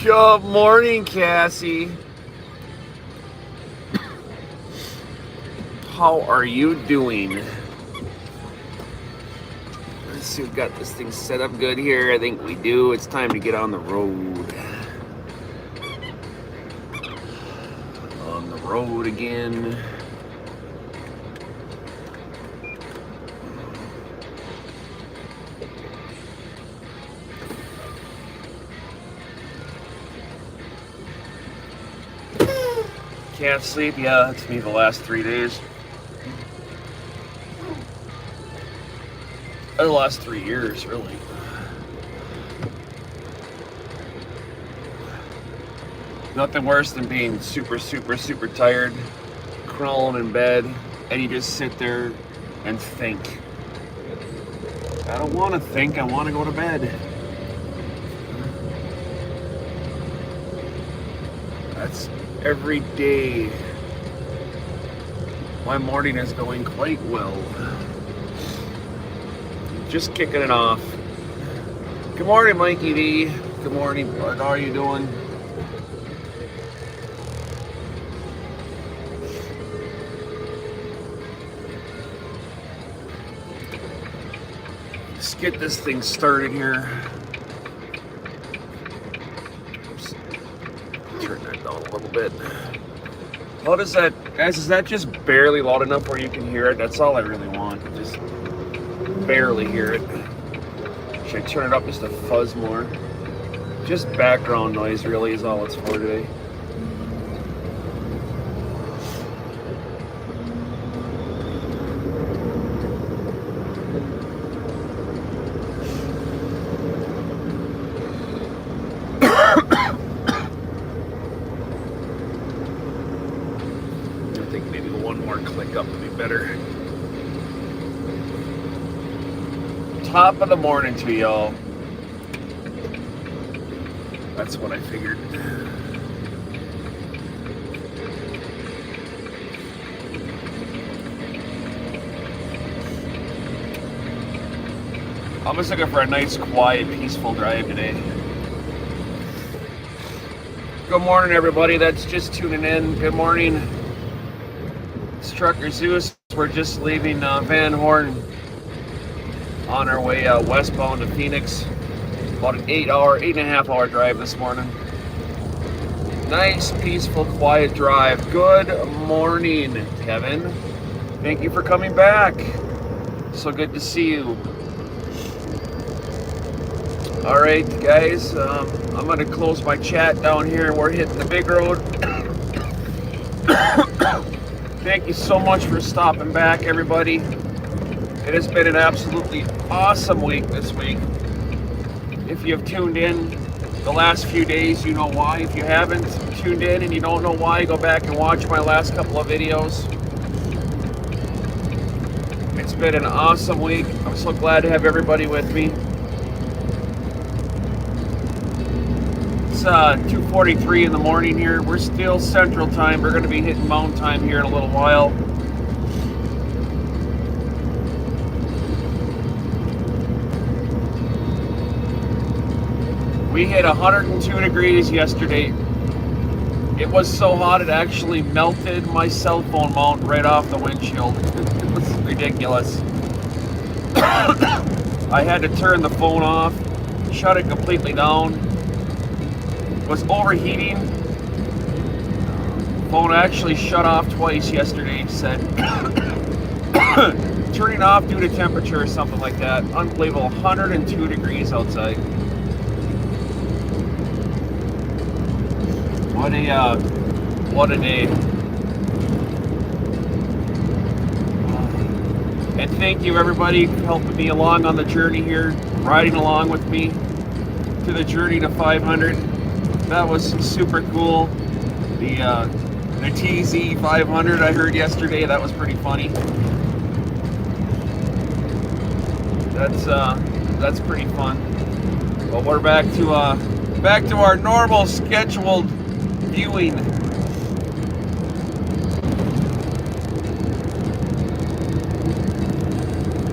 Good morning, Cassie. How are you doing? Let's see, we've got this thing set up good here. I think we do. It's time to get on the road. On the road again. Can't sleep? Yeah, that's me the last 3 days. Or the last 3 years, really. Nothing worse than being super tired, crawling in bed, and you just sit there and think. I don't want to think, I want to go to bed. That's every day. My morning is going quite well. Just kicking it off. Good morning, Mikey D. Good morning, bud. How are you doing? Let's get this thing started here. Oops. Turn that down a little bit. How does that, guys, is that just barely loud enough where you can hear it? That's all I really want. Just barely hear it. Should I turn it up just a fuzz more? Just background noise really is all it's for today. I think maybe one more click up would be better. Top of the morning to y'all. That's what I figured. I'm just looking for a nice, quiet, peaceful drive today. Good morning, everybody that's just tuning in. Good morning. It's Trucker Zeus. We're just leaving Van Horn on our way westbound to Phoenix. About an 8.5 hour drive this morning. Nice, peaceful, quiet drive. Good morning, Kevin. Thank you for coming back. So good to see you. All right, guys, I'm going to close my chat down here. We're hitting the big road. Thank you so much for stopping back, everybody. It has been an absolutely awesome week this week. If you have tuned in the last few days, you know why. If you haven't tuned in and you don't know why, go back and watch my last couple of videos. It's been an awesome week. I'm so glad to have everybody with me. It's 2:43 in the morning here. We're still Central Time. We're going to be hitting Mountain Time here in a little while. We hit 102 degrees yesterday. It was so hot it actually melted my cell phone mount right off the windshield. It was ridiculous. I had to turn the phone off, shut it completely down. Was overheating. Phone actually shut off twice yesterday. Said turning off due to temperature or something like that. Unbelievable. 102 degrees outside. What a day. And thank you everybody for helping me along on the journey here, riding along with me to the journey to 500. That was super cool. The TZ 500 I heard yesterday, that was pretty funny. That's pretty fun. Well, we're back to our normal scheduled viewing.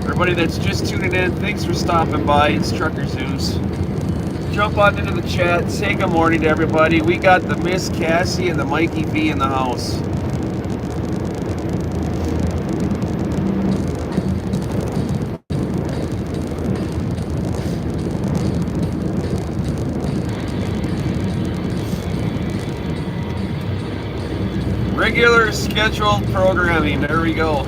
Everybody that's just tuning in, thanks for stopping by. It's Trucker Zeus. jump on into the chat. Say good morning to everybody. We got the Miss Cassie and the Mikey V in the house. Regular scheduled programming. There we go.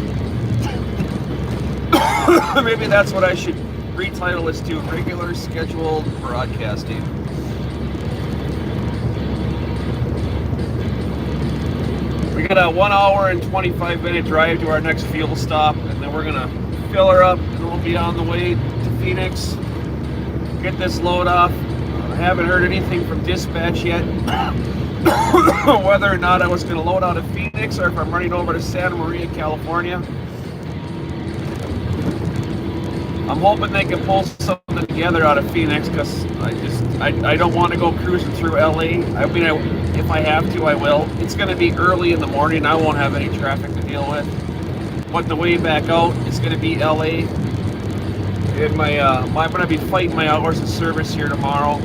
Maybe that's what I should retitle this to. Regular scheduled broadcasting. We got a 1 hour and 25-minute drive to our next fuel stop, and then we're gonna fill her up, and we'll be on the way to Phoenix. Get this load off. I haven't heard anything from dispatch yet. Whether or not I was going to load out of Phoenix or if I'm running over to Santa Maria, California. I'm hoping they can pull something together out of Phoenix because I don't want to go cruising through LA. I mean, if I have to, I will. It's going to be early in the morning. I won't have any traffic to deal with. But the way back out, it's going to be LA. And I'm going to be fighting my hours of service here tomorrow.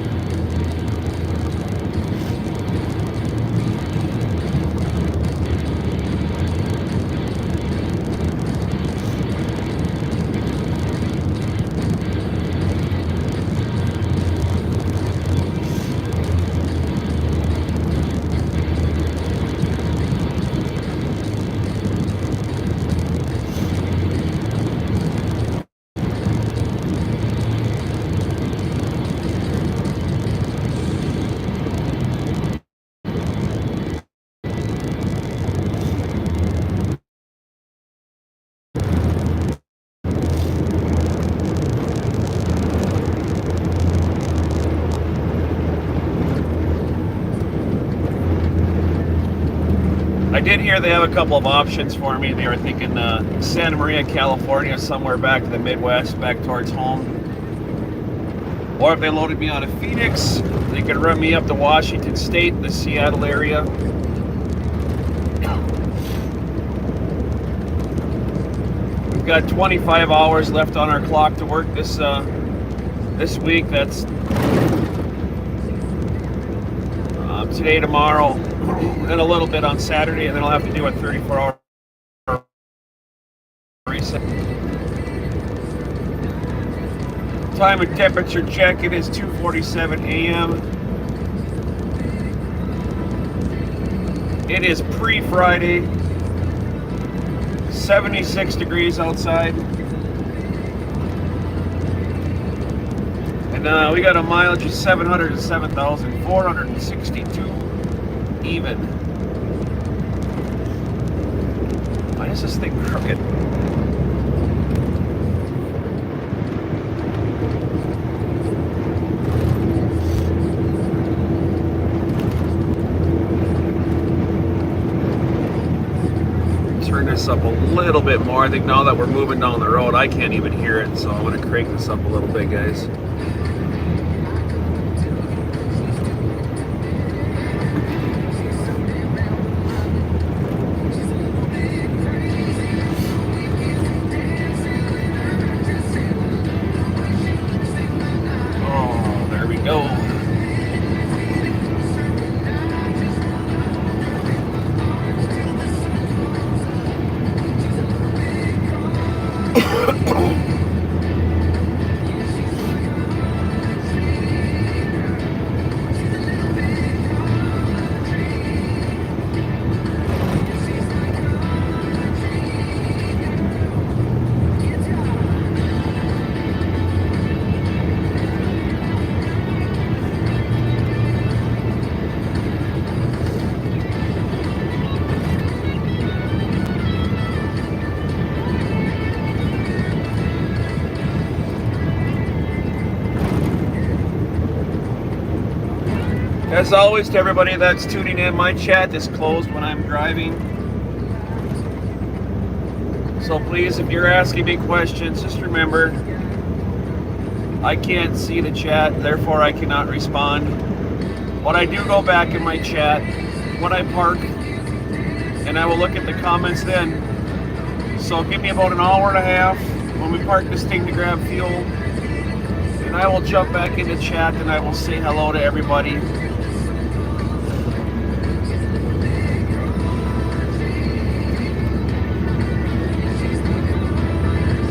I did hear they have a couple of options for me. They were thinking Santa Maria, California, somewhere back to the Midwest, back towards home. Or if they loaded me out of Phoenix, they could run me up to Washington State, the Seattle area. We've got 25 hours left on our clock to work this week. That's today, tomorrow, and a little bit on Saturday, and then I'll have to do a 34-hour reset. Time and temperature check, it is 2:47 a.m. It is pre-Friday, 76 degrees outside. And we got a mileage of 707,462 even. Why is this thing crooked? Turn this up a little bit more. I think now that we're moving down the road, I can't even hear it, so I'm going to crank this up a little bit, guys. As always, to everybody that's tuning in, my chat is closed when I'm driving. So please, if you're asking me questions, just remember, I can't see the chat, therefore I cannot respond. But I do go back in my chat when I park, and I will look at the comments then. So give me about an hour and a half when we park this thing to grab fuel, and and I will jump back into chat and I will say hello to everybody.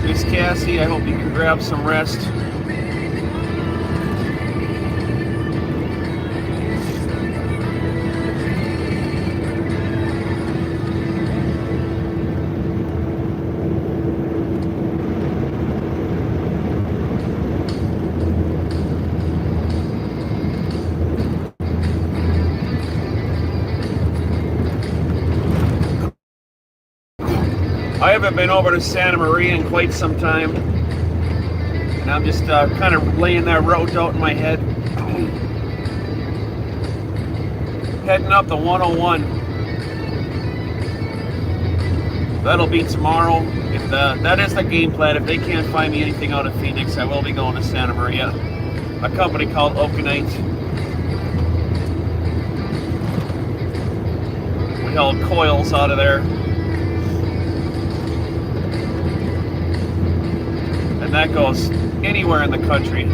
Miss Cassie, I hope you can grab some rest. I haven't been over to Santa Maria in quite some time, and I'm just kind of laying that route out in my head. Heading up the 101. That'll be tomorrow. If that is the game plan. If they can't find me anything out of Phoenix, I will be going to Santa Maria. A company called Okanite. We held coils out of there. And that goes anywhere in the country.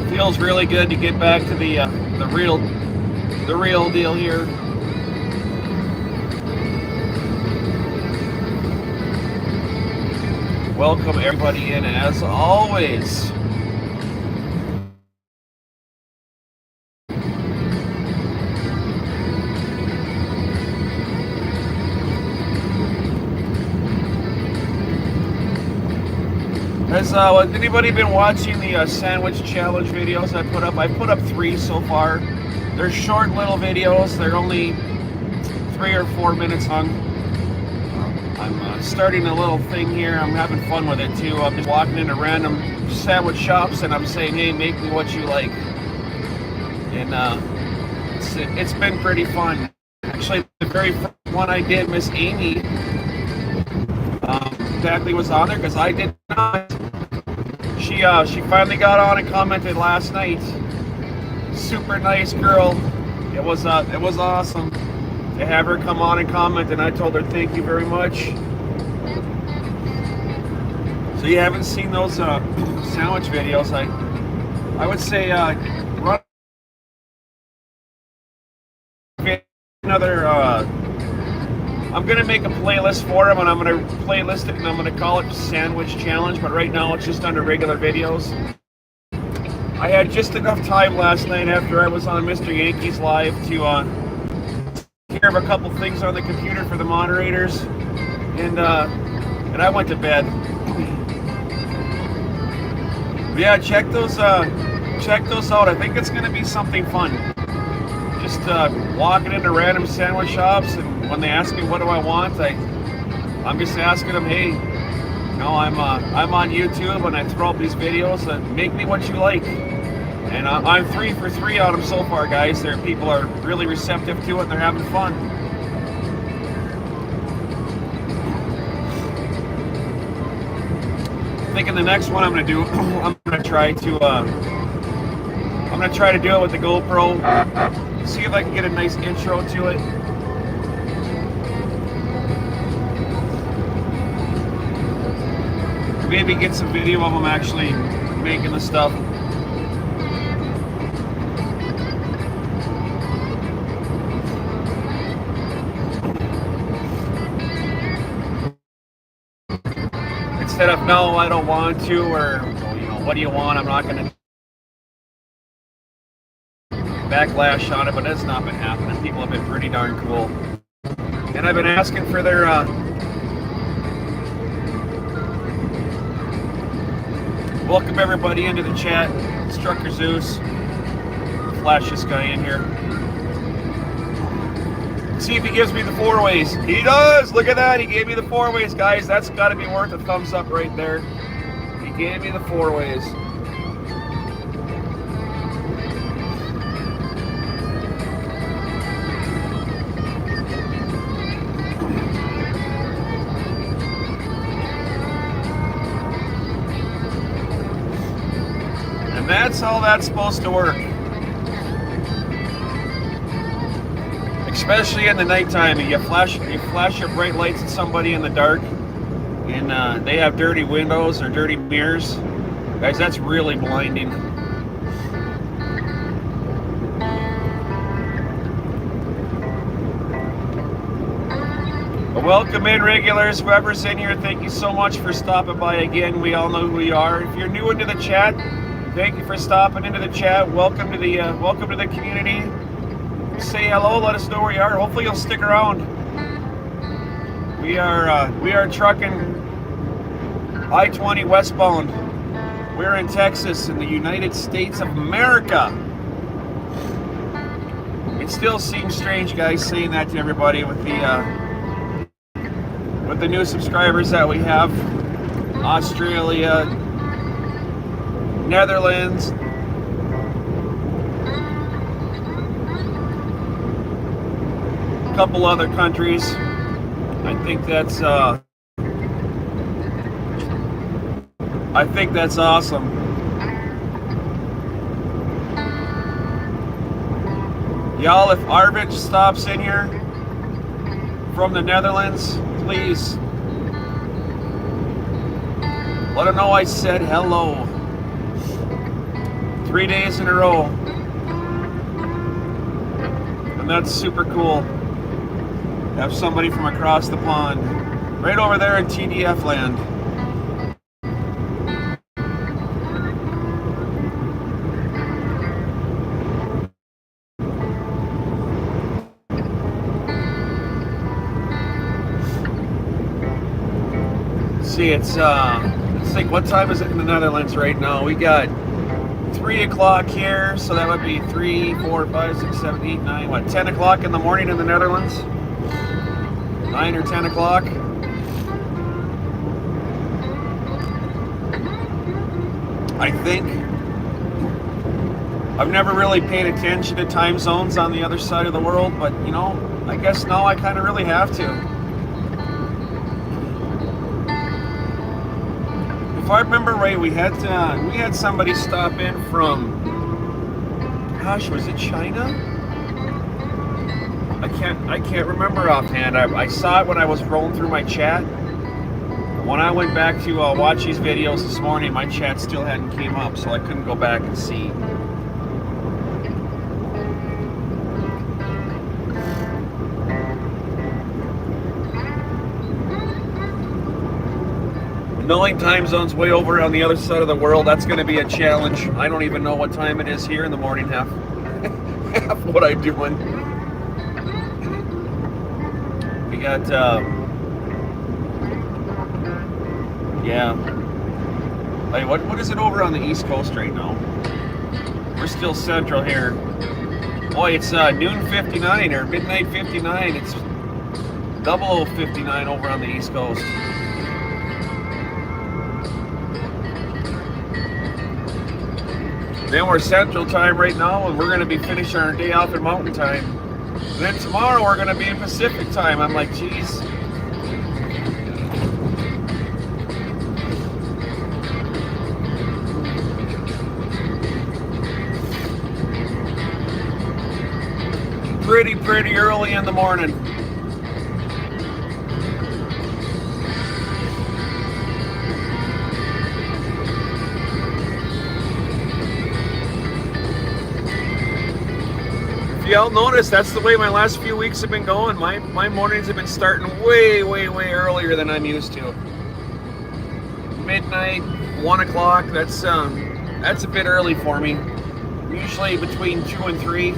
Feels really good to get back to the real deal here. Welcome everybody in, as always. Has anybody been watching the sandwich challenge videos I put up? I put up 3 so far. They're short little videos. They're only 3 or 4 minutes long. I'm starting a little thing here. I'm having fun with it too. I'm just walking into random sandwich shops and I'm saying, hey, make me what you like. And it's been pretty fun. Actually, the very first one I did, Miss Amy, exactly was on there because I did not. She finally got on and commented last night. Super nice girl. It was awesome to have her come on and comment, and I told her thank you very much. So you haven't seen those sandwich videos? I would say run another. I'm gonna make a playlist for them, and I'm gonna playlist it, and I'm gonna call it Sandwich Challenge. But right now, it's just under regular videos. I had just enough time last night after I was on Mr. Yankees Live to take care of a couple things on the computer for the moderators, and I went to bed. But yeah, check those out. I think it's gonna be something fun. Just walking into random sandwich shops, and when they ask me what do I want, I'm just asking them, hey, you know, I'm on YouTube and I throw up these videos and make me what you like. And I'm 3 for 3 on them so far, guys. People are really receptive to it and they're having fun. I think in the next one I'm gonna do, I'm gonna try to do it with the GoPro. See if I can get a nice intro to it. Maybe get some video of them actually making the stuff. It's instead of no, I don't want to, or what do you want? I'm not going to backlash on it, but it's not been happening. People have been pretty darn cool, and I've been asking for their welcome everybody into the chat. It's Trucker Zeus. Flash this guy in here. See if he gives me the 4 ways. He does! Look at that. He gave me the 4 ways, guys. That's got to be worth a thumbs up right there. He gave me the 4 ways. And that's how that's supposed to work. Especially in the nighttime, you flash your bright lights at somebody in the dark, and they have dirty windows or dirty mirrors. Guys, that's really blinding. Welcome in, regulars. Whoever's in here, thank you so much for stopping by again. We all know who you are. If you're new into the chat, thank you for stopping into the chat. Welcome to the community. Say hello, let us know where you are. Hopefully you'll stick around. We are trucking I-20 westbound. We're in Texas, in the United States of America. It still seems strange, guys, saying that to everybody with the new subscribers that we have. Australia, Netherlands, couple other countries. I think that's awesome. Y'all, if Arvid stops in here from the Netherlands, please let him know I said hello. 3 days in a row. And that's super cool. Have somebody from across the pond, right over there in TDF land. See, it's like, what time is it in the Netherlands right now? We got 3 o'clock here, so that would be 3, 4, 5, 6, 7, 8, 9, what, 10 o'clock in the morning in the Netherlands? 9 or 10 o'clock. I think. I've never really paid attention to time zones on the other side of the world, but I guess now I kind of really have to. If I remember right, we had somebody stop in from, gosh, was it China? I can't remember offhand. I saw it when I was rolling through my chat. When I went back to watch these videos this morning, my chat still hadn't came up, so I couldn't go back and see. Knowing time zones way over on the other side of the world, that's going to be a challenge. I don't even know what time it is here in the morning, half what I'm doing. We got, yeah. Hey, what is it over on the East Coast right now? We're still central here. Boy, it's noon 59 or midnight 59. It's 00:59 over on the East Coast. Then we're Central Time right now, and we're going to be finishing our day off in Mountain Time. And then tomorrow we're going to be in Pacific Time. I'm like, geez. Pretty early in the morning. If y'all notice, that's the way my last few weeks have been going. My mornings have been starting way earlier than I'm used to. midnight, 1 o'clock. That's a bit early for me. Usually between 2 and 3.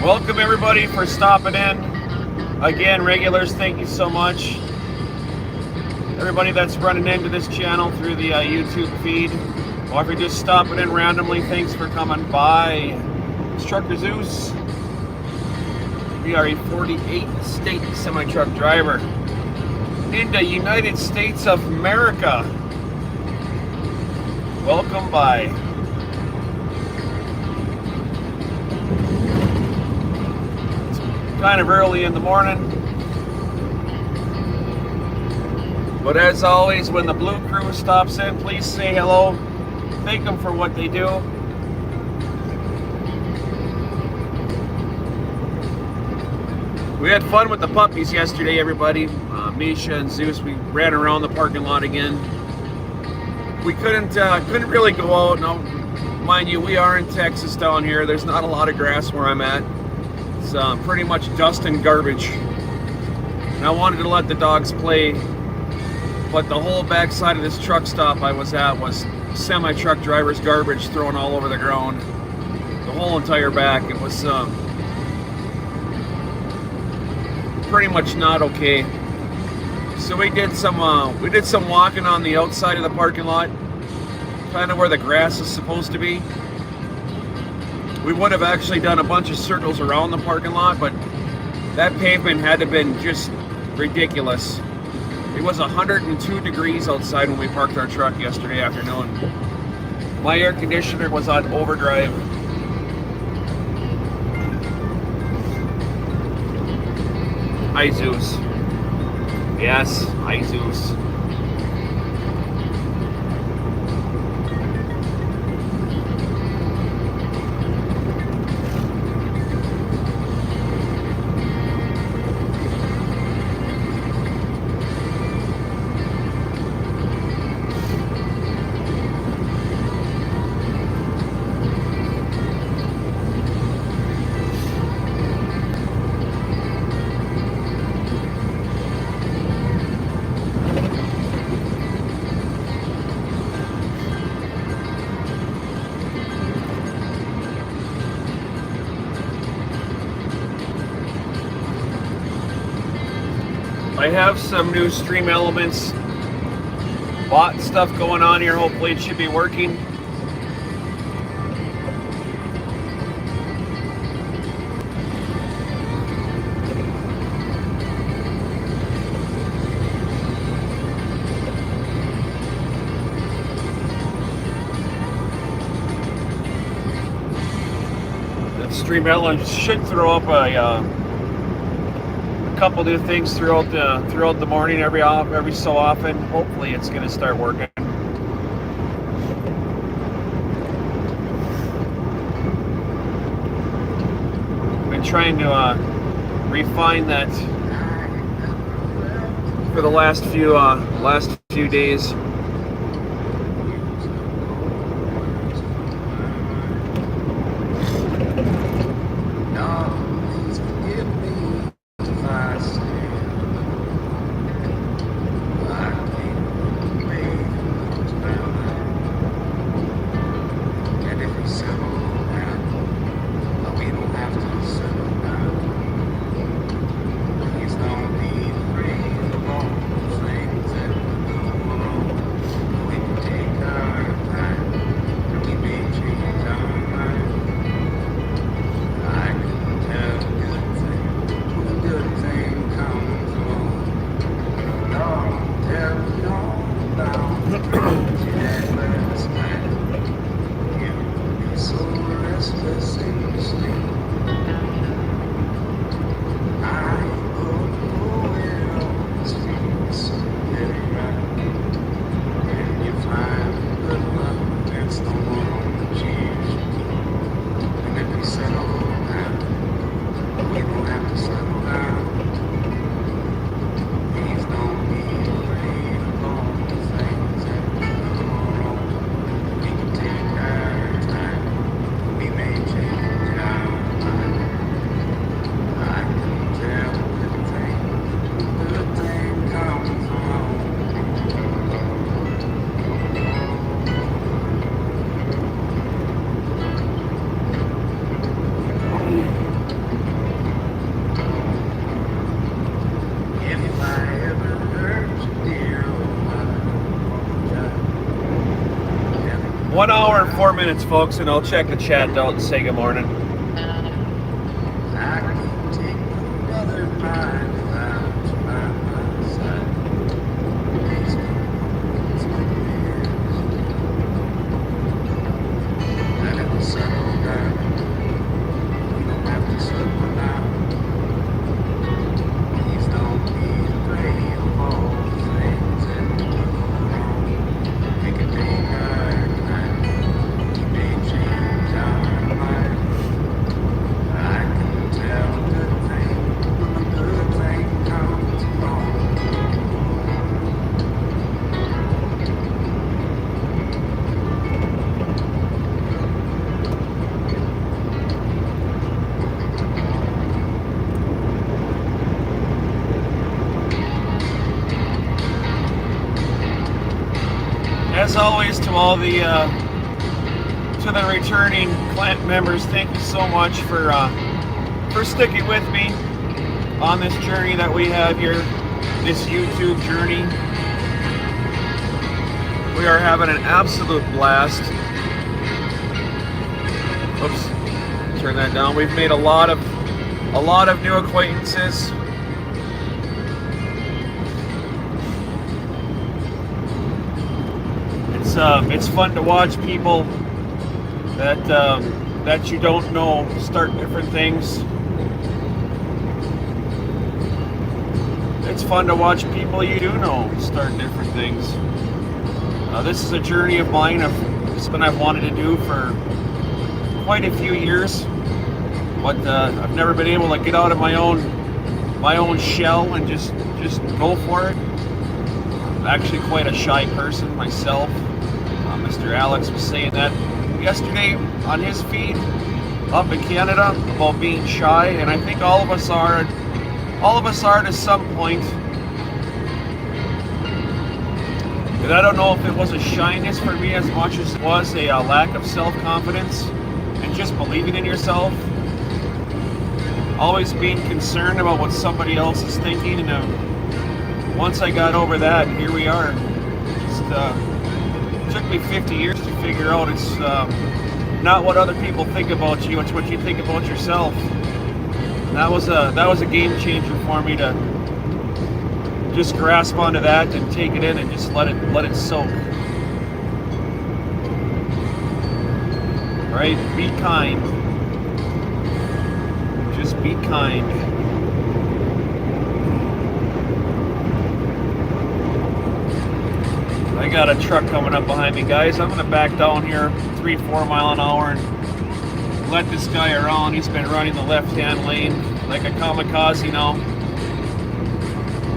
Welcome everybody for stopping in. Again, regulars, thank you so much. Everybody that's running into this channel through the YouTube feed, or if you're just stopping in randomly, thanks for coming by. It's Trucker Zeus. We are a 48 state semi-truck driver in the United States of America. Welcome by. Kind of early in the morning, but as always, when the Blue Crew stops in, please say hello, thank them for what they do. We had fun with the puppies yesterday, everybody. Misha and Zeus, we ran around the parking lot again. We couldn't really go out. Now, mind you, we are in Texas down here. There's not a lot of grass where I'm at. It's pretty much dust and garbage, and I wanted to let the dogs play, but the whole backside of this truck stop I was at was semi-truck drivers' garbage thrown all over the ground. The whole entire back. It was pretty much not okay. So we did some walking on the outside of the parking lot, kind of where the grass is supposed to be. We would have actually done a bunch of circles around the parking lot, but that pavement had to have been just ridiculous. It was 102 degrees outside when we parked our truck yesterday afternoon. My air conditioner was on overdrive. Hi, Zeus. Yes, hi, Zeus. I have some new Stream Elements bot stuff going on here. Hopefully it should be working. That Stream Elements should throw up a couple new things throughout the morning every so often. Hopefully it's going to start working. been trying to refine that for the last few days. One hour and 4 minutes, folks, and I'll check the chat out and say good morning. As always, to all the returning plant members, thank you so much for sticking with me on this journey that we have here, this YouTube journey. We are having an absolute blast. Oops, turn that down. We've made a lot of new acquaintances. It's fun to watch people that you don't know start different things. It's fun to watch people you do know start different things. This is a journey of mine. It's something I've wanted to do for quite a few years, but I've never been able to get out of my own shell and just go for it. I'm actually quite a shy person myself. Mr. Alex was saying that yesterday on his feed up in Canada about being shy, and I think all of us are to some point. And I don't know if it was a shyness for me as much as it was a lack of self-confidence and just believing in yourself. Always being concerned about what somebody else is thinking, and once I got over that, here we are. It took me 50 years to figure out it's not what other people think about you, it's what you think about yourself. And that was a game changer for me to just grasp onto that and take it in and just let it soak. Right? Be kind. Just be kind. I got a truck coming up behind me, guys. I'm going to back down here 3-4 mile an hour and let this guy around. He's been running the left-hand lane like a kamikaze now.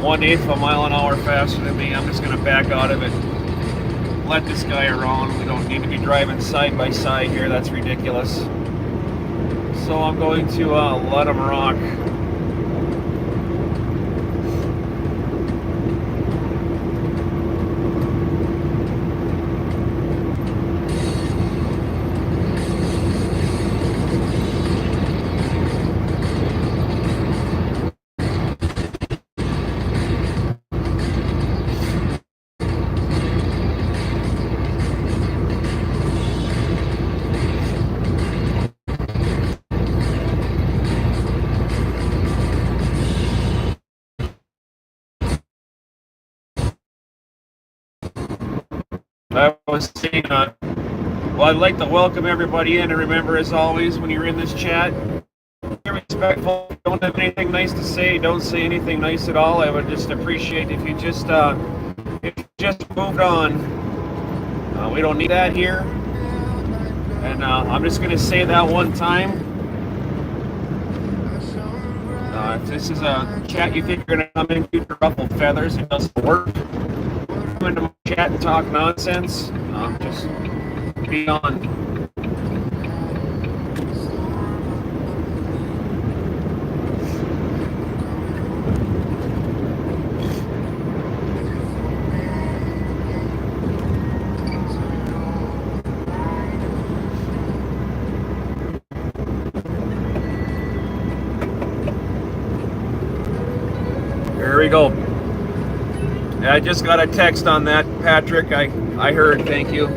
1/8 of a mile an hour faster than me. I'm just going to back out of it. Let this guy around. We don't need to be driving side by side here. That's ridiculous. So I'm going to let him rock. I was saying, well, I'd like to welcome everybody in, and remember, as always, when you're in this chat, be respectful. Don't have anything nice to say. Don't say anything nice at all. I would just appreciate if you just moved on. We don't need that here. And I'm just going to say that one time. If this is a chat you think you're going to come into to ruffle feathers, it doesn't work. Come into my chat and talk nonsense. Just be on. There we go. Yeah, I just got a text on that, Patrick. I heard. Thank you.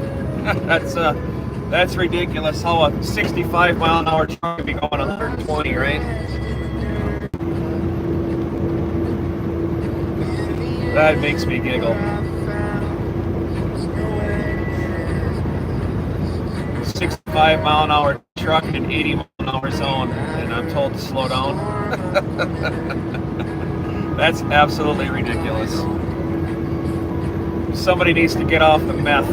That's ridiculous. How a 65 mile an hour truck could be going 120, right? That makes me giggle. 65 mile an hour truck in an 80 mile an hour zone, and I'm told to slow down. That's absolutely ridiculous. Somebody needs to get off the meth.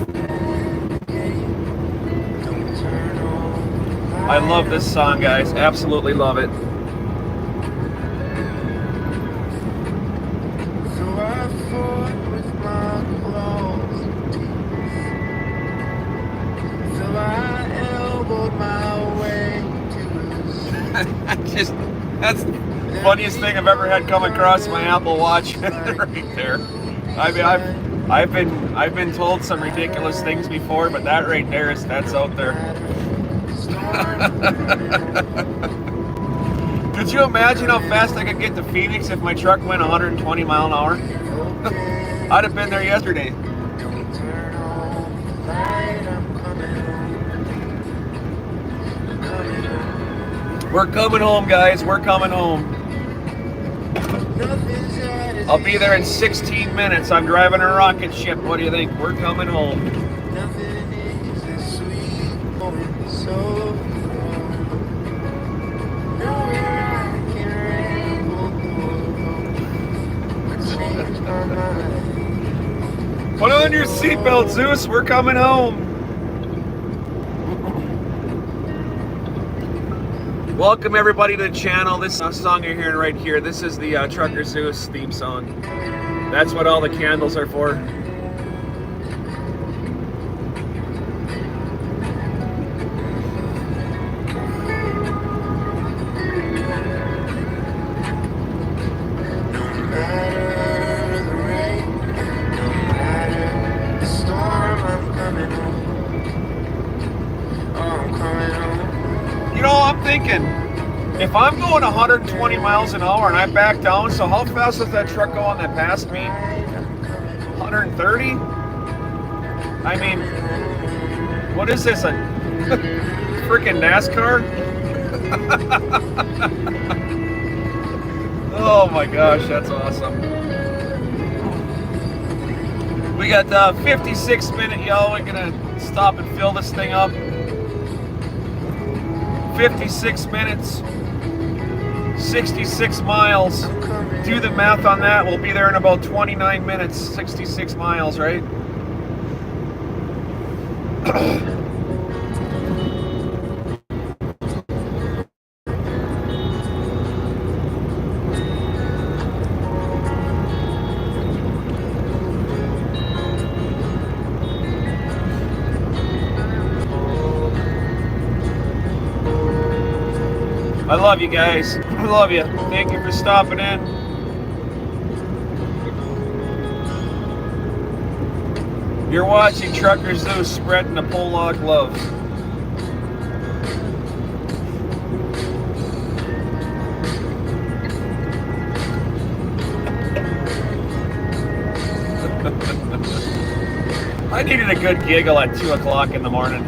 I love this song, guys. Absolutely love it. That's the funniest thing I've ever had come across my Apple Watch right there. I mean, I've been told some ridiculous things before, but that right there that's out there. Could you imagine how fast I could get to Phoenix if my truck went 120 mile an hour? I'd have been there yesterday. We're coming home, guys. We're coming home. I'll be there in 16 minutes. I'm driving a rocket ship. What do you think? We're coming home. Put on your seatbelt, Zeus. We're coming home. Welcome everybody to the channel. This song you're hearing right here, this is the Trucker Zeus theme song. That's what all the candles are for. You know, I'm thinking, if I'm going 120 miles an hour and I back down, so how fast was that truck going that passed me? 130? I mean, what is this, a freaking NASCAR? Oh my gosh, that's awesome. We got 56 minute, y'all. We're gonna stop and fill this thing up. 56 minutes, 66 miles. Do the math on that. We'll be there in about 29 minutes. 66 miles, right? I love you guys. I love you. Thank you for stopping in. You're watching Trucker Zeus spreading the Pollock love. I needed a good giggle at 2 o'clock in the morning.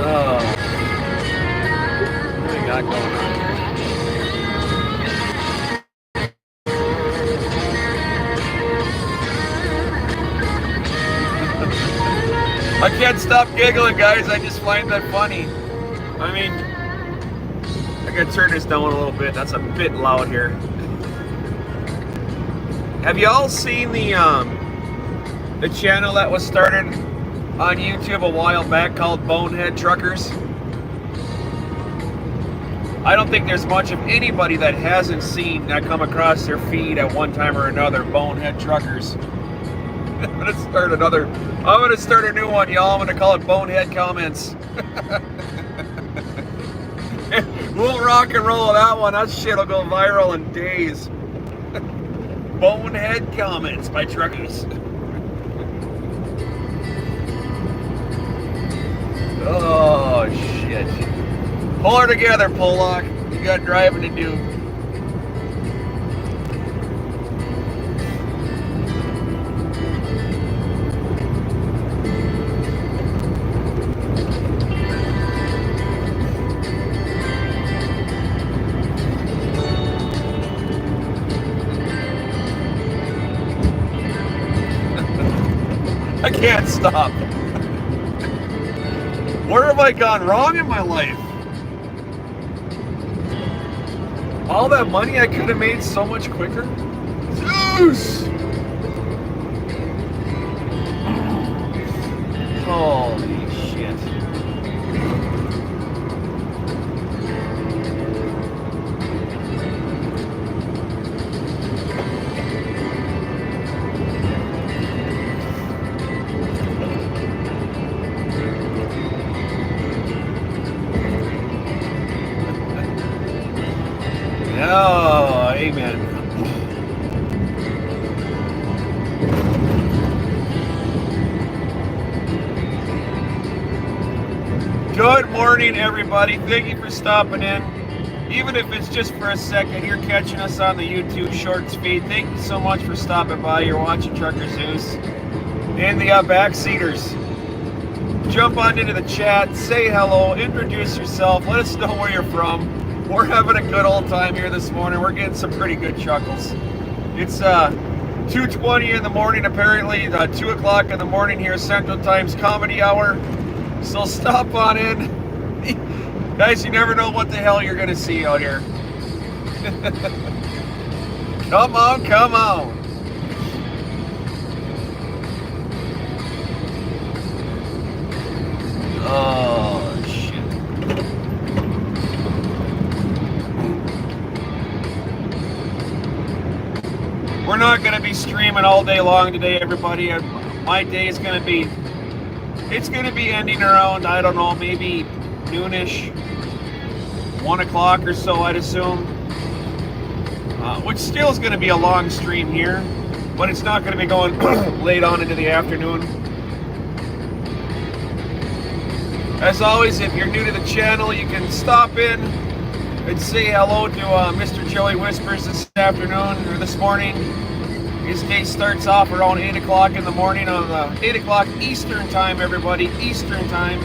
Oh, what do we got going on here? I can't stop giggling, guys. I just find that funny. I mean, I gotta turn this down a little bit. That's a bit loud here. Have you all seen the channel that was started on YouTube a while back called Bonehead Truckers? I don't think there's much of anybody that hasn't seen that come across their feed at one time or another. Bonehead Truckers. I'm gonna start a new one, y'all. I'm gonna call it Bonehead Comments. We'll rock and roll with that one. That shit'll go viral in days. Bonehead Comments by Truckers. Oh shit. Pull her together, Pollock. You got driving to do. I can't stop. Where have I gone wrong in my life? All that money I could have made so much quicker? Zeus! Holy shit. Oh, amen. Good morning, everybody. Thank you for stopping in. Even if it's just for a second, you're catching us on the YouTube Shorts feed. Thank you so much for stopping by. You're watching Trucker Zeus and the Backseaters. Jump on into the chat, say hello, introduce yourself, let us know where you're from. We're having a good old time here this morning. We're getting some pretty good chuckles. It's 2:20 in the morning, apparently 2 o'clock in the morning here, Central Time's comedy hour. So stop on in. Guys, you never know what the hell you're going to see out here. Come on, come on. Oh, shit. We're not going to be streaming all day long today, everybody. My day is going to be, it's going to be ending around, I don't know, maybe noonish, 1 o'clock or so, I'd assume. Which still is going to be a long stream here, but it's not going to be going late on into the afternoon. As always, if you're new to the channel, you can stop in and say hello to Mr. Joey Whispers this afternoon or this morning. His day starts off around 8 o'clock in the morning on 8 o'clock Eastern time, everybody. Eastern time.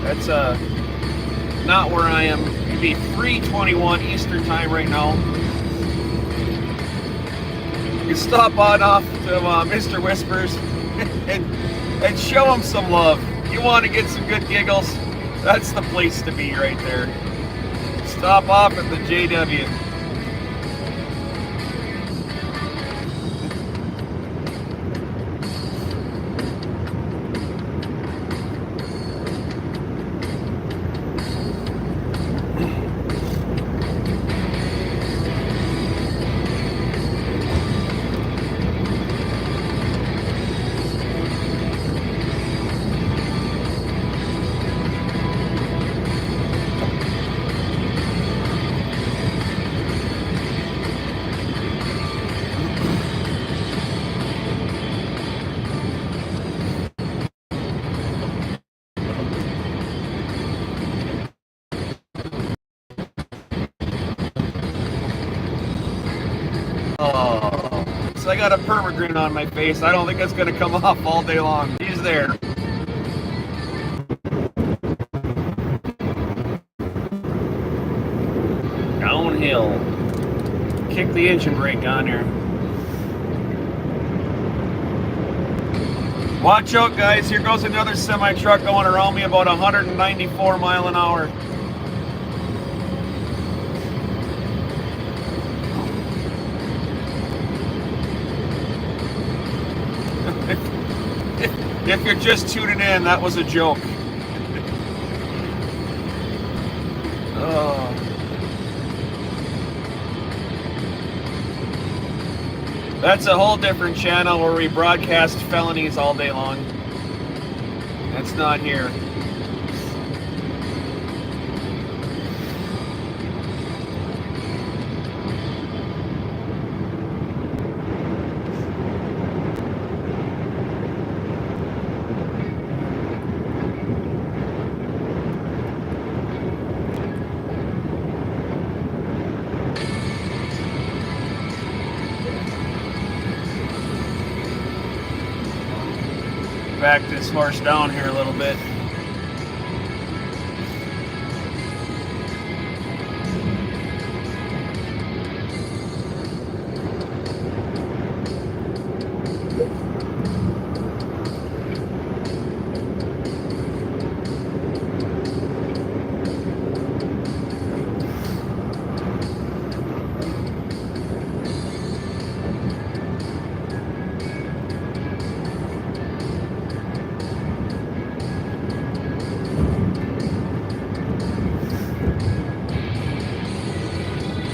That's not where I am. It'd be 3:21 Eastern time right now. You can stop on off to Mr. Whispers and show him some love. You want to get some good giggles? That's the place to be right there. Stop off at the JW. folks. I got a perma grin on my face. I don't think it's going to come off all day long. He's there. Downhill. Kick the engine brake on here. Watch out, guys. Here goes another semi-truck going around me about 194 mile an hour. If you're just tuning in, that was a joke. Oh. That's a whole different channel where we broadcast felonies all day long. That's not here. Back this horse down here a little bit.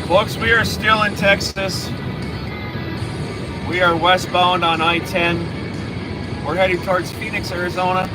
Folks, we are still in Texas. We are westbound on I-10. We're heading towards Phoenix, Arizona.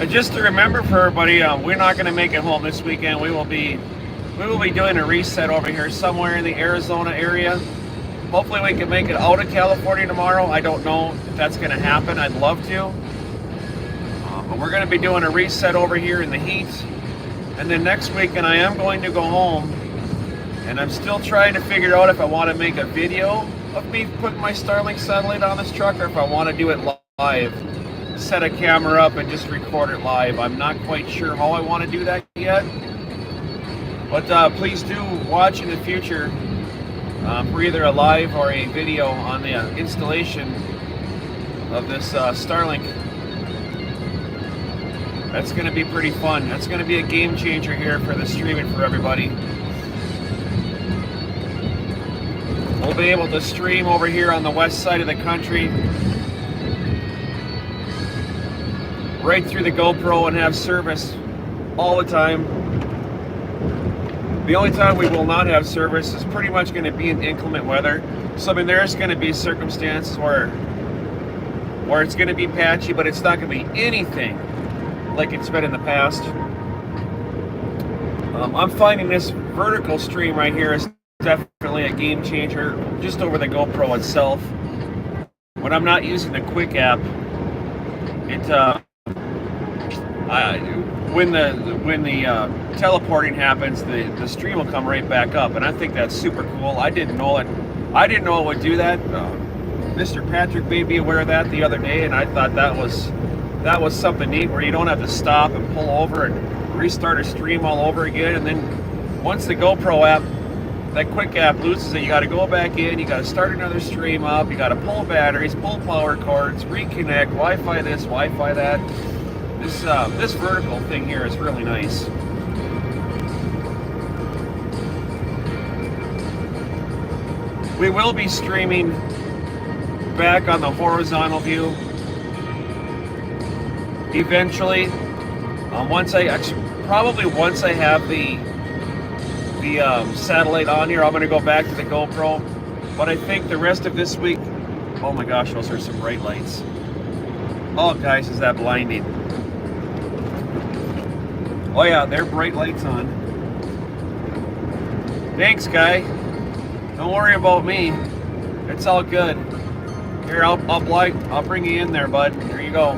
And just to remember for everybody, we're not going to make it home this weekend. We will be doing a reset over here somewhere in the Arizona area. Hopefully we can make it out of California tomorrow. I don't know if that's going to happen. I'd love to. But we're going to be doing a reset over here in the heat. And then next weekend I am going to go home. And I'm still trying to figure out if I want to make a video of me putting my Starlink satellite on this truck or if I want to do it live. Set a camera up and just record it live. I'm not quite sure how I want to do that yet. But please do watch in the future for either a live or a video on the installation of this Starlink. That's going to be pretty fun. That's going to be a game changer here for the streaming for everybody. We'll be able to stream over here on the west side of the country right through the GoPro and have service all the time. The only time we will not have service is pretty much going to be in inclement weather. So I mean, there's going to be circumstances where it's going to be patchy, but it's not going to be anything like it's been in the past. I'm finding this vertical stream right here is definitely a game changer just over the GoPro itself. When I'm not using the Quick app, when the teleporting happens, the stream will come right back up, and I think that's super cool. I didn't know it would do that. Mr. Patrick made me aware of that the other day, and I thought that was something neat where you don't have to stop and pull over and restart a stream all over again. And then once the GoPro app, that Quick app loses it, you got to go back in, you got to start another stream up, you got to pull batteries, pull power cords, reconnect, Wi-Fi this, Wi-Fi that. This vertical thing here is really nice. We will be streaming back on the horizontal view eventually. Once I have the satellite on here, I'm going to go back to the GoPro. But I think the rest of this week, oh my gosh, those are some bright lights. Oh guys, is that blinding? Oh yeah, they're bright lights on. Thanks, guy. Don't worry about me. It's all good. Here, I'll bring you in there, bud. Here you go.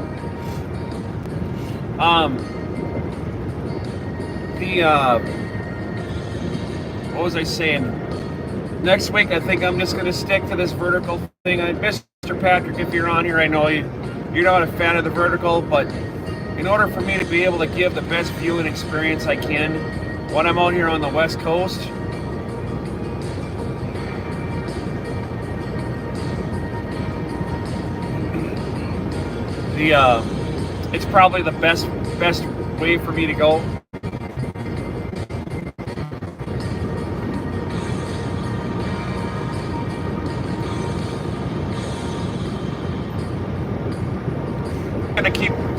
What was I saying? Next week, I think I'm just going to stick to this vertical thing. Mr. Patrick, if you're on here, I know you're not a fan of the vertical, but in order for me to be able to give the best viewing experience I can when I'm out here on the West Coast, it's probably the best way for me to go.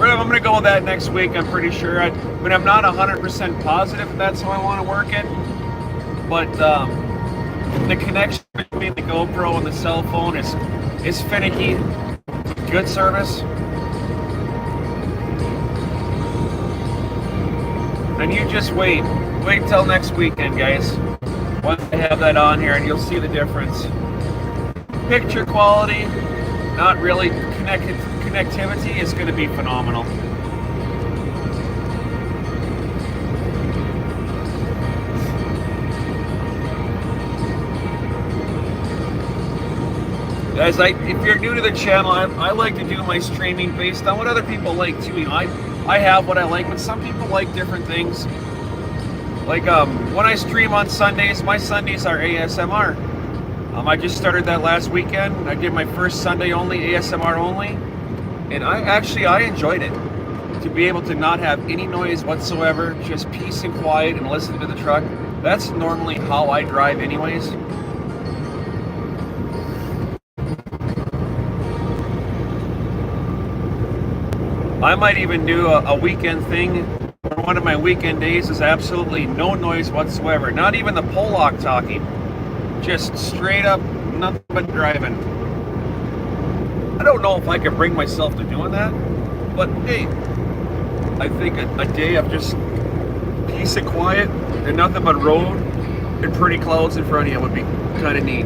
I'm going to go with that next week. I'm pretty sure. But I'm not 100% positive if that's how I want to work it. But the connection between the GoPro and the cell phone is finicky. Good service. And you just wait till next weekend, guys. Once I have that on here, and you'll see the difference. Picture quality, not really. Connectivity is going to be phenomenal. Guys, if you're new to the channel, I like to do my streaming based on what other people like too. You know, I have what I like, but some people like different things. Like when I stream on Sundays, my Sundays are ASMR. I just started that last weekend. I did my first Sunday only, ASMR only. And I enjoyed it. To be able to not have any noise whatsoever, just peace and quiet and listen to the truck. That's normally how I drive anyways. I might even do a weekend thing where one of my weekend days is absolutely no noise whatsoever. Not even the pole lock talking. Just straight up, nothing but driving. I don't know if I can bring myself to doing that, but hey, I think a day of just peace and quiet and nothing but road and pretty clouds in front of you would be kind of neat.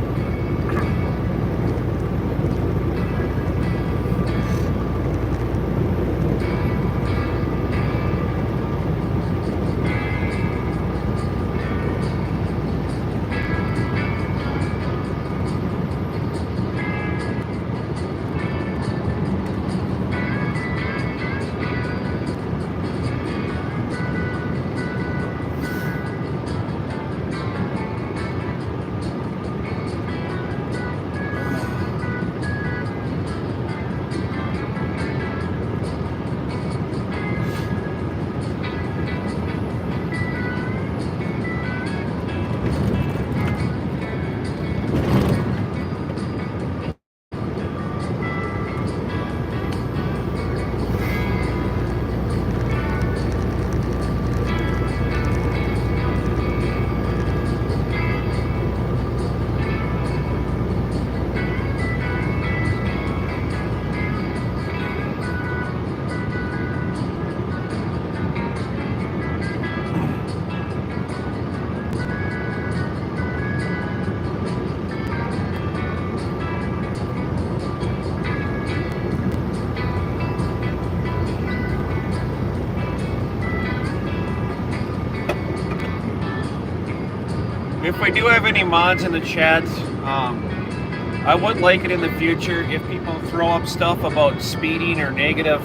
if we do have any mods in the chat, I would like it in the future if people throw up stuff about speeding or negative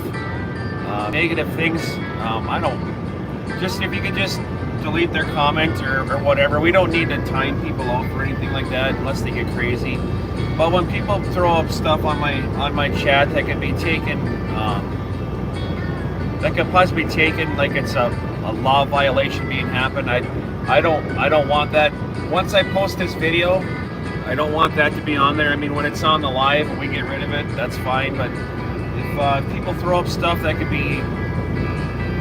things. I don't, just if you could just delete their comment or whatever. We don't need to time people out for anything like that unless they get crazy. But when people throw up stuff on my chat that can be taken, that could possibly be taken like it's a law violation being happened, I don't want that. Once I post this video, I don't want that to be on there. I mean, when it's on the live and we get rid of it, that's fine. But if people throw up stuff that could be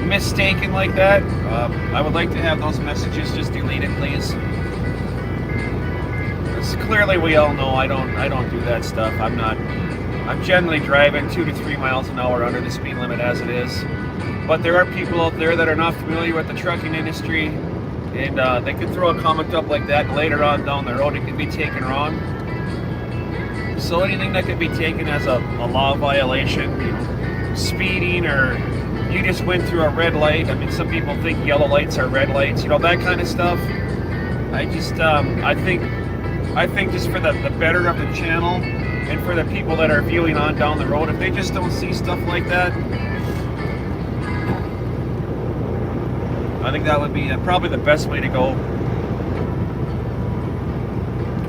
mistaken like that, I would like to have those messages just deleted, please. Because clearly we all know I don't do that stuff. I'm generally driving 2 to 3 miles an hour under the speed limit as it is. But there are people out there that are not familiar with the trucking industry, and they could throw a comment up like that, and later on down the road it could be taken wrong. So anything that could be taken as a law violation, you know, speeding, or you just went through a red light. I mean, some people think yellow lights are red lights, you know, that kind of stuff. I just, I think just for the better of the channel and for the people that are viewing on down the road, if they just don't see stuff like that, I think that would be probably the best way to go.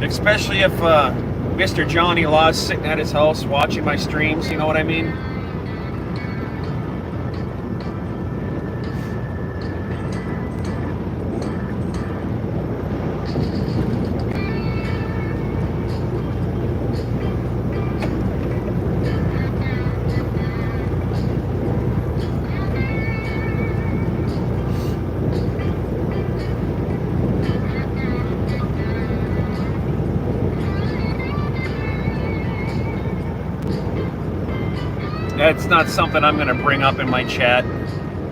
Especially if Mr. Johnny Law's sitting at his house watching my streams, you know what I mean? It's not something I'm going to bring up in my chat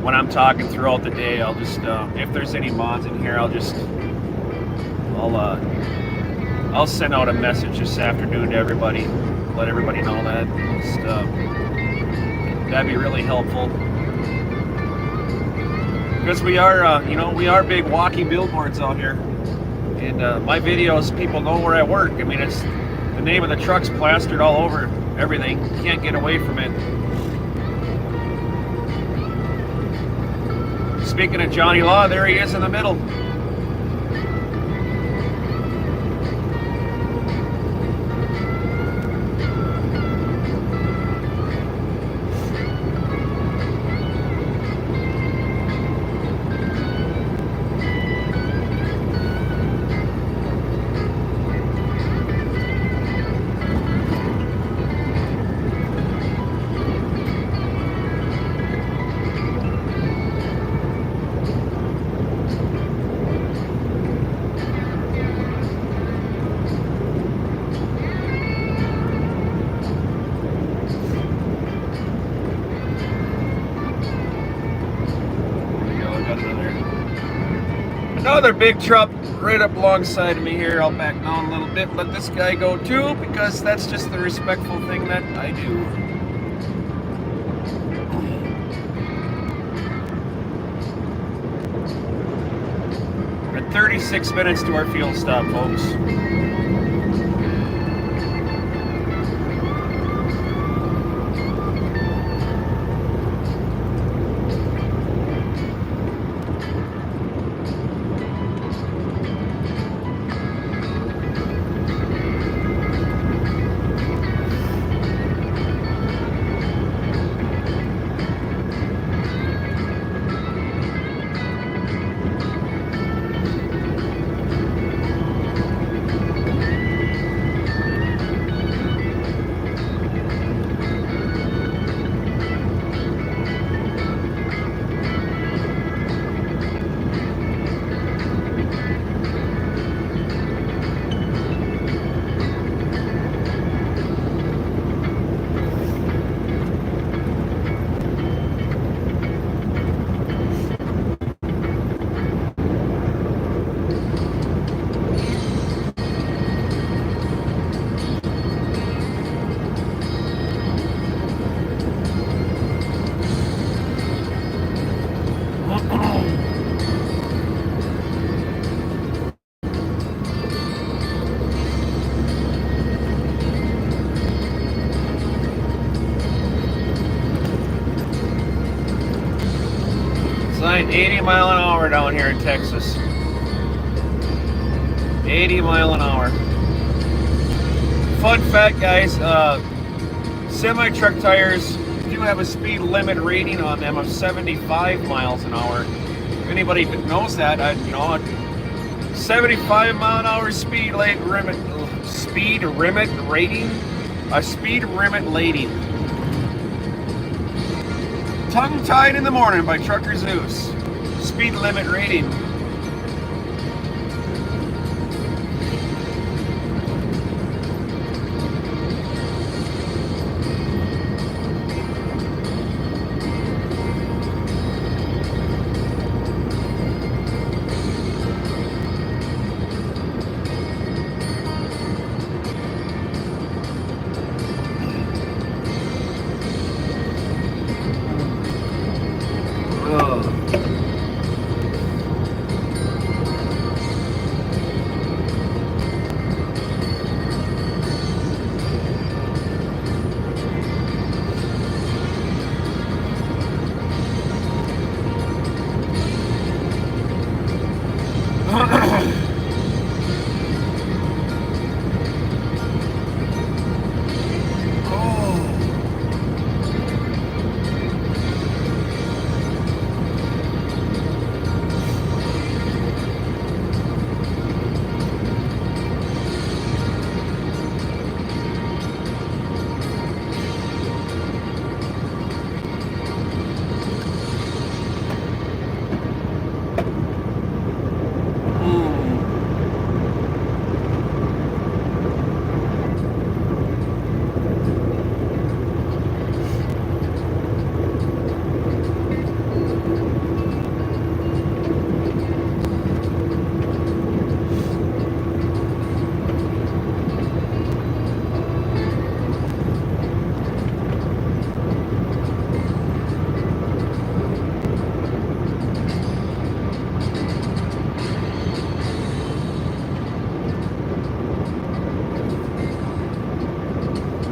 when I'm talking throughout the day. I'll just, if there's any mods in here, I'll send out a message this afternoon to everybody, let everybody know that. Just, that'd be really helpful. Because we are, you know, we are big walking billboards out here. And my videos, people know where I work. I mean, it's the name of the truck's plastered all over everything. You can't get away from it. Speaking of Johnny Law, there he is in the middle. Another big truck right up alongside of me here. I'll back down a little bit, let this guy go too, because that's just the respectful thing that I do. We're at 36 minutes to our fuel stop, folks. 80 mile an hour down here in Texas. 80 mile an hour. Fun fact, guys, semi-truck tires do have a speed limit rating on them of 75 miles an hour. If anybody knows that, 75 mile an hour speed limit rating. A speed limit rating. Tongue Tied in the Morning by Trucker Zeus. Speed limit rating.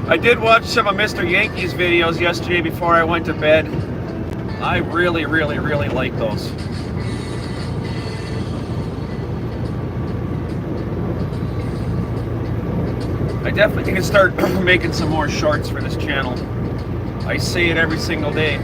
I did watch some of Mr. Yankee's videos yesterday before I went to bed. I really like those. I definitely can start making some more shorts for this channel. I say it every single day.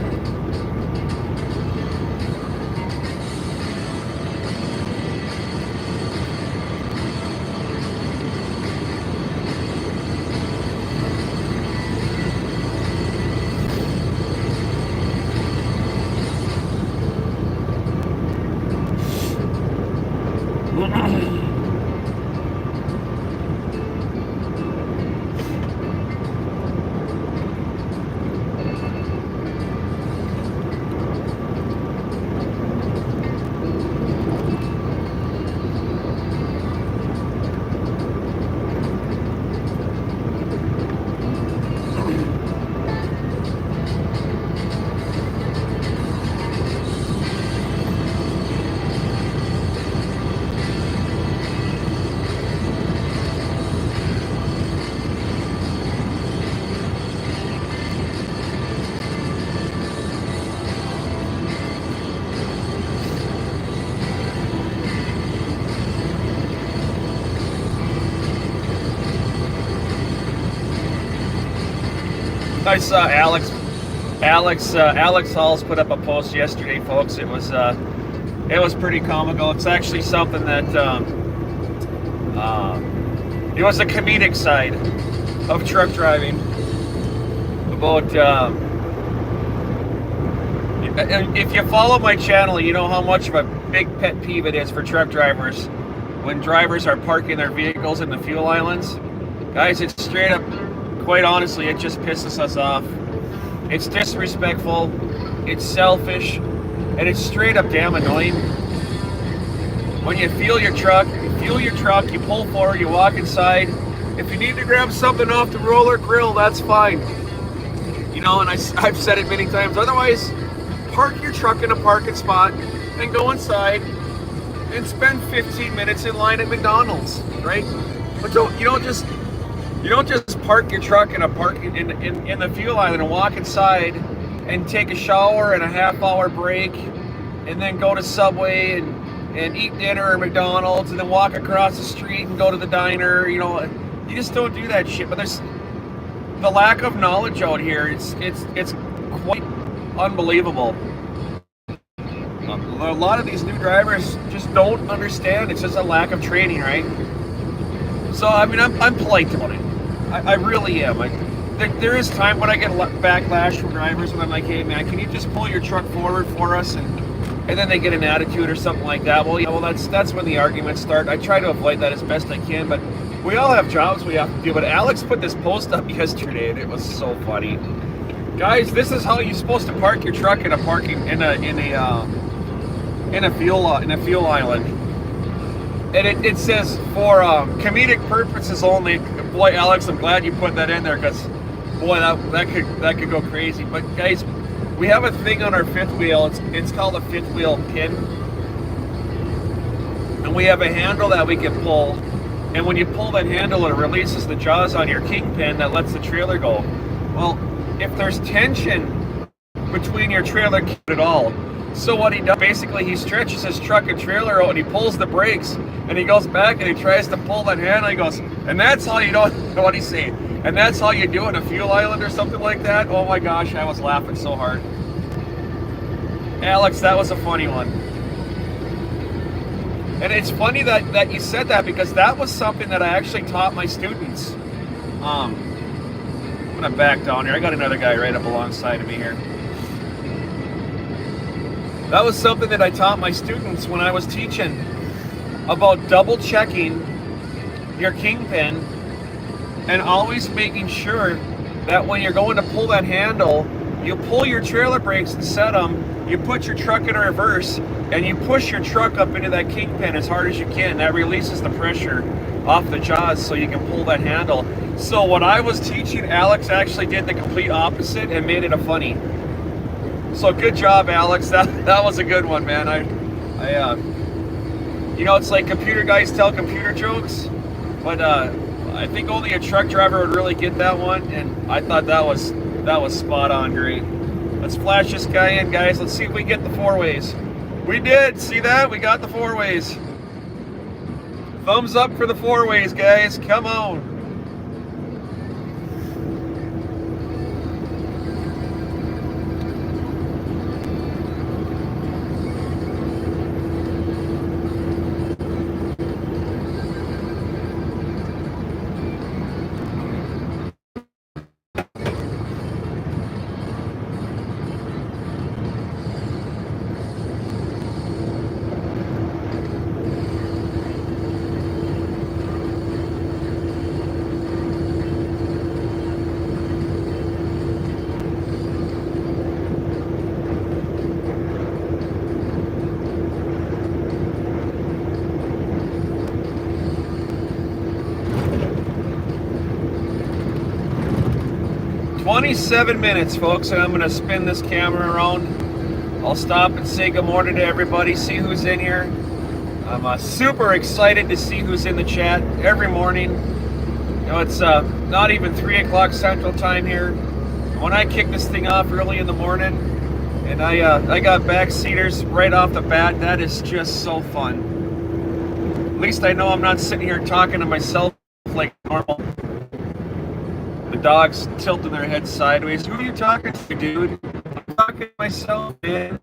I saw Alex Halls put up a post yesterday, folks. It was pretty comical. It's actually something that it was the comedic side of truck driving. About if you follow my channel, you know how much of a big pet peeve it is for truck drivers when drivers are parking their vehicles in the fuel islands. Guys, it's straight up. Quite honestly, it just pisses us off. It's disrespectful, it's selfish, and it's straight up damn annoying. When you fuel your truck, you pull forward, you walk inside. If you need to grab something off the roller grill, that's fine. You know, and I've said it many times. Otherwise, park your truck in a parking spot and go inside and spend 15 minutes in line at McDonald's, right? But you don't just park your truck in a in the fuel island and walk inside and take a shower and a half-hour break and then go to Subway and eat dinner or McDonald's and then walk across the street and go to the diner. You know, you just don't do that shit. But there's the lack of knowledge out here. It's quite unbelievable. A lot of these new drivers just don't understand. It's just a lack of training, right? So I mean, I'm polite about it. I really am. There is time when I get backlash from drivers when I'm like, hey man, can you just pull your truck forward for us? And then they get an attitude or something like that. Well, yeah, well that's when the arguments start. I try to avoid that as best I can, but we all have jobs we have to do. But Alex put this post up yesterday, and it was so funny. Guys, this is how you're supposed to park your truck in a fuel island. And it says for comedic purposes only. Boy, Alex, I'm glad you put that in there, because boy, that could go crazy. But guys, we have a thing on our fifth wheel. It's called a fifth wheel pin, and we have a handle that we can pull. And when you pull that handle, it releases the jaws on your kingpin that lets the trailer go. Well, if there's tension between your trailer at all, so what he does, basically he stretches his truck and trailer out and he pulls the brakes and he goes back and he tries to pull that handle. He goes, and that's how you don't know what he's saying. And that's how you do it in a fuel island or something like that. Oh my gosh, I was laughing so hard. Alex, that was a funny one. And it's funny that you said that, because that was something that I actually taught my students. I'm gonna back down here. I got another guy right up alongside of me here. That was something that I taught my students when I was teaching about double checking your kingpin and always making sure that when you're going to pull that handle, you pull your trailer brakes and set them, you put your truck in reverse, and you push your truck up into that kingpin as hard as you can. That releases the pressure off the jaws so you can pull that handle. So what I was teaching, Alex actually did the complete opposite and made it a funny. So good job, Alex. That was a good one, man. You know, it's like computer guys tell computer jokes, but I think only a truck driver would really get that one, and I thought that was spot on, great. Let's flash this guy in, guys. Let's see if we get the four ways. We did. See that? We got the four ways. Thumbs up for the four ways, guys. Come on. 27 minutes, folks, and I'm going to spin this camera around. I'll stop and say good morning to everybody, see who's in here. I'm super excited to see who's in the chat every morning. You know, it's not even 3 o'clock Central Time here. When I kick this thing off early in the morning, and I got backseaters right off the bat, that is just so fun. At least I know I'm not sitting here talking to myself like normal. The dog's tilting their heads sideways. Who are you talking to, dude? I'm talking to myself, man.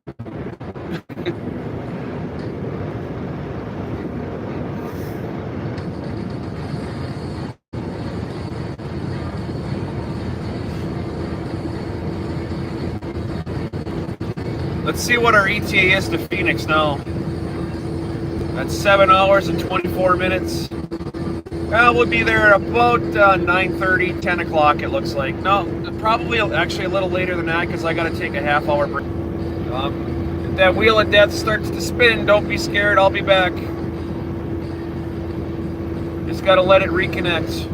Let's see what our ETA is to Phoenix now. That's 7 hours and 24 minutes. We'll be there at about 9:30, 10 o'clock it looks like. No, probably actually a little later than that, because I got to take a half-hour break. If that wheel of death starts to spin, don't be scared, I'll be back. Just got to let it reconnect.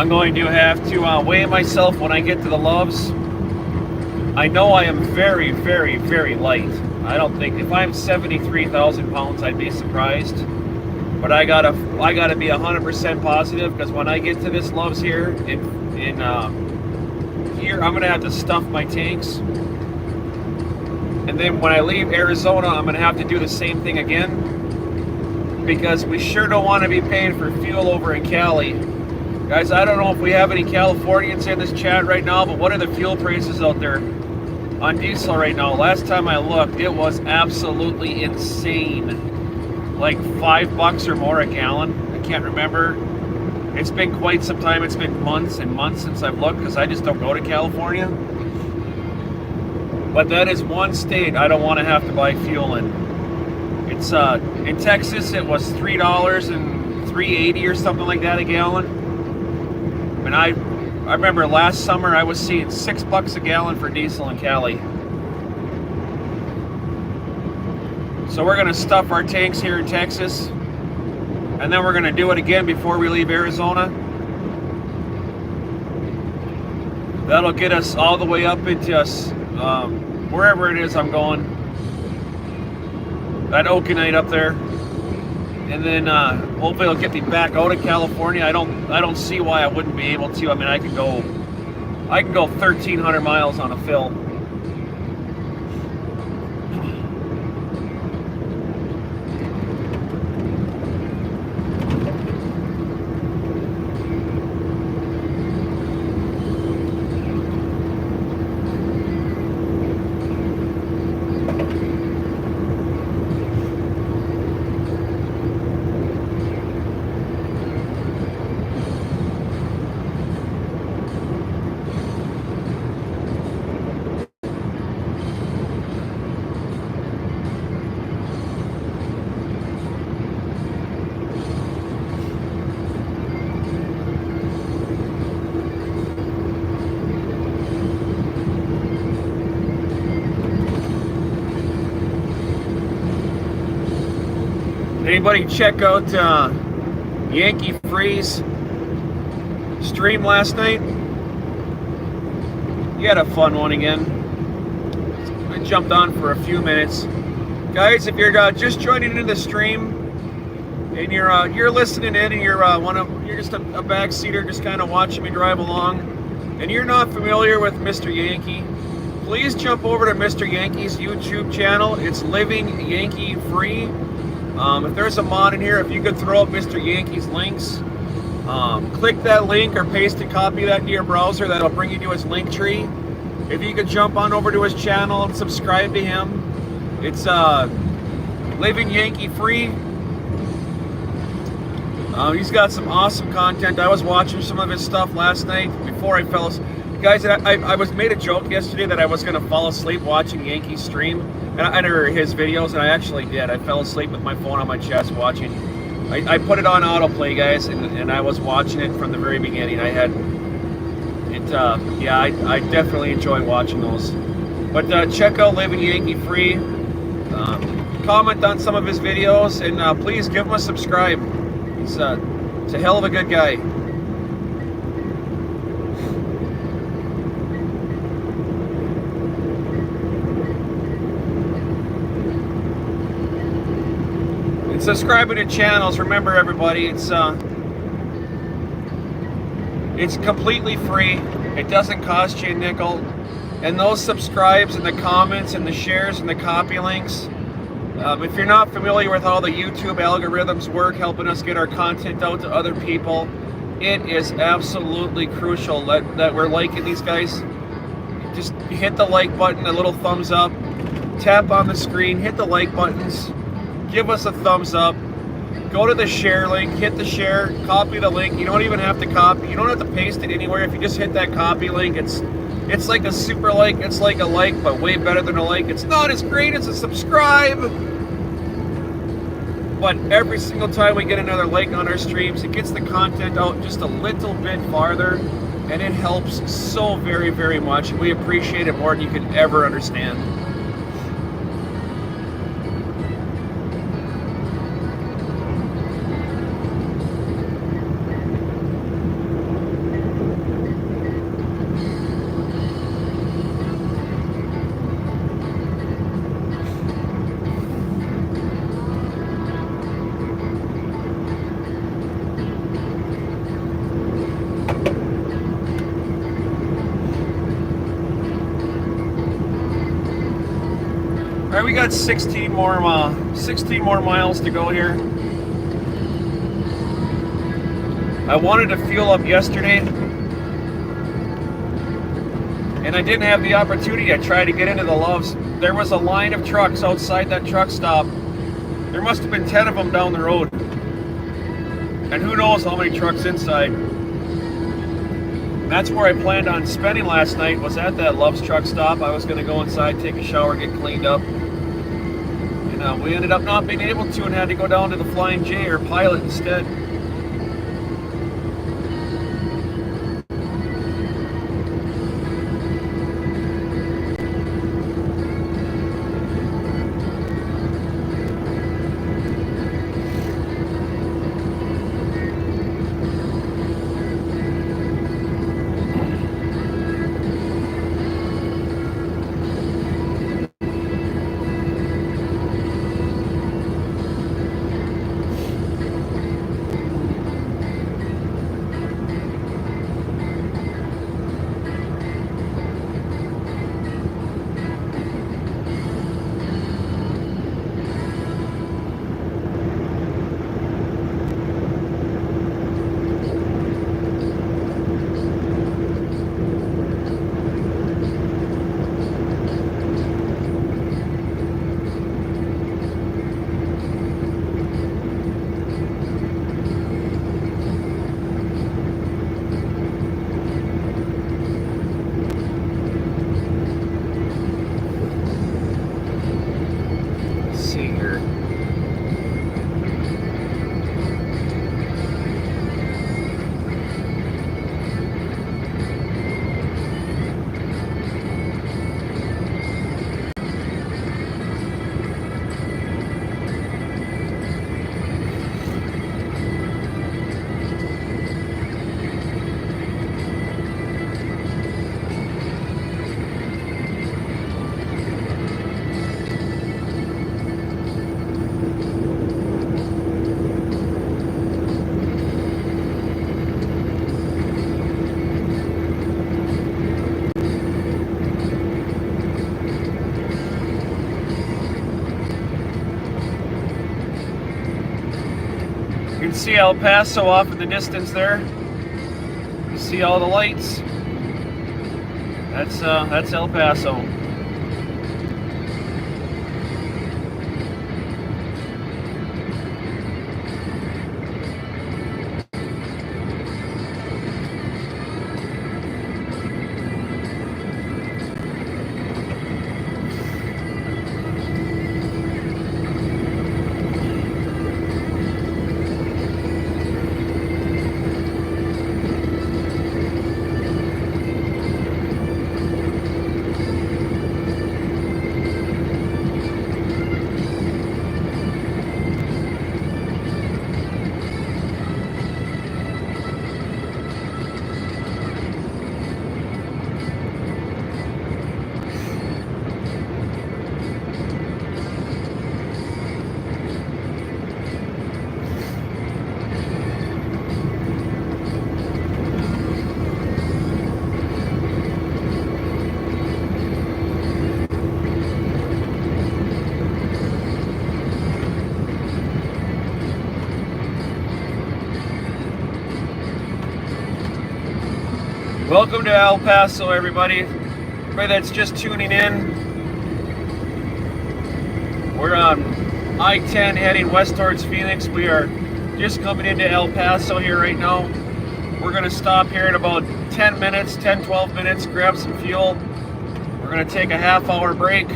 I'm going to have to weigh myself when I get to the Loves. I know I am very, very, very light. I don't think, if I'm 73,000 pounds, I'd be surprised. But I gotta be 100% positive, because when I get to this Loves here here, I'm gonna have to stuff my tanks. And then when I leave Arizona, I'm gonna have to do the same thing again, because we sure don't want to be paying for fuel over in Cali. Guys, I don't know if we have any Californians in this chat right now, but what are the fuel prices out there on diesel right now? Last time I looked, it was absolutely insane. Like $5 or more a gallon. I can't remember. It's been quite some time. It's been months and months since I've looked, because I just don't go to California. But that is one state I don't want to have to buy fuel in. It's in Texas it was $3 and $3.80 or something like that a gallon. And I remember last summer I was seeing $6 a gallon for diesel in Cali. So we're gonna stuff our tanks here in Texas, and then we're gonna do it again before we leave Arizona. That'll get us all the way up into wherever it is I'm going. That Okanite up there, and then hopefully it'll get me back out of California. I don't see why I wouldn't be able to. I mean, I can go 1,300 miles on a fill. Anybody check out Yankee Free's stream last night? You had a fun one again. I jumped on for a few minutes. Guys, if you're just joining into the stream and you're listening in and you're just a backseater just kind of watching me drive along, and you're not familiar with Mr. Yankee, please jump over to Mr. Yankee's YouTube channel. It's Living Yankee Free. If there's a mod in here, if you could throw up Mr. Yankee's links, click that link or paste a copy of that into your browser. That'll bring you to his link tree. If you could jump on over to his channel and subscribe to him, it's Living Yankee Free. He's got some awesome content. I was watching some of his stuff last night before I fell asleep. Guys, I was made a joke yesterday that I was going to fall asleep watching Yankee stream, or his videos, and I actually did. I fell asleep with my phone on my chest watching. I put it on autoplay, guys, and I was watching it from the very beginning. I definitely enjoy watching those. But check out Living Yankee Free. Comment on some of his videos, and please give him a subscribe. He's a hell of a good guy. And subscribing to channels, remember everybody, it's completely free. It doesn't cost you a nickel. And those subscribes and the comments and the shares and the copy links, if you're not familiar with how the YouTube algorithms work, helping us get our content out to other people, it is absolutely crucial that we're liking these guys. Just hit the like button, a little thumbs up, tap on the screen, hit the like buttons, give us a thumbs up, go to the share link, hit the share, copy the link. You don't even have to copy, you don't have to paste it anywhere. If you just hit that copy link, it's like a super like, it's like a like, but way better than a like. It's not as great as a subscribe, but every single time we get another like on our streams, it gets the content out just a little bit farther, and it helps so very, very much. We appreciate it more than you can ever understand. got 16 more miles to go here. I wanted to fuel up yesterday, and I didn't have the opportunity. I tried to get into the Loves. There was a line of trucks outside that truck stop. There must have been 10 of them down the road. And who knows how many trucks inside. And that's where I planned on spending last night, was at that Loves truck stop. I was going to go inside, take a shower, get cleaned up. And we ended up not being able to and had to go down to the Flying J or Pilot instead. You can see El Paso off in the distance there. You see all the lights. That's El Paso. Welcome to El Paso, everybody. Everybody that's just tuning in. We're on I-10 heading west towards Phoenix. We are just coming into El Paso here right now. We're going to stop here in about 10 minutes, 10, 12 minutes, grab some fuel. We're going to take a half-hour break.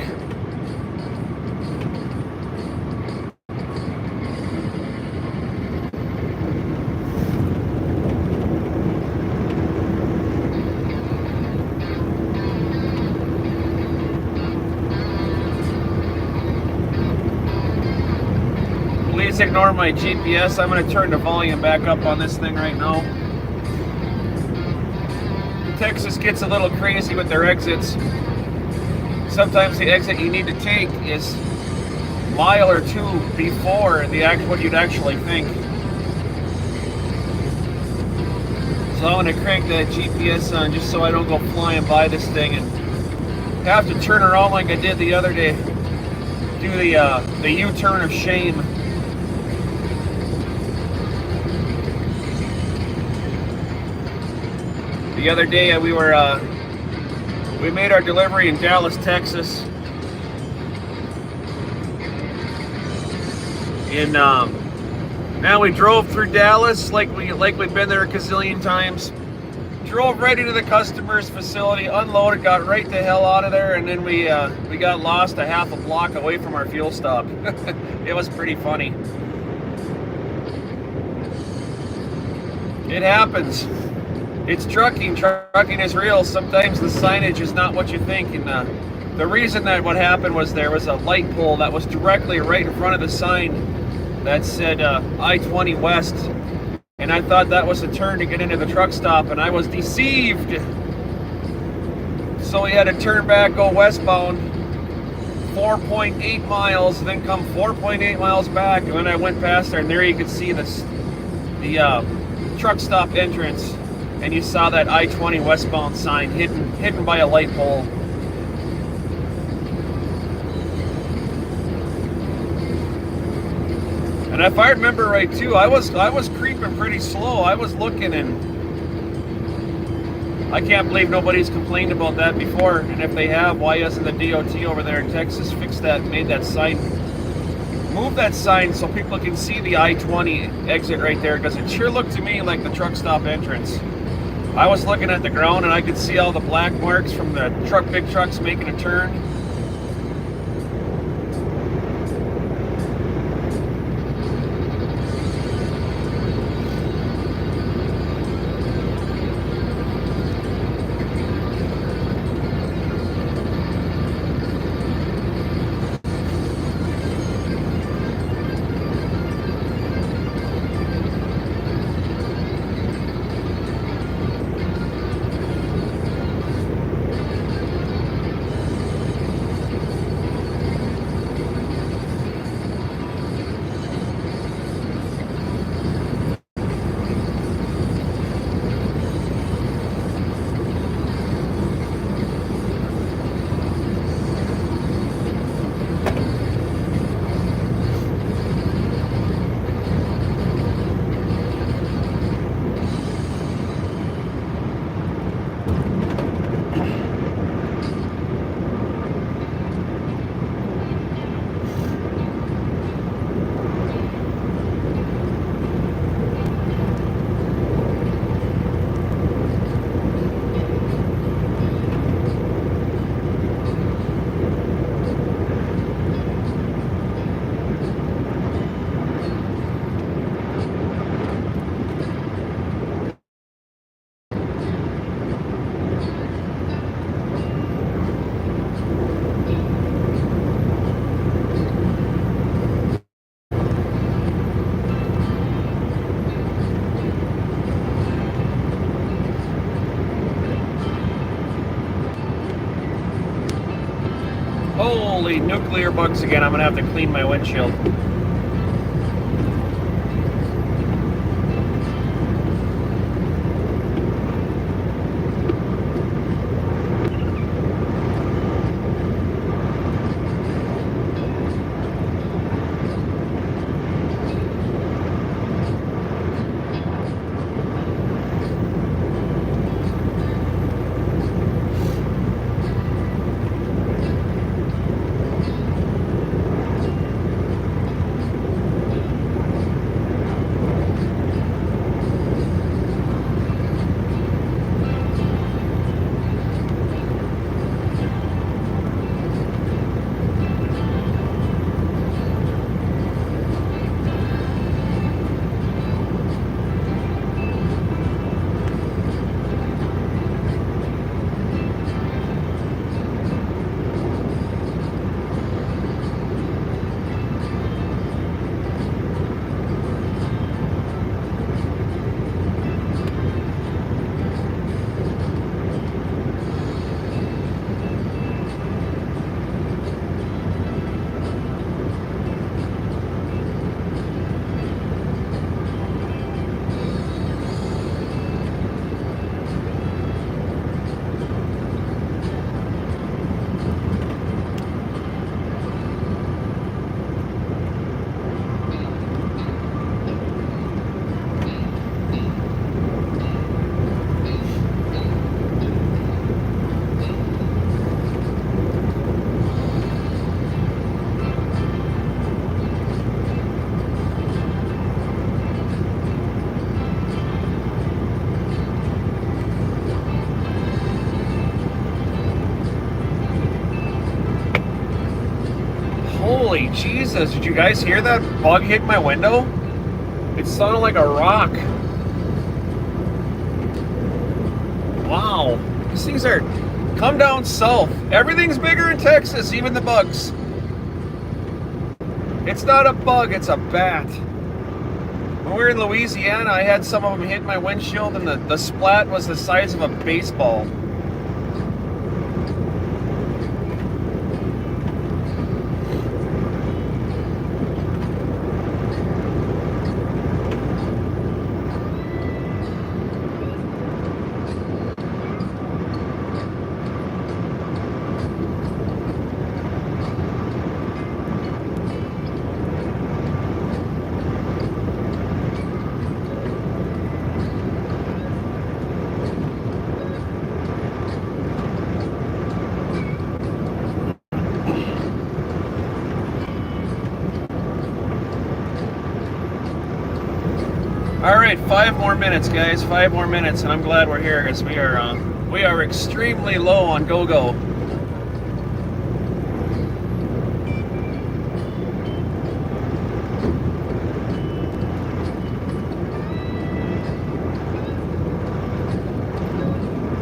Please ignore my GPS. I'm going to turn the volume back up on this thing right now. Texas gets a little crazy with their exits. Sometimes the exit you need to take is a mile or two before what you'd actually think. So I'm going to crank that GPS on just so I don't go flying by this thing and have to turn around like I did the other day. do the U-turn of shame. The other day we made our delivery in Dallas, Texas, and now we drove through Dallas like we've been there a gazillion times. Drove right into the customer's facility, unloaded, got right the hell out of there, and then we got lost a half a block away from our fuel stop. It was pretty funny. It happens. It's trucking. Trucking is real. Sometimes the signage is not what you think. And the reason that what happened was there was a light pole that was directly right in front of the sign that said I-20 West. And I thought that was a turn to get into the truck stop, and I was deceived. So we had to turn back, go westbound 4.8 miles, then come 4.8 miles back. And when I went past there, and there you could see the truck stop entrance. And you saw that I-20 westbound sign hidden by a light pole. And if I remember right too, I was creeping pretty slow. I was looking, and I can't believe nobody's complained about that before. And if they have, why hasn't the DOT over there in Texas fixed that, made that sign, move that sign so people can see the I-20 exit right there? Because it sure looked to me like the truck stop entrance. I was looking at the ground and I could see all the black marks from the big trucks making a turn. Holy nuclear bugs again. I'm going to have to clean my windshield. Jesus, did you guys hear that bug hit my window? It sounded like a rock. Wow. These things are... Come down south. Everything's bigger in Texas, even the bugs. It's not a bug, it's a bat. When we were in Louisiana, I had some of them hit my windshield, and the splat was the size of a baseball. All right, 5 more minutes, guys. 5 more minutes, and I'm glad we're here because we are extremely low on go-go.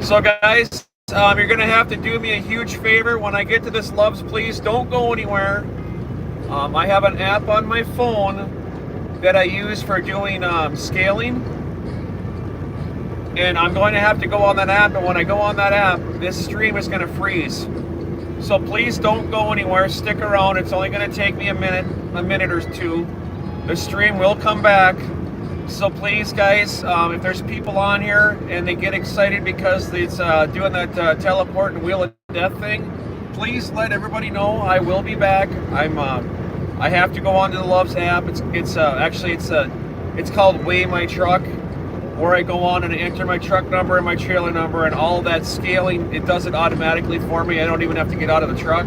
So, guys, you're gonna have to do me a huge favor when I get to this Loves. Please don't go anywhere. I have an app on my phone that I use for doing scaling, and I'm going to have to go on that app, and when I go on that app, this stream is going to freeze. So please don't go anywhere, stick around. It's only going to take me a minute or two. The stream will come back. So please, guys, if there's people on here and they get excited because it's doing that teleport and wheel of death thing, please let everybody know I will be back. I have to go onto the Loves app. It's called Weigh My Truck, where I go on and enter my truck number and my trailer number and all that scaling. It does it automatically for me. I don't even have to get out of the truck.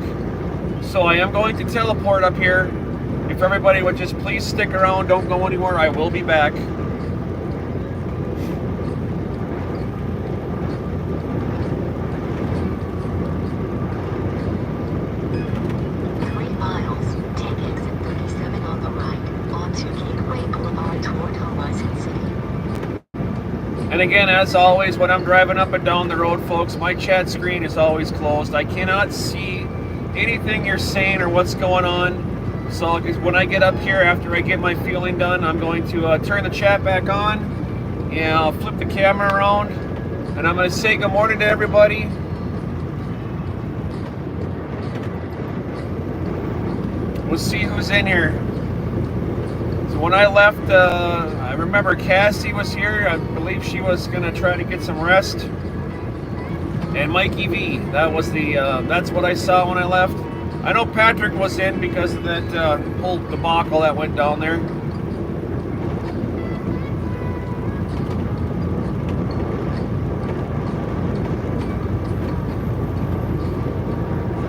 So I am going to teleport up here. If everybody would just please stick around, don't go anywhere. I will be back. And again, as always, when I'm driving up and down the road, folks, my chat screen is always closed. I cannot see anything you're saying or what's going on. So when I get up here, after I get my fueling done, I'm going to turn the chat back on, and I'll flip the camera around, and I'm going to say good morning to everybody. We'll see who's in here. So when I left, I remember Cassie was here. I believe she was going to try to get some rest. And Mikey V, that's what I saw when I left. I know Patrick was in because of that whole debacle that went down there.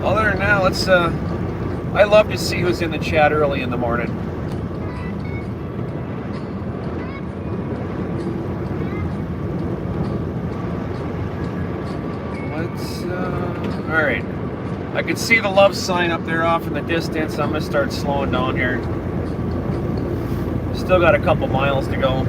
Other than that, I love to see who's in the chat early in the morning. All right. I can see the Love sign up there off in the distance. I'm going to start slowing down here. Still got a couple miles to go.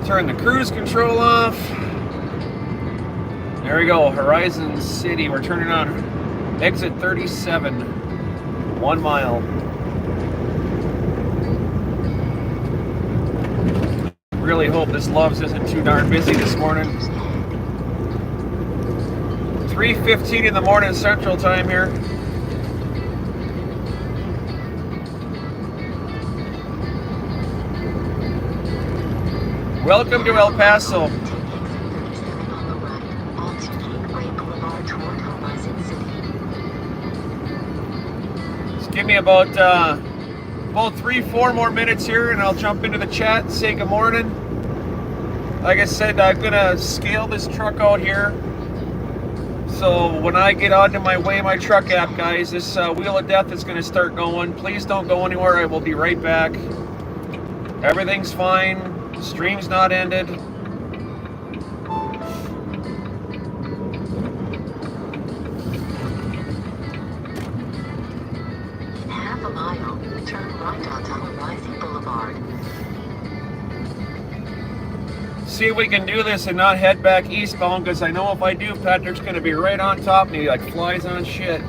Turn the cruise control off. There we go, Horizon City. We're turning on exit 37, 1 mile. Really hope this Loves isn't too darn busy this morning. 3:15 in the morning Central Time here. Welcome to El Paso. Just give me about 3-4 more minutes here, and I'll jump into the chat and say good morning. like I said, I'm gonna scale this truck out here. So when I get onto my Weigh My Truck app, guys, this Wheel of Death is gonna start going. Please don't go anywhere. I will be right back. Everything's fine. Stream's not ended. In half a mile, turn right onto Horizon Boulevard. See if we can do this and not head back eastbound, because I know if I do, Patrick's going to be right on top of me like flies on shit.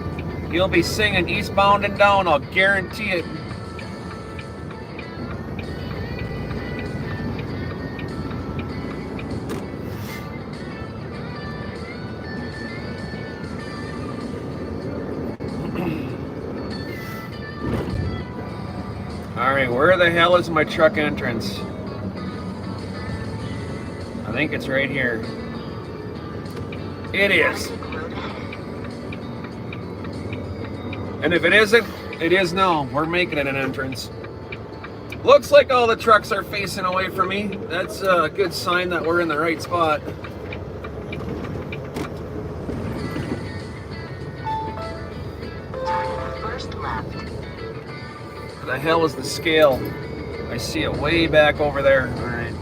He'll be singing eastbound and down, I'll guarantee it. Alright, where the hell is my truck entrance? I think it's right here. It is. And if it isn't, it is now. We're making it an entrance. Looks like all the trucks are facing away from me. That's a good sign that we're in the right spot. First left. Where the hell is the scale? I see it way back over there. All right.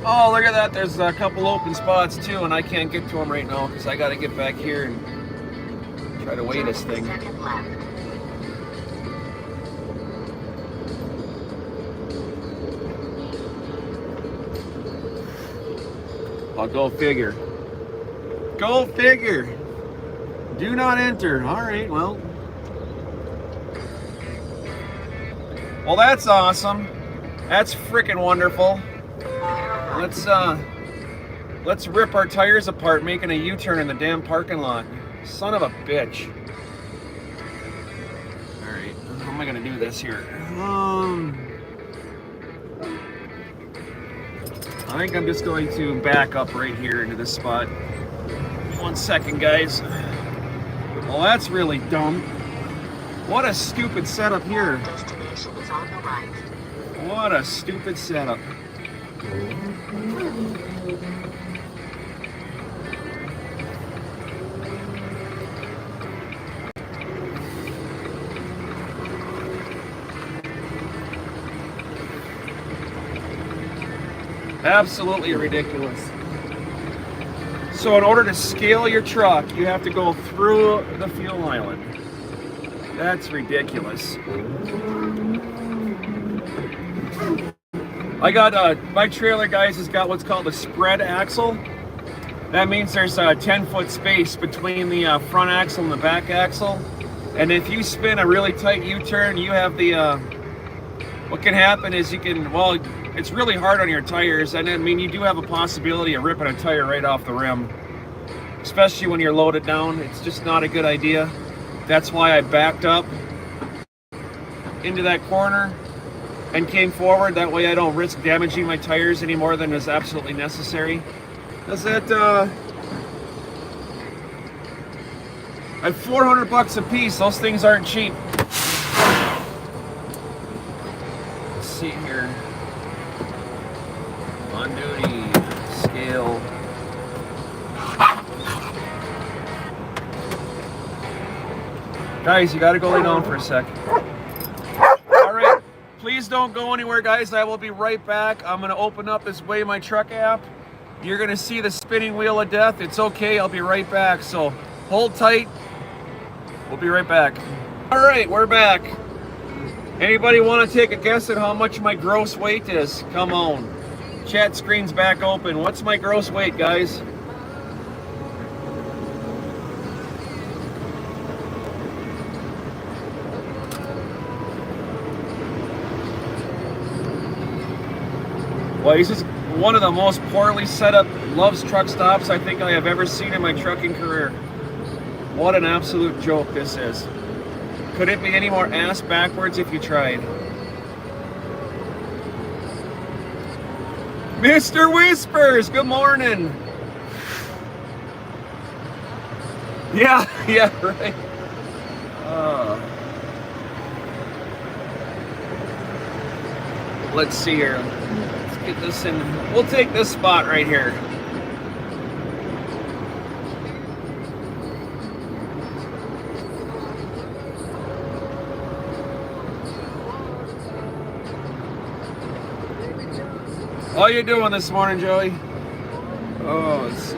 Oh, look at that. There's a couple open spots too, and I can't get to them right now because I got to get back here and try to weigh this thing. Second left. I'll go figure. Go figure. Do not enter. All right, well. Well, that's awesome. That's freaking wonderful. Let's rip our tires apart making a U-turn in the damn parking lot. Son of a bitch. Alright, how am I gonna do this here? I think I'm just going to back up right here into this spot. 1 second, guys. Well, that's really dumb. What a stupid setup here. Destination is on the right. What a stupid setup. Absolutely ridiculous. So in order to scale your truck, you have to go through the fuel island. That's ridiculous. I got, my trailer, guys, has got what's called a spread axle. That means there's a 10-foot space between the front axle and the back axle. And if you spin a really tight U-turn, you have the, what can happen is you can, well, it's really hard on your tires. And I mean, you do have a possibility of ripping a tire right off the rim. Especially when you're loaded down. It's just not a good idea. That's why I backed up into that corner and came forward. That way I don't risk damaging my tires any more than is absolutely necessary. That's it. At $400 a piece, those things aren't cheap. Let's see here. On duty, scale. Guys, you gotta go lay down for a sec. Alright, please don't go anywhere, guys. I will be right back. I'm gonna open up this Weigh My Truck app. You're gonna see the spinning wheel of death. It's okay, I'll be right back. So hold tight. We'll be right back. Alright, we're back. Anybody want to take a guess at how much my gross weight is? Come on. Chat screen's back open. What's my gross weight, guys? Well, this is one of the most poorly set up Love's truck stops I think I have ever seen in my trucking career. What an absolute joke this is. Could it be any more ass backwards if you tried? Mr. Whispers, good morning. Yeah, right. let's see here. Let's get this in. We'll take this spot right here. How you doing this morning, Joey? Oh, let's see.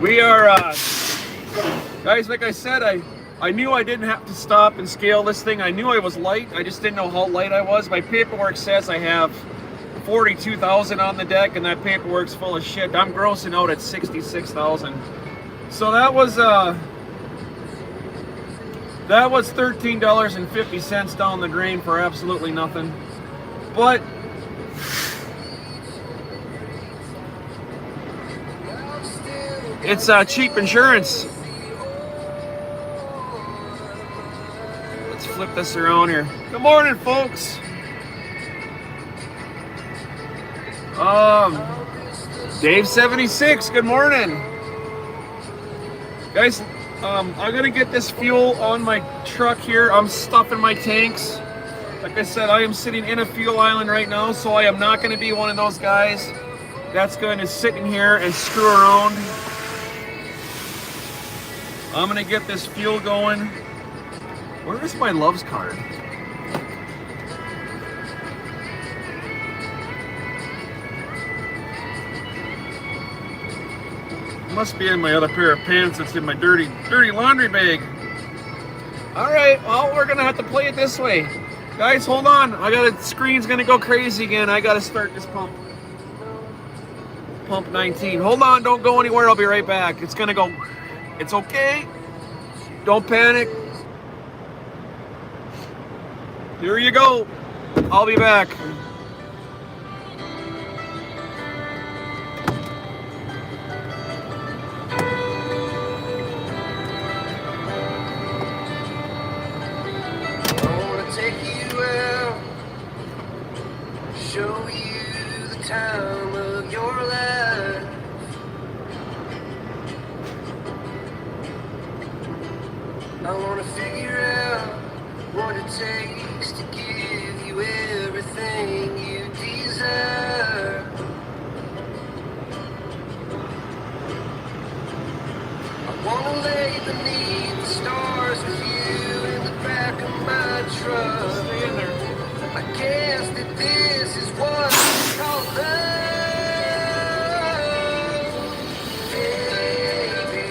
We are, guys, like I said, I knew I didn't have to stop and scale this thing. I knew I was light. I just didn't know how light I was. My paperwork says I have 42,000 on the deck, and that paperwork's full of shit. I'm grossing out at 66,000. So that was $13.50 down the drain for absolutely nothing. But it's cheap insurance. Let's flip this around here. Good morning, folks. Dave 76. Good morning, guys. I'm gonna get this fuel on my truck here. I'm stuffing my tanks. Like I said, I am sitting in a fuel island right now, so I am not gonna be one of those guys that's going to sit in here and screw around. I'm gonna get this fuel going. Where is my Love's card? Must be in my other pair of pants that's in my dirty laundry bag. Alright, well, we're gonna have to play it this way. Guys, hold on. Screen's gonna go crazy again. I gotta start this pump. Pump 19. Hold on, don't go anywhere. I'll be right back. It's gonna go. It's okay. Don't panic. Here you go. I'll be back. Show you the time of your life. I wanna figure out what it takes to give you everything you desire. I wanna lay beneath the stars with you in the back of my truck. Stay in there. I guess that this is what we call love. Baby,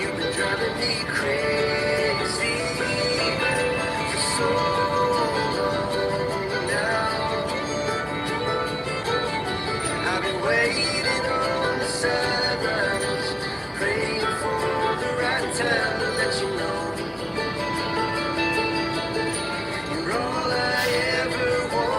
you've been driving me crazy for so long now. I've been waiting on the sidelines, praying for the right time to let you know you're all I ever want.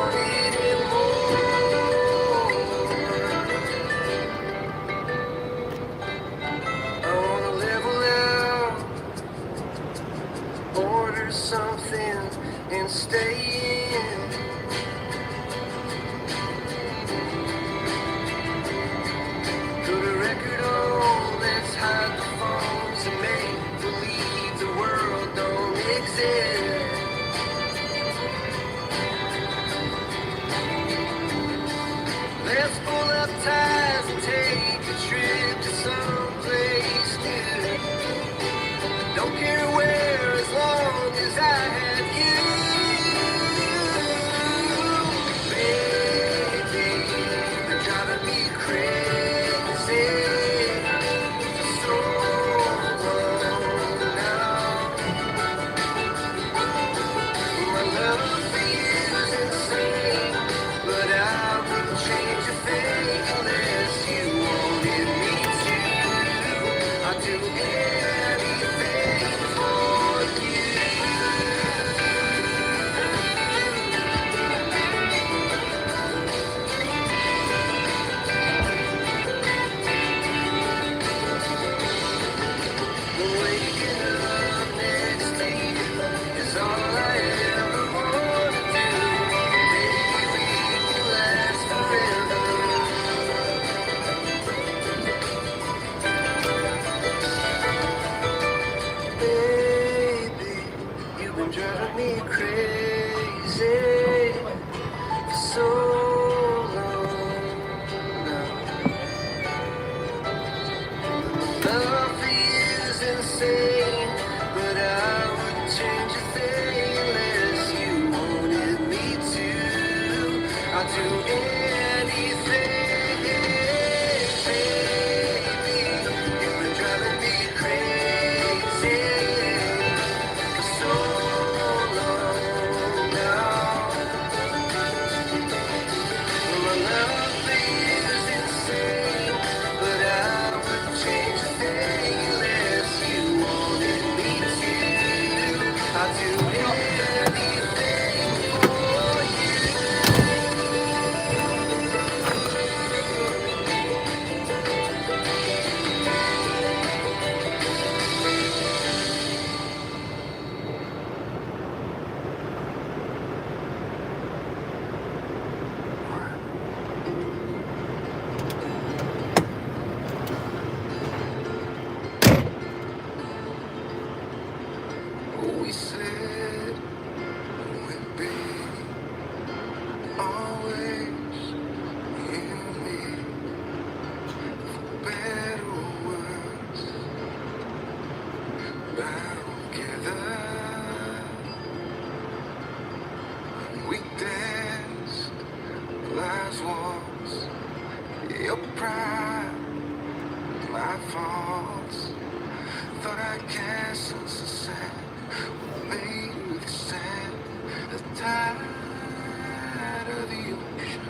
over the ocean.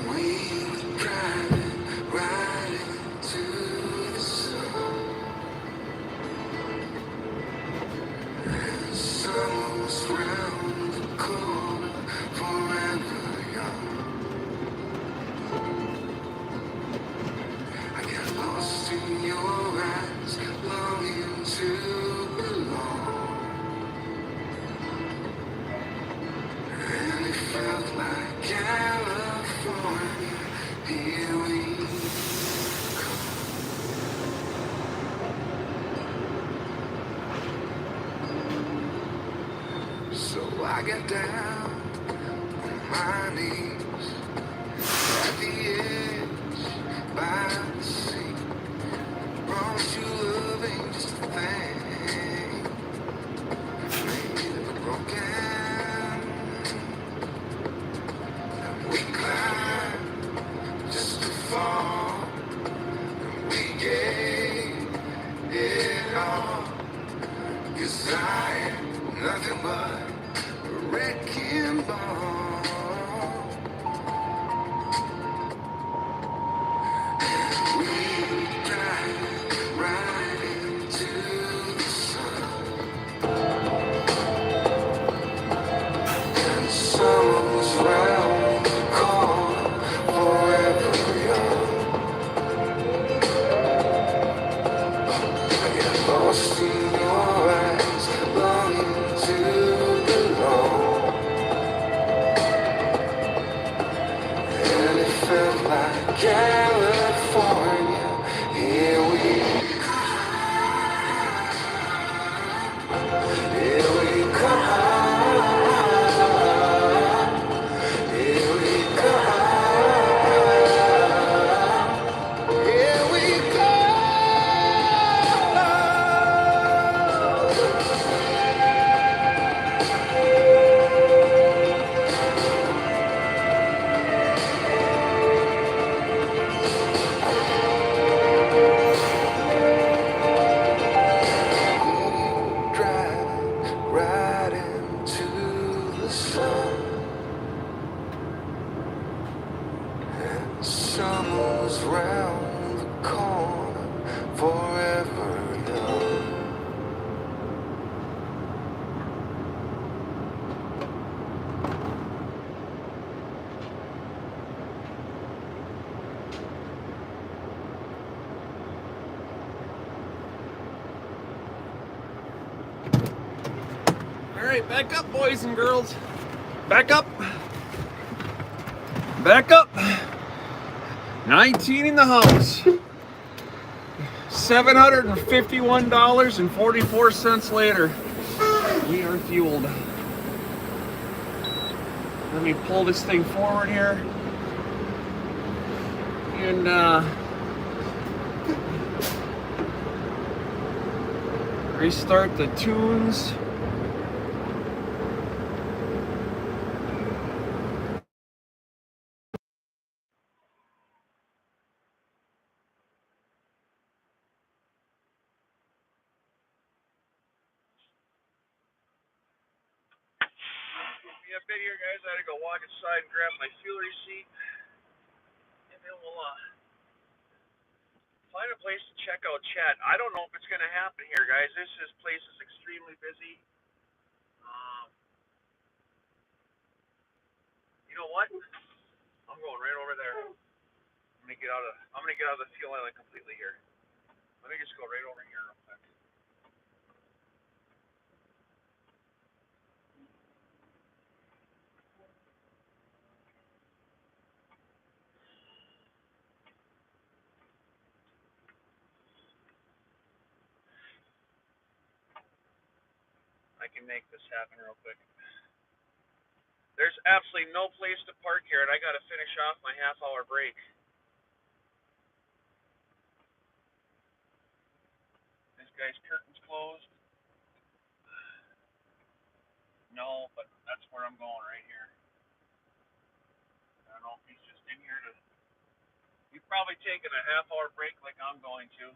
We were driving right into the sun. Summer was round the corner, forever young. I get lost in your eyes, longing to belong. And it felt like California, here we come. So I got down on my knees at the edge by the sea. Promise you love ain't just a thing made of a broken. We climb just to fall. We gave it all. 'Cause I ain't nothing but a wrecking ball. We drive right into the sun. And summer's round the corner, forever young. I get lost in your eyes, longing to belong. And it felt like California, here we come, here we come, here we go. Driving right into the sun. Summer's round the corner, forever young. All right, back up, boys and girls. Back up. Back up. 19 in the house. $751.44 later. We are fueled. Let me pull this thing forward here. And restart the tunes. A bit here, guys. I had to go walk inside and grab my fuel receipt, and then we'll find a place to check out chat. I don't know if it's going to happen here, guys. This place is extremely busy. You know what? I'm going right over there. I'm gonna get out of the fuel island completely here. Let me just go right over here real quick. I can make this happen real quick. There's absolutely no place to park here, and I got to finish off my half-hour break. This guy's curtain's closed. No, but that's where I'm going right here. I don't know if he's just in here to. He's probably taking a half-hour break like I'm going to.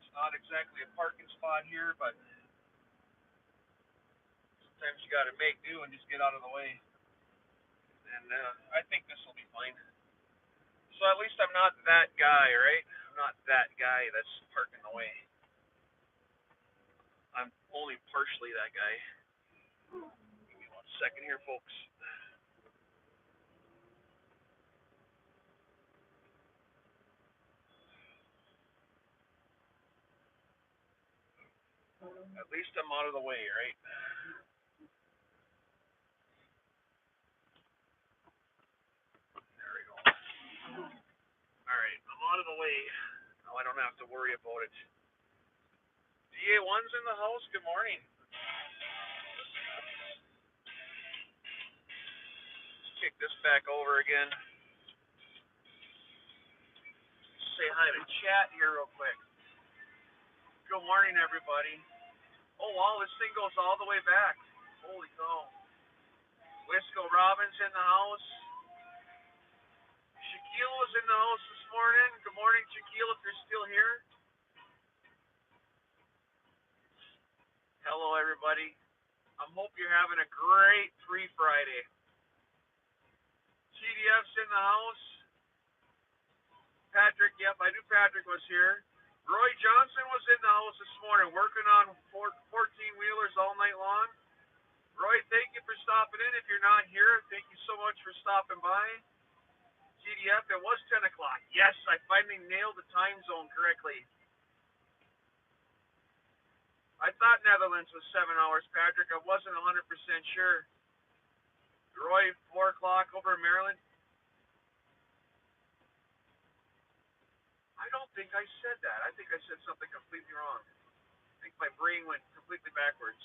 It's not exactly a parking spot here, but Sometimes you got to make do and just get out of the way. And I think this will be fine. So at least I'm not that guy, right? I'm not that guy that's parking the way. I'm only partially that guy. Give me 1 second here, folks. At least I'm out of the way, right? There we go. Alright, I'm out of the way. Now I don't have to worry about it. DA1's in the house. Good morning. Let's kick this back over again. Say hi to chat here real quick. Good morning, everybody. Oh, wow, this thing goes all the way back. Holy cow. Wisco Robbins in the house. Shaquille was in the house this morning. Good morning, Shaquille, if you're still here. Hello, everybody. I hope you're having a great Free Friday. TDF's in the house. Patrick, yep, I knew Patrick was here. Roy Johnson was in the house this morning working on 14-wheelers all night long. Roy, thank you for stopping in. If you're not here, thank you so much for stopping by. TDF, it was 10 o'clock. Yes, I finally nailed the time zone correctly. I thought Netherlands was 7 hours, Patrick. I wasn't 100% sure. Roy, 4 o'clock over in Maryland. I don't think I said that. I think I said something completely wrong. I think my brain went completely backwards.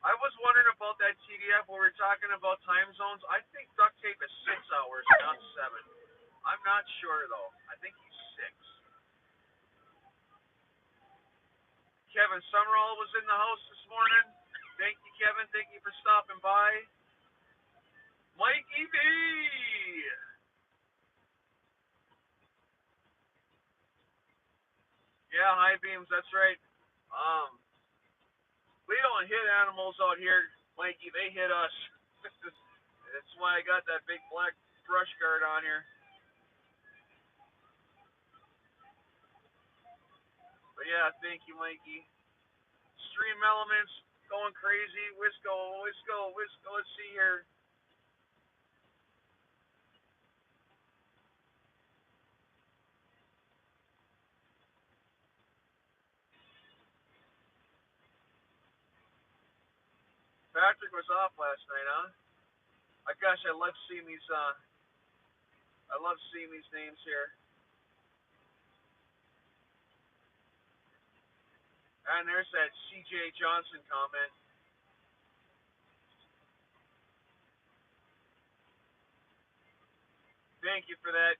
I was wondering about that TDF where we're talking about time zones. I think duct tape is 6 hours, not 7. I'm not sure, though. I think he's 6. Kevin Summerall was in the house this morning. Thank you, Kevin. Thank you for stopping by. Mikey B! Yeah, high beams, that's right. We don't hit animals out here, Mikey. They hit us. That's why I got that big black brush guard on here. But yeah, thank you, Mikey. Stream elements going crazy. Wisco. Let's see here. Patrick was off last night, huh? Gosh, I love seeing these. I love seeing these names here. And there's that C.J. Johnson comment. Thank you for that,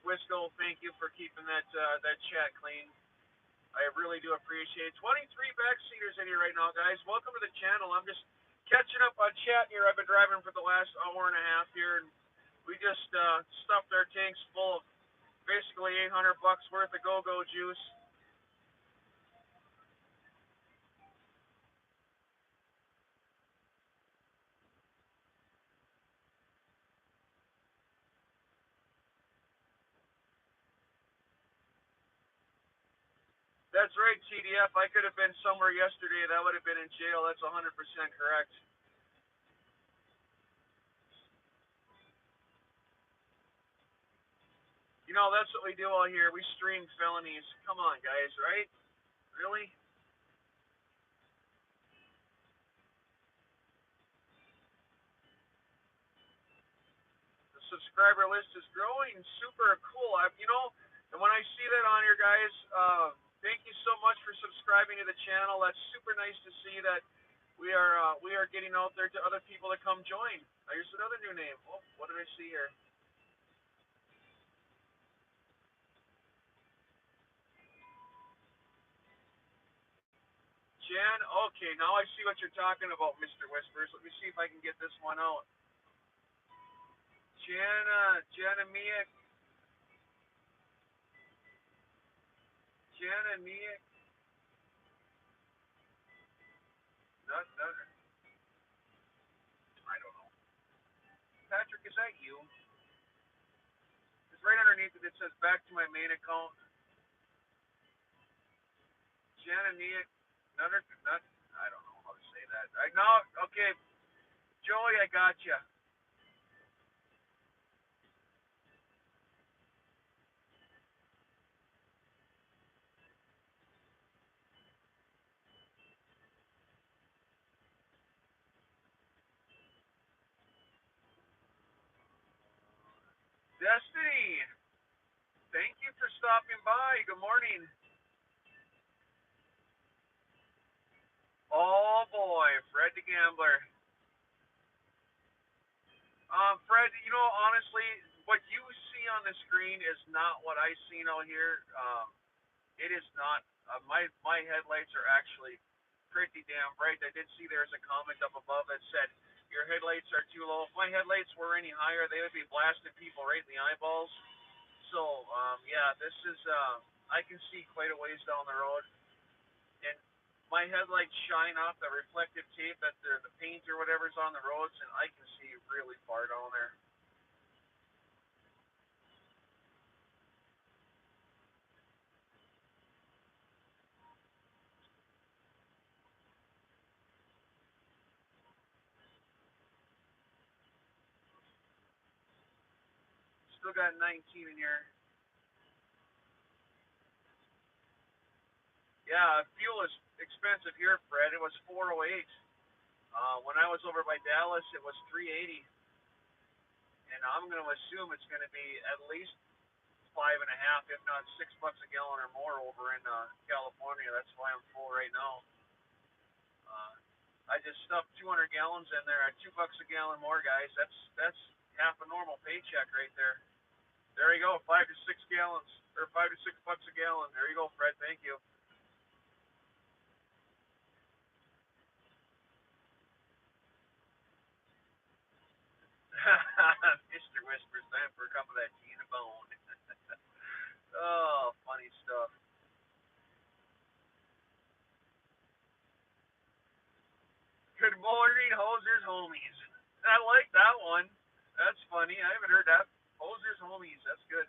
Wisco. Thank you for keeping that chat clean. I really do appreciate it. 23 backseaters in here right now, guys. Welcome to the channel. I'm just catching up on chat here. I've been driving for the last hour and a half here, and we just stuffed our tanks full of basically $800 worth of go-go juice. That's right, TDF. I could have been somewhere yesterday. That would have been in jail. That's 100% correct. You know, that's what we do all here. We stream felonies. Come on, guys, right? Really? The subscriber list is growing. Super cool. And when I see that on here, guys, thank you so much for subscribing to the channel. That's super nice to see that we are getting out there to other people to come join. Here's another new name. Oh, what did I see here? Jan, okay, now I see what you're talking about, Mr. Whispers. Let me see if I can get this one out. Jana Mia Jen and me. Not, I don't know. Patrick, is that you? It's right underneath it. It says back to my main account. Jen and me. Not. I don't know how to say that. I know. Okay, Joey, I got you. Destiny, thank you for stopping by. Good morning. Oh boy, Fred the Gambler. Fred, honestly, what you see on the screen is not what I seen out here. It is not. My headlights are actually pretty damn bright. I did see there's a comment up above that said your headlights are too low. If my headlights were any higher, they would be blasting people right in the eyeballs. So yeah, this is. I can see quite a ways down the road, and my headlights shine off the reflective tape that the paint or whatever's on the roads, and I can see really far down there. Still got 19 in here. Yeah, fuel is expensive here, Fred. It was 408. When I was over by Dallas, it was 380, and I'm going to assume it's going to be at least 5.5, if not $6 a gallon or more over in California. That's why I'm full right now. Uh, I just stuffed 200 gallons in there at $2 a gallon more, guys. That's half a normal paycheck right there. There you go, 5 to 6 gallons or $5 to $6 a gallon. There you go, Fred. Thank you. Mr. Whispers, time for a cup of that tea and a bone. Oh, funny stuff. Good morning, hosers, homies. I like that one. That's funny. I haven't heard that. Hosers, homies. That's good.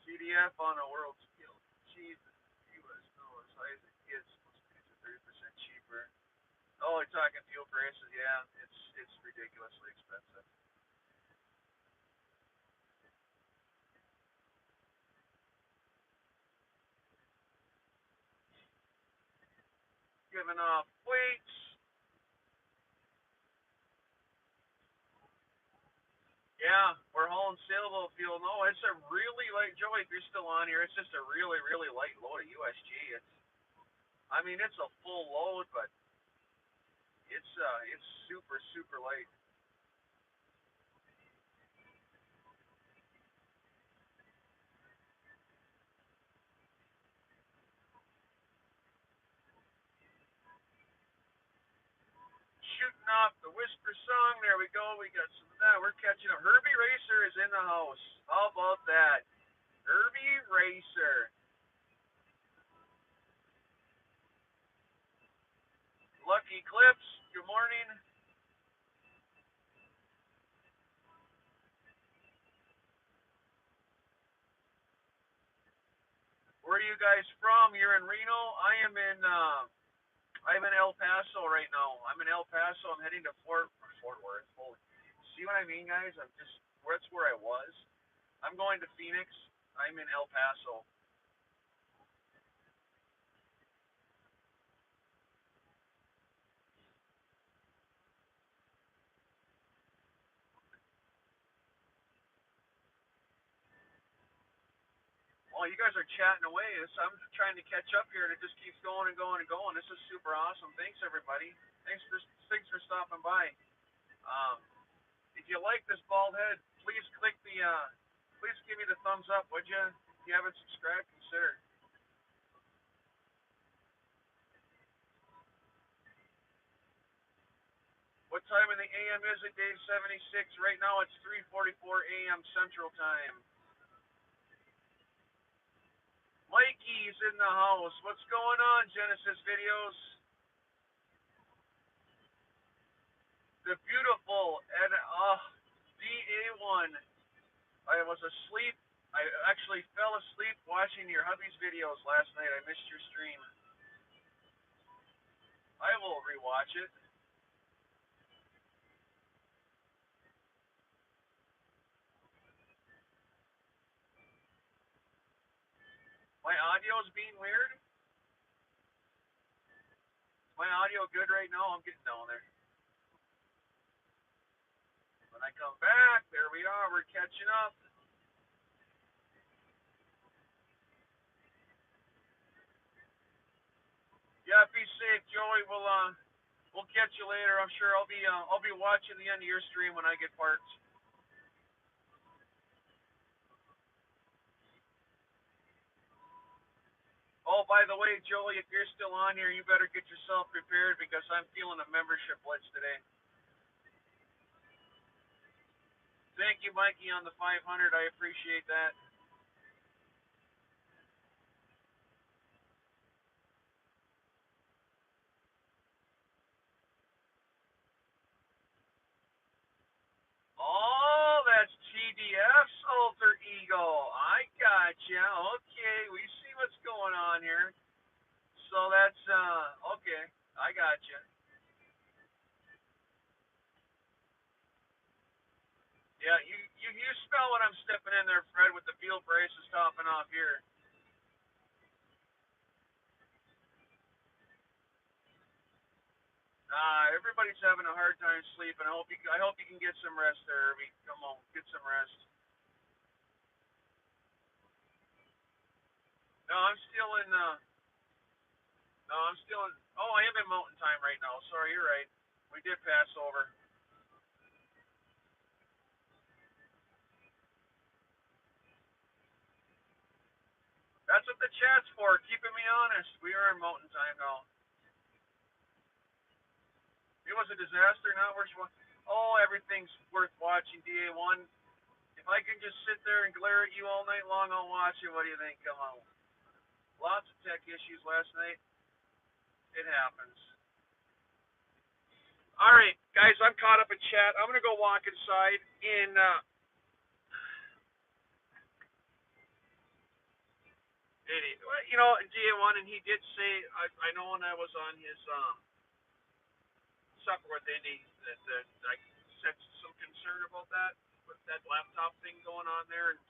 CDF on a world scale. Cheap. U.S. dollars. Size of kids. Most kids are 30% cheaper. Oh, they're talking fuel prices. Yeah, it's ridiculously expensive. Giving off weights. Yeah, we're hauling sailboat fuel. No, it's a really light. Joey, if you're still on here, it's just a really, really light load of USG. I mean, it's a full load, but it's super, super light. Shooting off the Whisper song. There we go. We got some of that. We're catching up. Herbie Racer is in the house. How about that? Herbie Racer. Lucky Clips. Good morning. Where are you guys from? You're in Reno. I'm in El Paso right now. I'm in El Paso. I'm heading to Fort Worth. Holy, see what I mean, guys? That's where I was. I'm going to Phoenix. I'm in El Paso. Well, you guys are chatting away. I'm trying to catch up here, and it just keeps going and going and going. This is super awesome. Thanks, everybody. Thanks for stopping by. Um, if you like this bald head, please give me the thumbs up, would you? If you haven't subscribed, consider. What time in the AM is it, Dave 76? Right now it's 3:44 AM Central Time. in the house. What's going on, Genesis Videos? The beautiful and DA1. I was asleep. I actually fell asleep watching your hubby's videos last night. I missed your stream. I will rewatch it. My audio's being weird. Is my audio good right now? I'm getting down there. When I come back, there we are. We're catching up. Yeah, be safe, Joey. We'll catch you later. I'm sure I'll be watching the end of your stream when I get parked. Oh, by the way, Joey, if you're still on here, you better get yourself prepared because I'm feeling a membership blitz today. Thank you, Mikey, on the 500. I appreciate that. Oh, that's TDF's alter ego. I gotcha. Okay, we see what's going on here. So that's, okay. I gotcha. Yeah, you spell what I'm stepping in there, Fred, with the fuel prices topping off here. Everybody's having a hard time sleeping. I hope you can get some rest there, Irby. Come on, get some rest. No, I'm still in. No, I'm still in. Oh, I am in Mountain Time right now. Sorry, you're right. We did pass over. That's what the chat's for, keeping me honest. We are in Mountain Time now. It was a disaster. Not worth. Oh, everything's worth watching. DA1. If I can just sit there and glare at you all night long, I'll watch it. What do you think? Come on. Lots of tech issues last night. It happens. All right, guys, I'm caught up in chat. I'm gonna go walk inside. DA1, and he did say, I know when I was on his supper with Indy that I sensed some concern about that with that laptop thing going on there. And,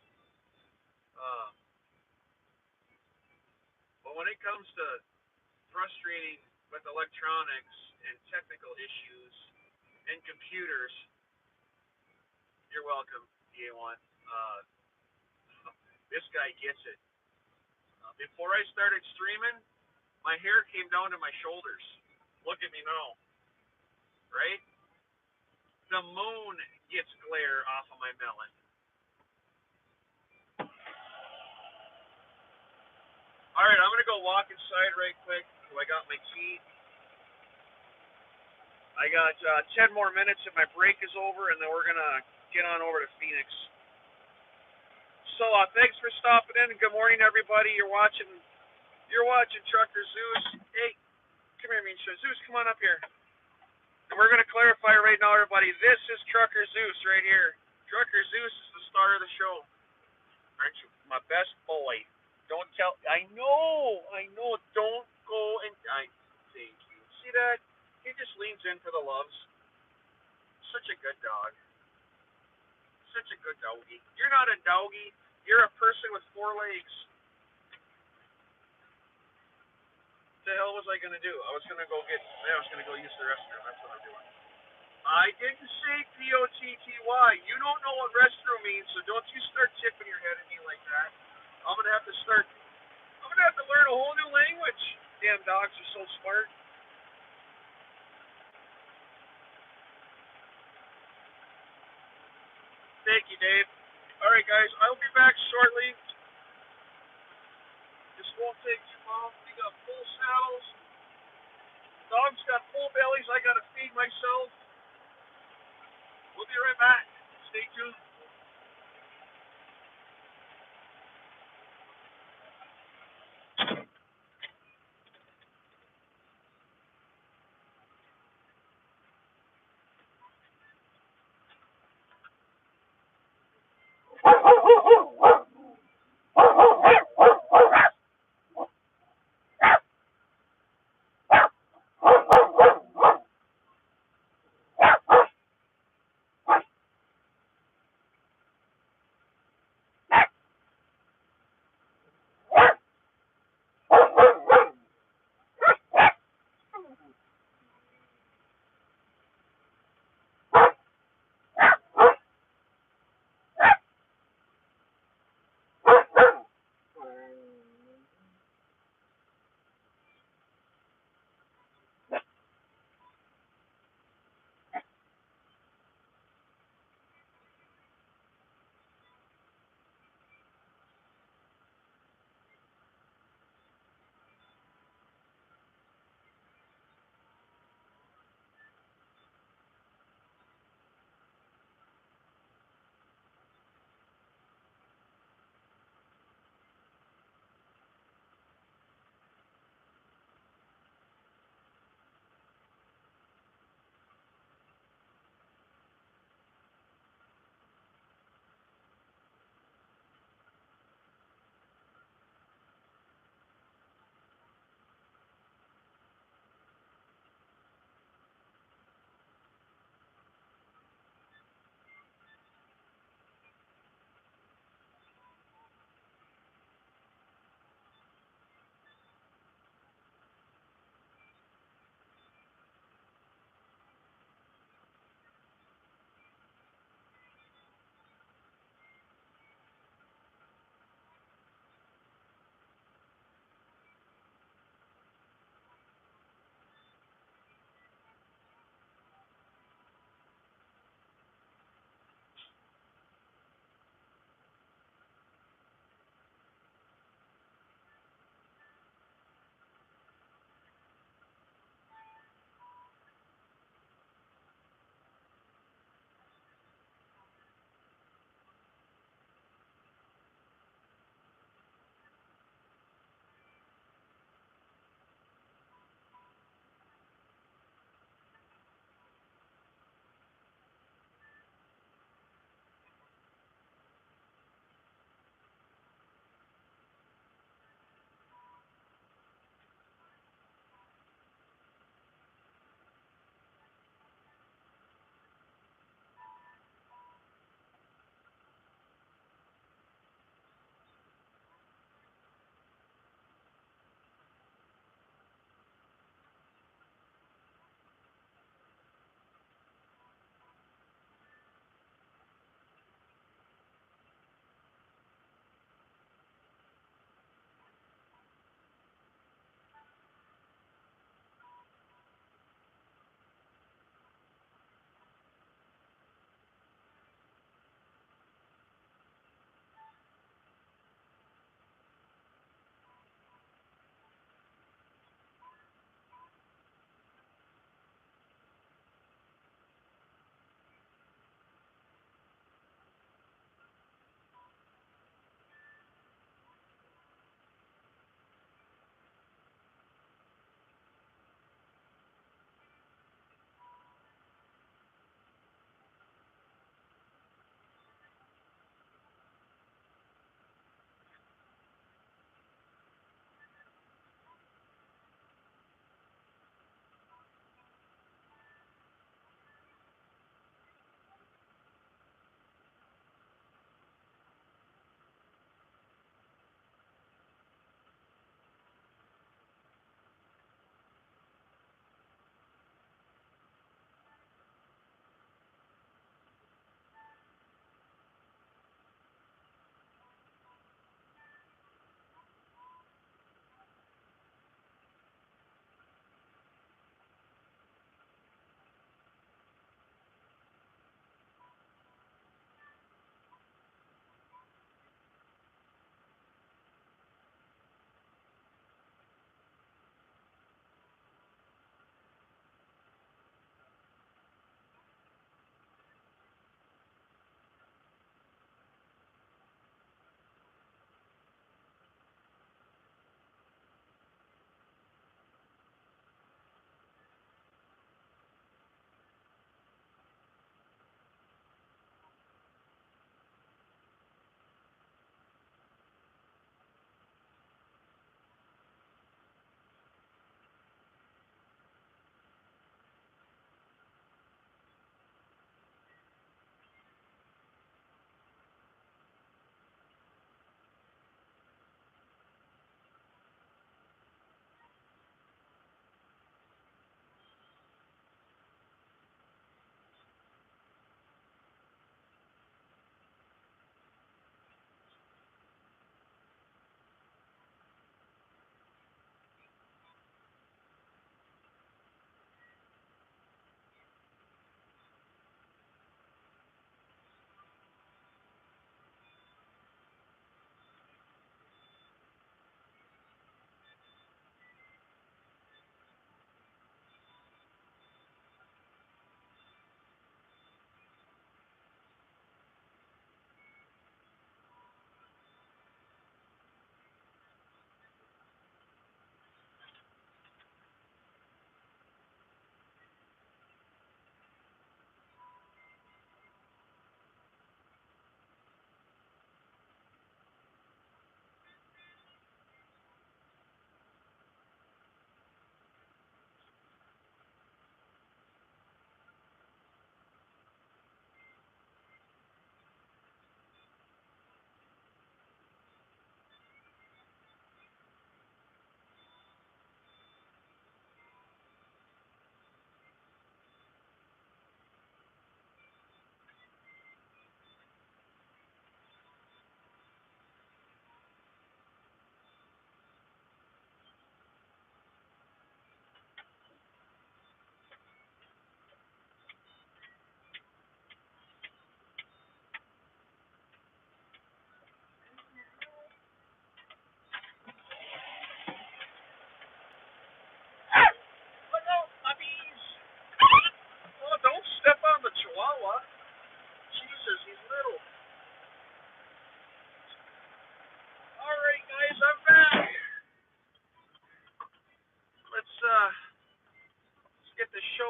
but when it comes to frustrating with electronics and technical issues and computers, you're welcome, DA1. This guy gets it. Before I started streaming, my hair came down to my shoulders. Look at me now. Right? The moon gets glare off of my melon. All right, I'm going to go walk inside right quick. I got my key. I got 10 more minutes and my break is over, and then we're going to get on over to Phoenix. So thanks for stopping in, and good morning, everybody. You're watching Trucker Zeus. Hey, come here, Misha. Zeus, come on up here. And we're going to clarify right now, everybody. This is Trucker Zeus right here. Trucker Zeus is the star of the show. Aren't you my best boy? Don't tell. I know. Don't go and. Thank you. See that? He just leans in for the loves. Such a good dog. Such a good doggy. You're not a doggy. You're a person with 4 legs. What the hell was I going to do? I was going to go use the restroom. That's what I'm doing. I didn't say P-O-T-T-Y. You don't know what restroom means, so don't you start tipping your head at me like that. I'm going to have to learn a whole new language. Damn dogs are so smart. Thank you, Dave. All right, guys, I'll be back shortly. This won't take too long. We got full saddles. Dogs got full bellies. I got to feed myself. We'll be right back. Stay tuned.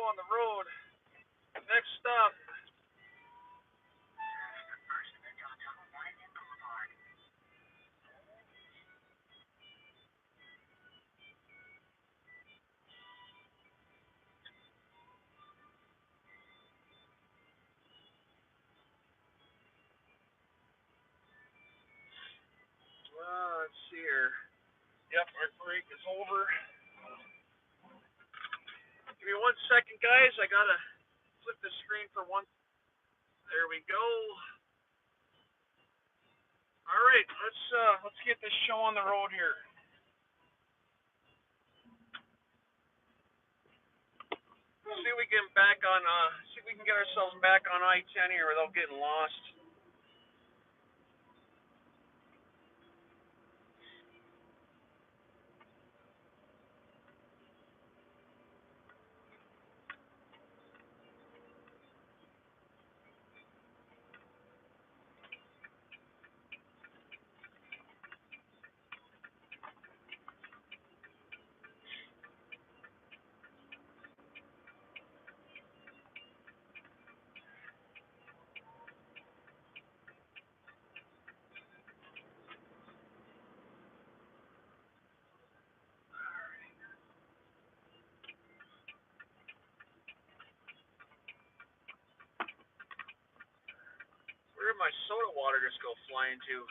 on the road. Next stop. Let's see here. Yep, our break is over. Give me 1 second, guys. I gotta flip the screen for one. There we go. All right, let's get this show on the road here. See if we can see if we can get ourselves back on I-10 here without getting lost. Where did my soda water just go flying to?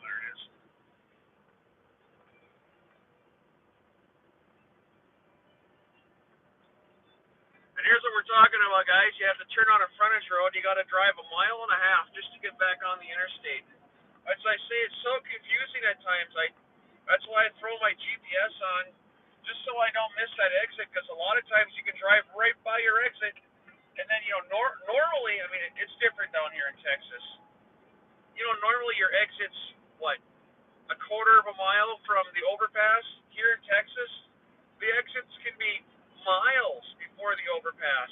There it is. And here's what we're talking about, guys. You have to turn on a frontage road. You got to drive 1.5 miles just to get back on the interstate. As I say, it's so confusing at times. That's why I throw my GPS on, just so I don't miss that exit. Because a lot of times you can drive right by your exit, and then normally, I mean, it's different down here in Texas. Normally your exit's what, a quarter of a mile from the overpass. Here in Texas, the exits can be miles before the overpass.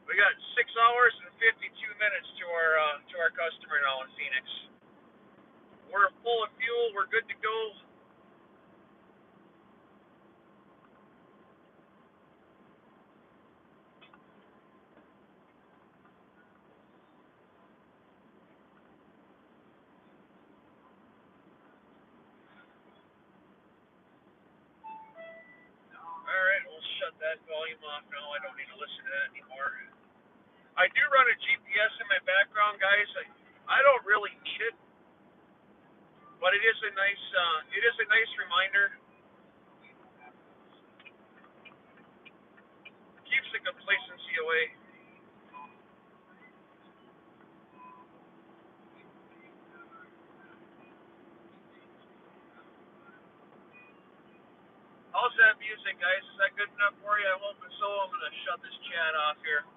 We got 6 hours and 52 minutes to our customer now in Phoenix. We're full of fuel. We're good to go. All right, we'll shut that volume off now. I don't need to listen to that anymore. I do run a GPS in my background, guys. I don't really need it, but it is a nice reminder. Keeps the complacency away. How's that music, guys? Is that good enough for you? I hope so. I'm gonna shut this chat off here.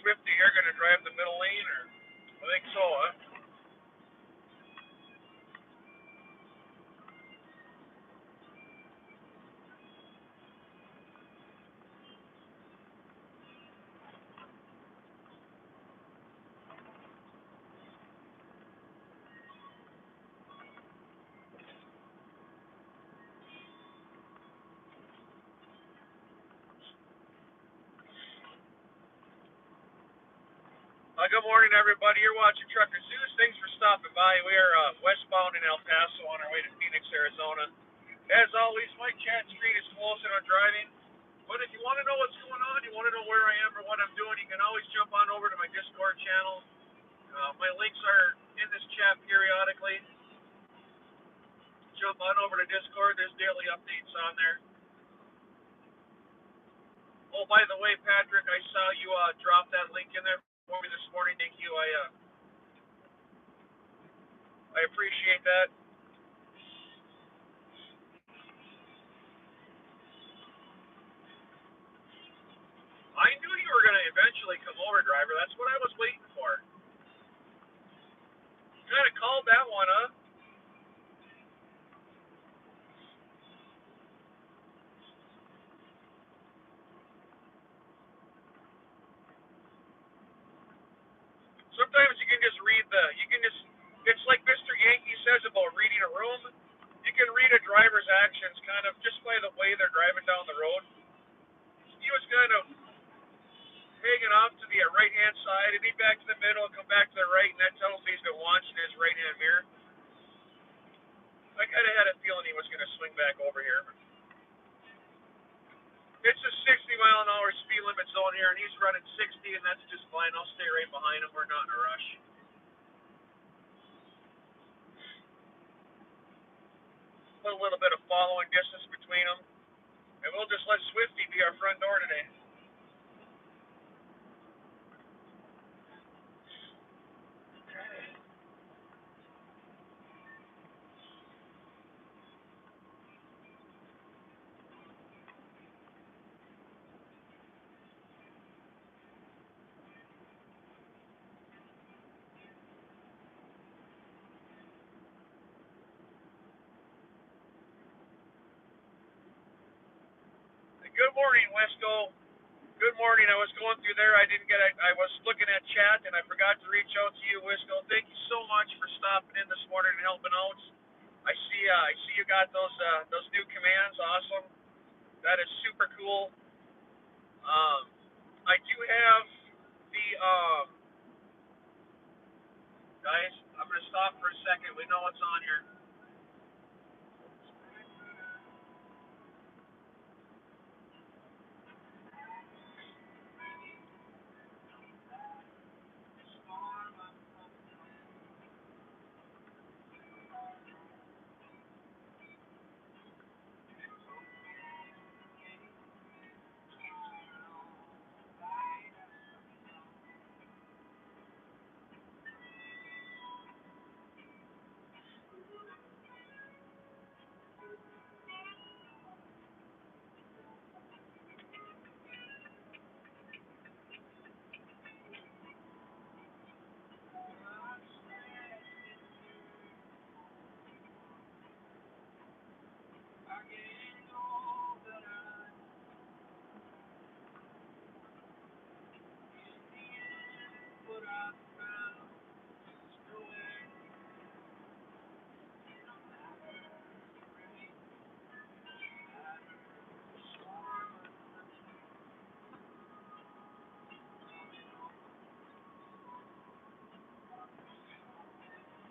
Swifty, you're going to drive the middle lane, or? I think so, huh? Good morning, everybody. You're watching Trucker Zeus. Thanks for stopping by. We are westbound in El Paso on our way to Phoenix, Arizona. As always, my chat screen is closed and I'm driving. But if you want to know what's going on, you want to know where I am or what I'm doing, you can always jump on over to my Discord channel. My links are in this chat periodically. Jump on over to Discord. There's daily updates on there. Oh, by the way, Patrick, I saw you drop that link in there for me this morning. Thank you. I appreciate that. I knew you were going to eventually come over, driver. That's what I was waiting for. You kind of called that one, huh? Sometimes you can just it's like Mr. Yankee says about reading a room. You can read a driver's actions kind of just by the way they're driving down the road. He was kind of hanging off to the right-hand side, and he back to the middle, and come back to the right, and that tells me he's been watching his right-hand mirror. I kind of had a feeling he was going to swing back over here. It's a 60-mile-an-hour speed limit zone here, and he's running 60, and that's just fine. I'll stay right behind him. We're not in a rush. Put a little bit of following distance between them, and we'll just let Swifty be our front door today. Good morning, Wesco. Good morning. I was going through there. I was looking at chat, and I forgot to reach out to you, Wisco. Thank you so much for stopping in this morning and helping out. I see you got those new commands. Awesome. That is super cool. I do have the guys. I'm gonna stop for a second. We know what's on here.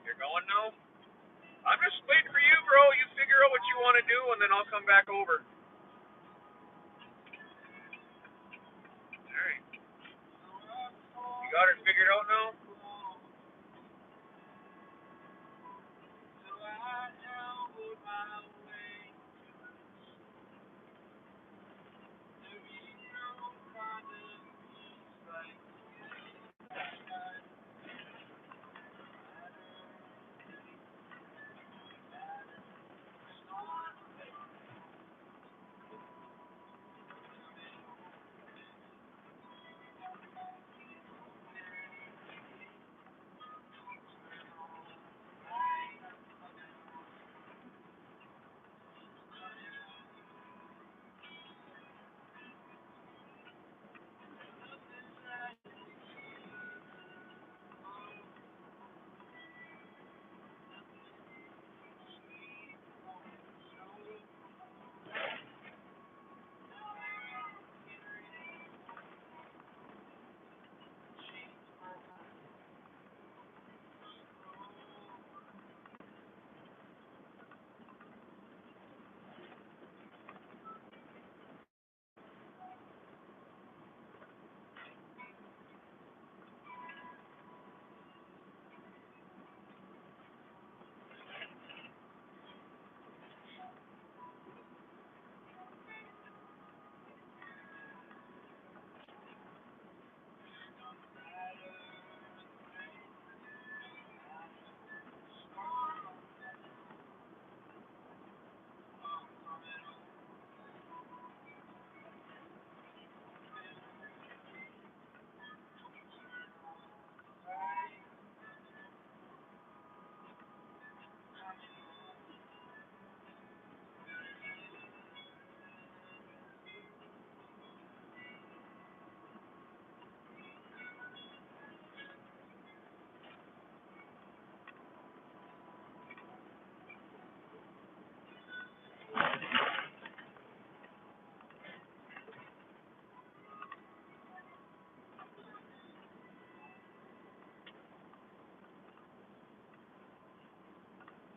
You're going now? I'm just waiting for you, bro. You figure out what you want to do, and then I'll come back over. All right. You got it figured out now?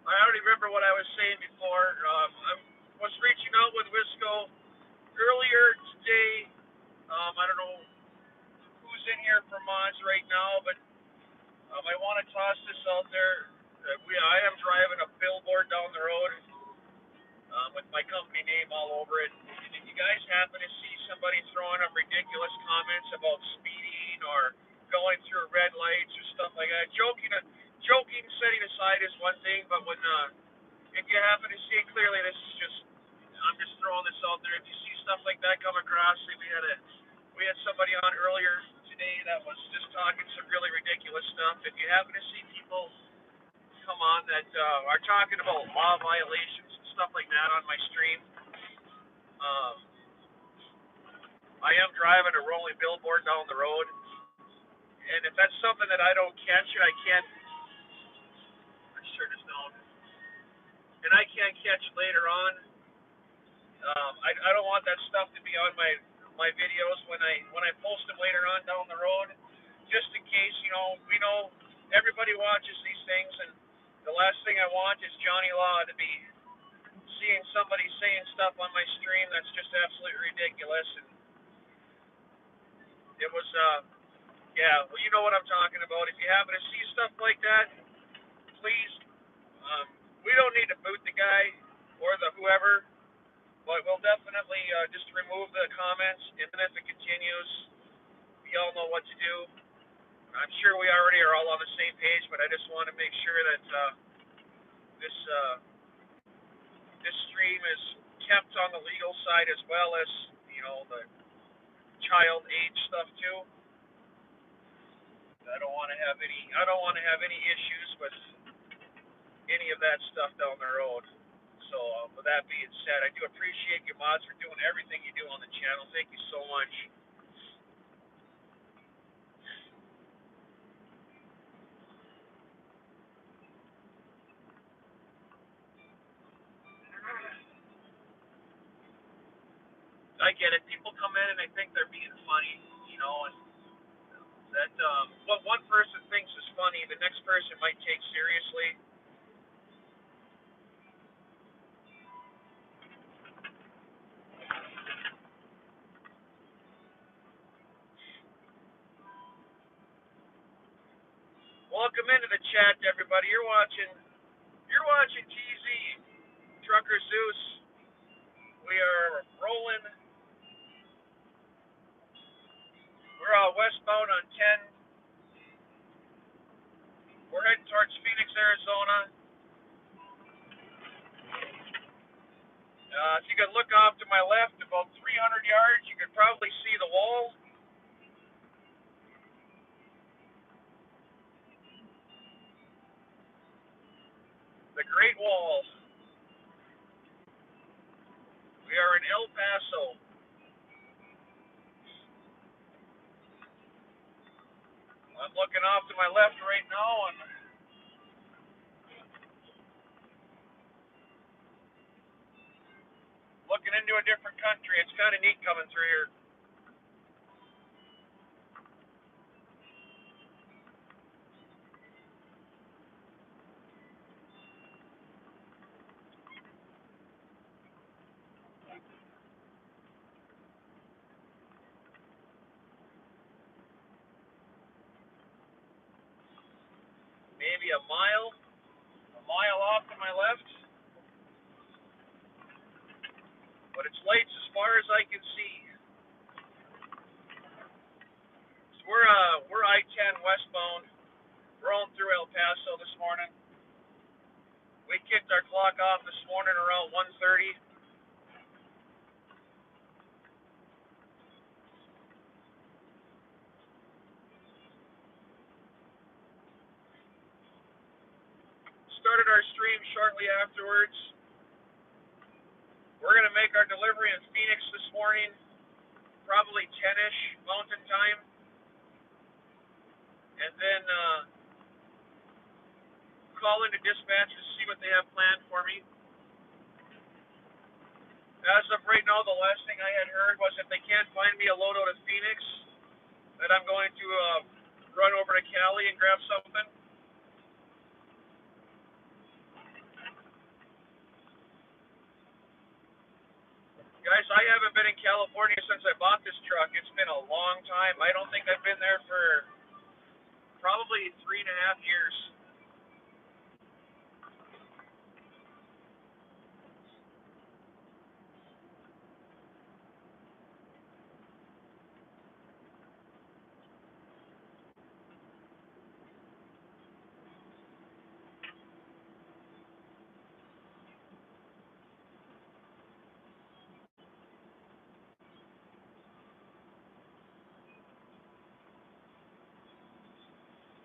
I already remember what I was saying before. I was reaching out with Wisco earlier today. I don't know who's in here for mods right now, but I want to toss this out there. I am driving a billboard down the road with my company name all over it. And if you guys happen to see somebody throwing up ridiculous comments about speeding or going through red lights or stuff like that, joking setting aside is one thing, but when if you happen to see it clearly, this is just I'm just throwing this out there. If you see stuff like that come across, we had somebody on earlier today that was just talking some really ridiculous stuff. If you happen to see people come on that are talking about law violations and stuff like that on my stream, I am driving a rolling billboard down the road, and if that's something that I don't catch it, I can't. Let's turn this down. And I can't catch later on. I don't want that stuff to be on my videos when I post them later on down the road, just in case, we know everybody watches these things, and the last thing I want is Johnny Law to be seeing somebody saying stuff on my stream that's just absolutely ridiculous. And it was, yeah, well, you know what I'm talking about. If you happen to see stuff like that, please, we don't need to boot the guy or the whoever, but we'll definitely just remove the comments, and then if it continues, we all know what to do. I'm sure we already are all on the same page, but I just want to make sure that this stream is kept on the legal side as well as the child age stuff too. I don't want to have any issues with any of that stuff down the road. So with that being said, I do appreciate you mods for doing everything you do on the channel. Thank you so much. I get it. People come in and they think they're being funny, and that what one person thinks is funny, the next person might take seriously. Welcome into the chat, everybody. You're watching TZ Trucker Zeus. We are rolling. We're westbound on 10. We're heading towards Phoenix, Arizona. If you could look off to my left, about 300 yards, you could probably see the wall. The Great Wall. We are in El Paso. I'm looking off to my left right now, and looking into a different country. It's kind of neat coming through here. Maybe a mile off to my left. But it's lights as far as I can see. So we're I-10 westbound, rolling through El Paso this morning. We kicked our clock off this morning around 1:30. Started our stream shortly afterwards. We're going to make our delivery in Phoenix this morning, probably 10-ish Mountain Time. And then call into dispatch to see what they have planned for me. As of right now, the last thing I had heard was if they can't find me a load out of Phoenix, that I'm going to run over to Cali and grab something. Guys, I haven't been in California since I bought this truck. It's been a long time. I don't think I've been there for probably 3.5 years.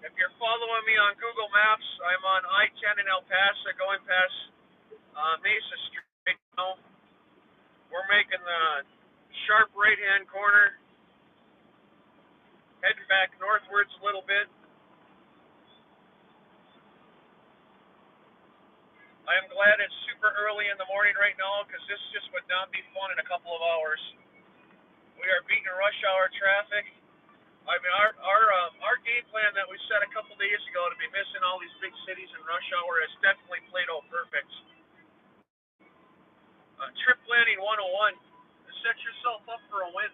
If you're following me on Google Maps, I'm on I-10 in El Paso, going past Mesa Street now. We're making the sharp right-hand corner, heading back northwards a little bit. I am glad it's super early in the morning right now because this just would not be fun in a couple of hours. We are beating rush hour traffic. I mean, our game plan that we set a couple days ago to be missing all these big cities in rush hour has definitely played out perfect. Trip planning 101. Set yourself up for a win.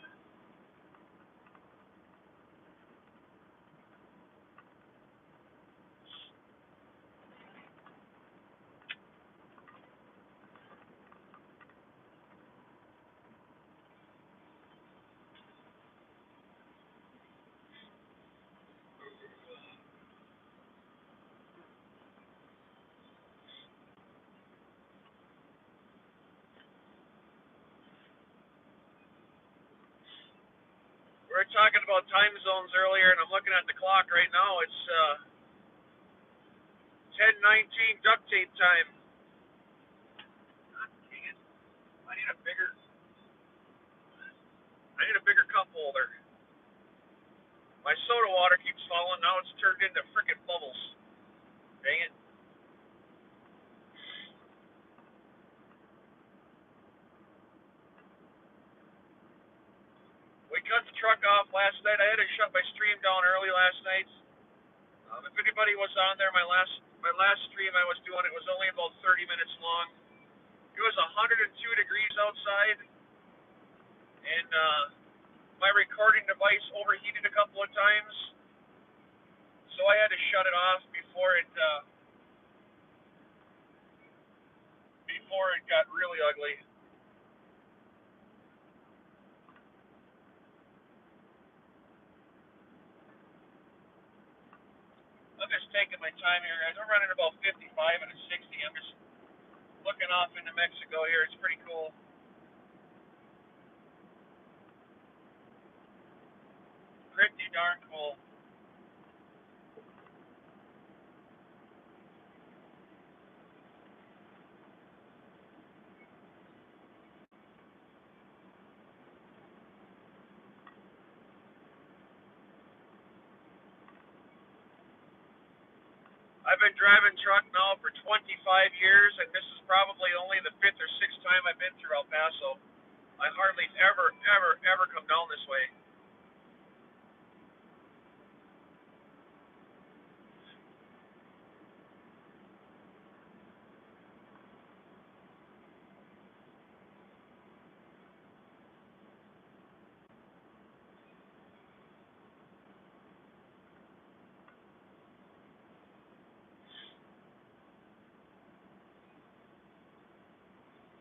We were talking about time zones earlier, and I'm looking at the clock right now. It's 10:19 duct tape time. God dang it. I need a bigger cup holder. My soda water keeps falling. Now it's turned into frickin' bubbles. Dang it. We cut the truck off last night. I had to shut my stream down early last night. If anybody was on there, my last stream I was doing, it was only about 30 minutes long. It was 102 degrees outside, and my recording device overheated a couple of times, so I had to shut it off before it got really ugly. I'm just taking my time here, guys. I'm running about 55 and a 60. I'm just looking off into Mexico here. It's pretty cool. Pretty darn cool. I've been driving truck now for 25 years, and this is probably only the 5th or 6th time I've been through El Paso. I hardly ever come down this way.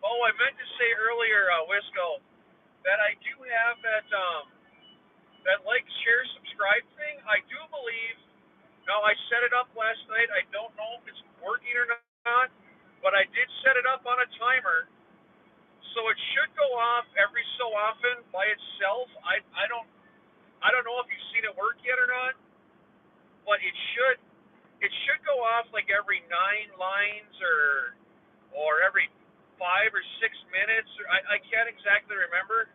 Oh, I meant to say earlier, Wisco, that I do have that like, share, subscribe thing. I do believe. Now I set it up last night. I don't know if it's working or not, but I did set it up on a timer, so it should go off every so often by itself. I don't know if you've seen it work yet or not, but it should go off like every 9 lines or every 5 or 6 minutes. I can't exactly remember.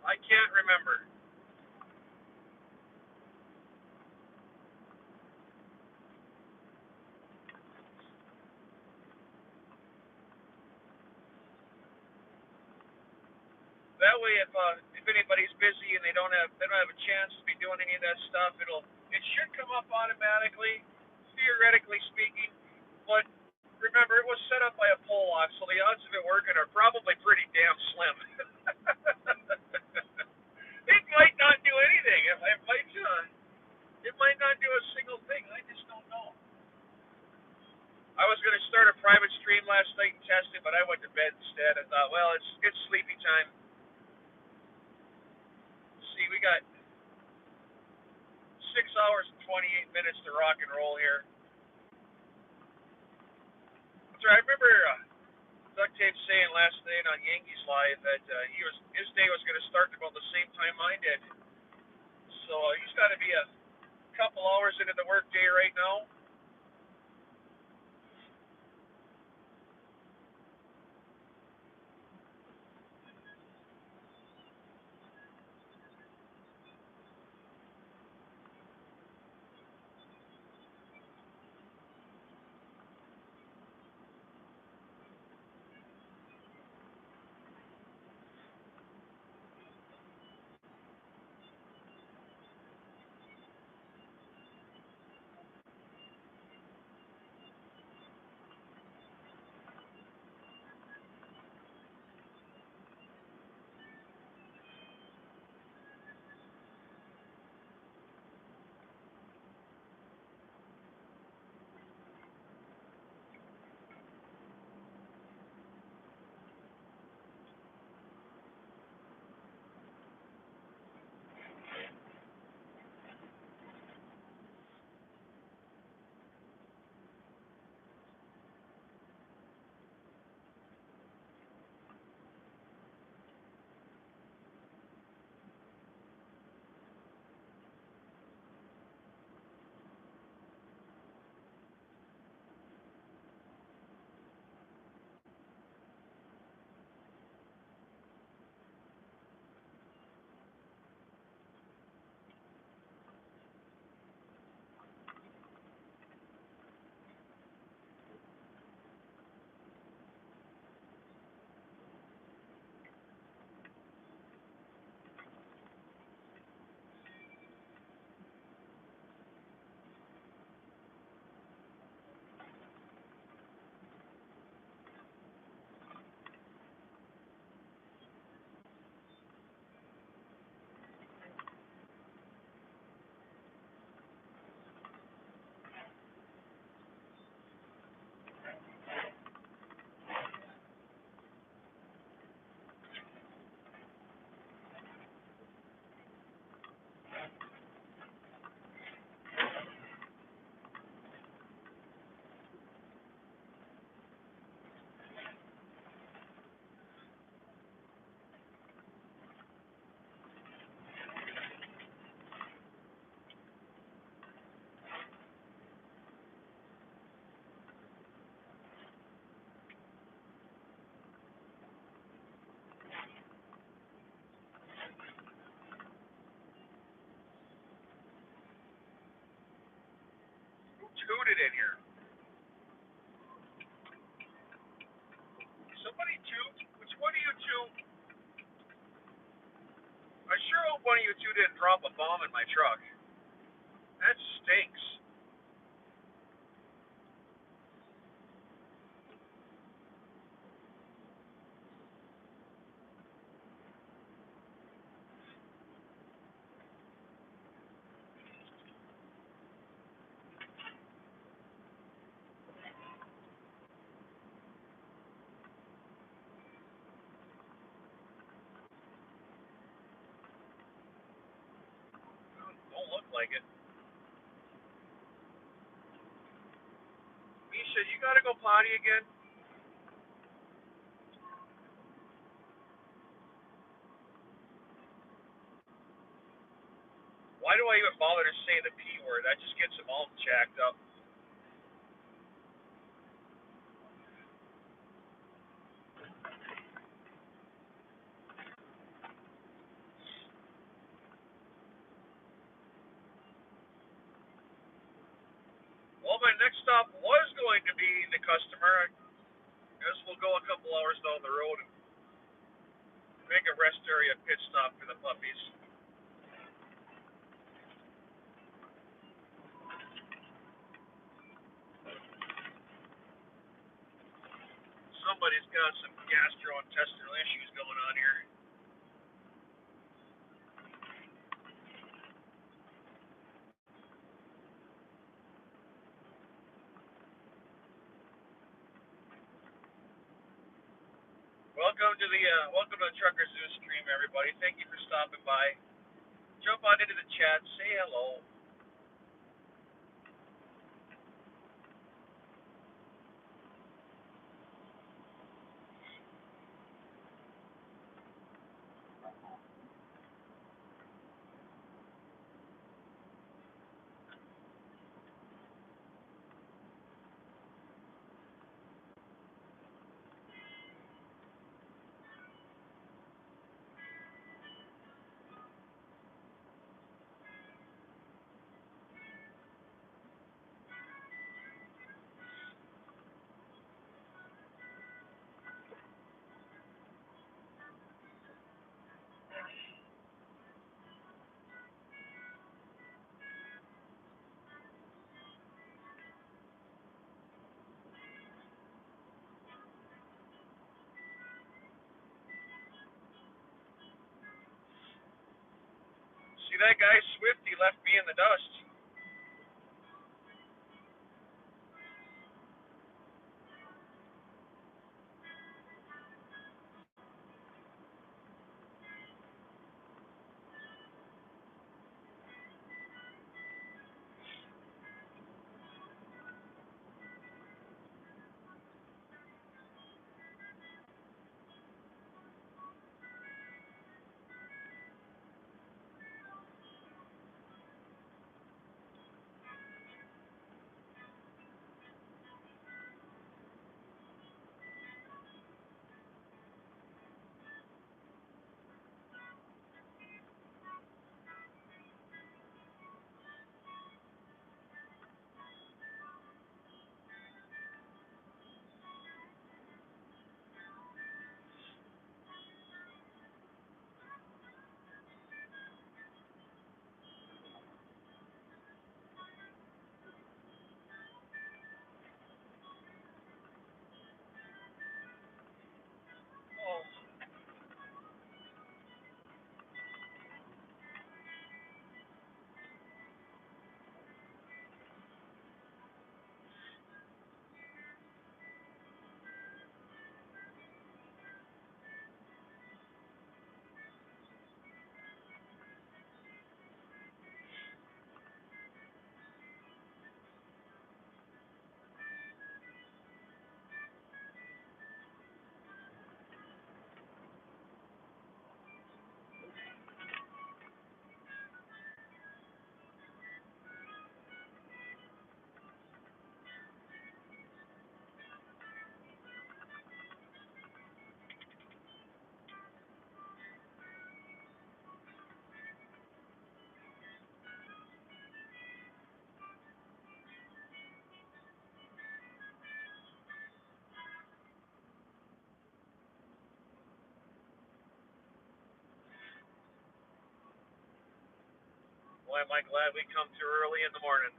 I can't remember. That way, if anybody's busy and they don't have a chance to be doing any of that stuff, it should come up automatically, theoretically speaking. But remember, it was set up by a poll lock, so the odds of it working are probably pretty damn slim. It might not do anything. It might not do a single thing. I just don't know. I was going to start a private stream last night and test it, but I went to bed instead. I thought, well, it's sleepy time. See, we got 6 hours and 28 minutes to rock and roll here. So I remember Duct Tape saying last night on Yankees Live that his day was going to start about the same time mine did. So he's got to be a couple hours into the workday right now. Who tooted in here? Somebody toot? Which one of you two? I sure hope one of you two didn't drop a bomb in my truck. That stinks. Don't look like it. Misha, you gotta go potty again? Why do I even bother to say the P word? That just gets them all jacked up. Well, my next stop was going to be the customer. I guess we'll go a couple hours down the road. Make a rest area pit stop for the puppies. Somebody's got some gastrointestinal issues going on here. Welcome to the Trucker Zoo stream, everybody. Thank you for stopping by. Jump on into the chat, say hello. See that guy Swift? He left me in the dust. Oh. Boy, am I glad we come too early in the morning.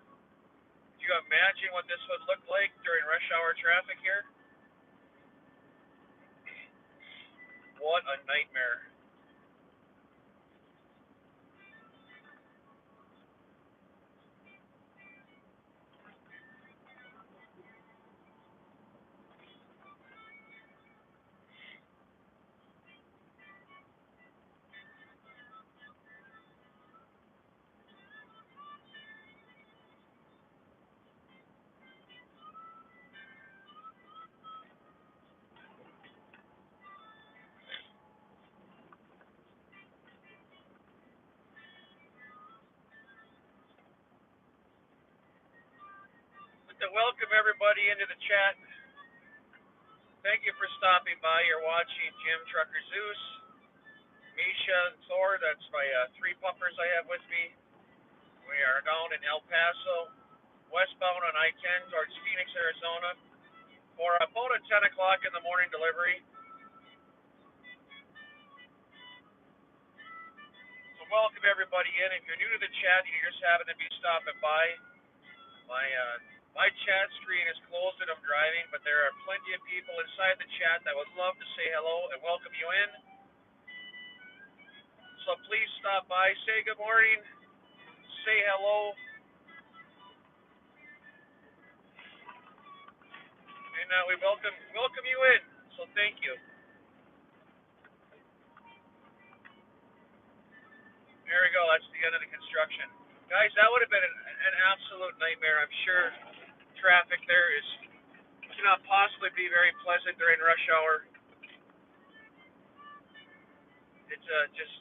Could you imagine what this would look like during rush hour traffic here? What a nightmare. To welcome everybody into the chat. Thank you for stopping by. You're watching Jim Trucker Zeus, Misha, and Thor. That's my three puppers I have with me. We are down in El Paso, westbound on I-10 towards Phoenix, Arizona, for about a 10 o'clock in the morning delivery. So welcome everybody in. If you're new to the chat, you just happen to be stopping by. My chat screen is closed and I'm driving, but there are plenty of people inside the chat that would love to say hello and welcome you in. So please stop by, say good morning, say hello, and we welcome you in. So thank you. There we go. That's the end of the construction, guys. That would have been an absolute nightmare. I'm sure traffic there cannot possibly be very pleasant during rush hour. It just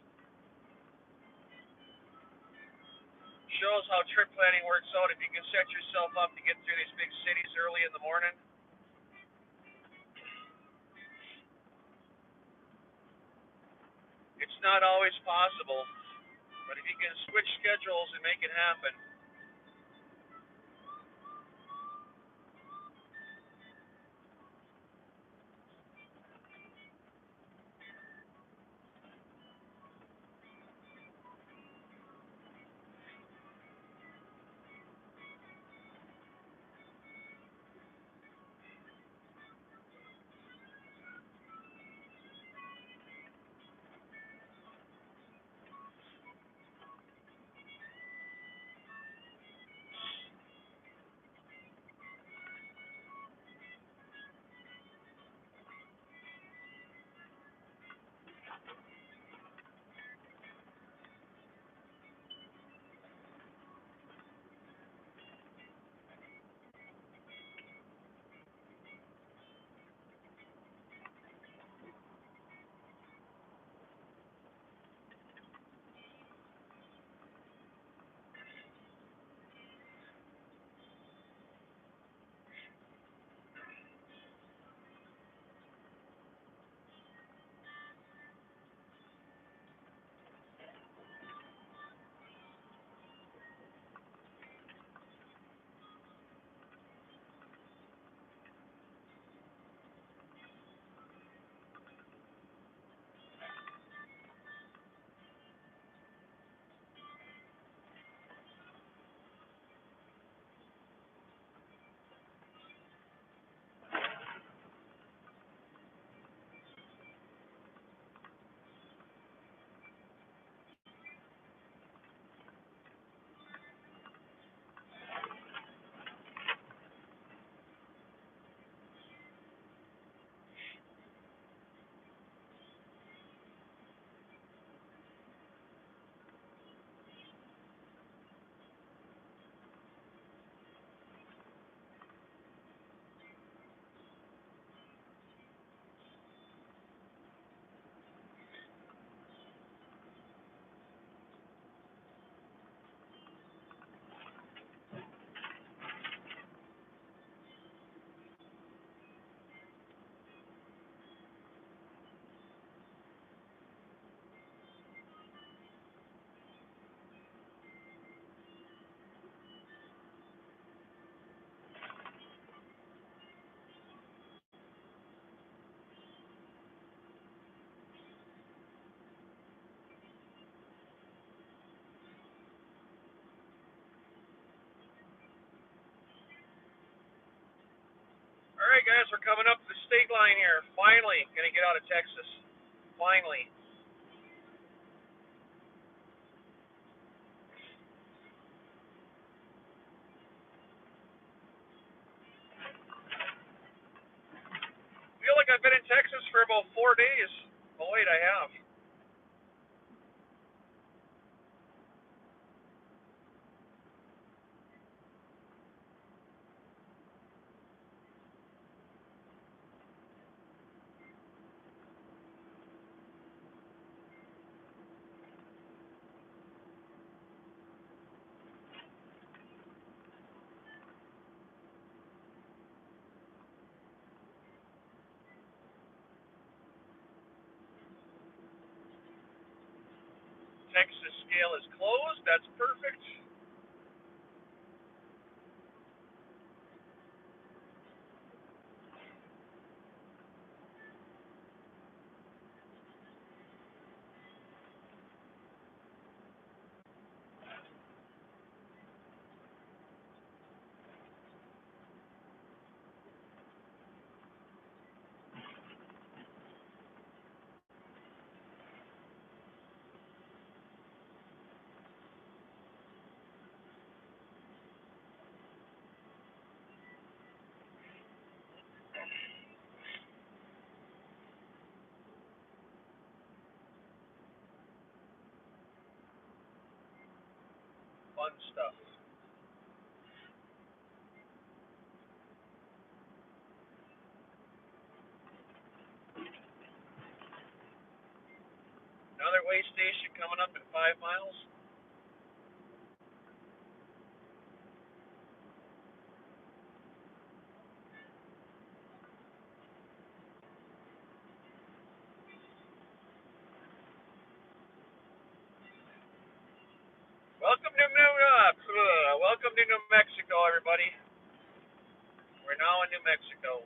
shows how trip planning works out. If you can set yourself up to get through these big cities early in the morning, it's not always possible, but if you can switch schedules and make it happen. All right, guys, we're coming up to the state line here. Finally, gonna get out of Texas. Finally. Feel like I've been in Texas for about 4 days. Oh wait, I have. Texas scale is closed. That's perfect. fun stuff. Another way station coming up in 5 miles. Welcome to New Mexico, everybody. We're now in New Mexico.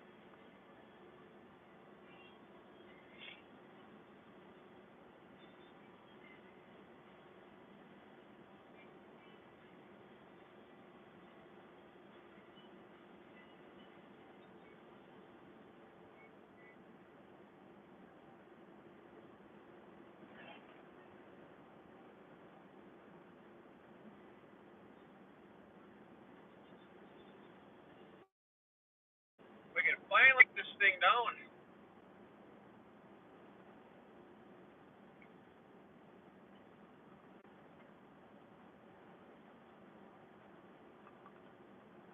We can finally get this thing down.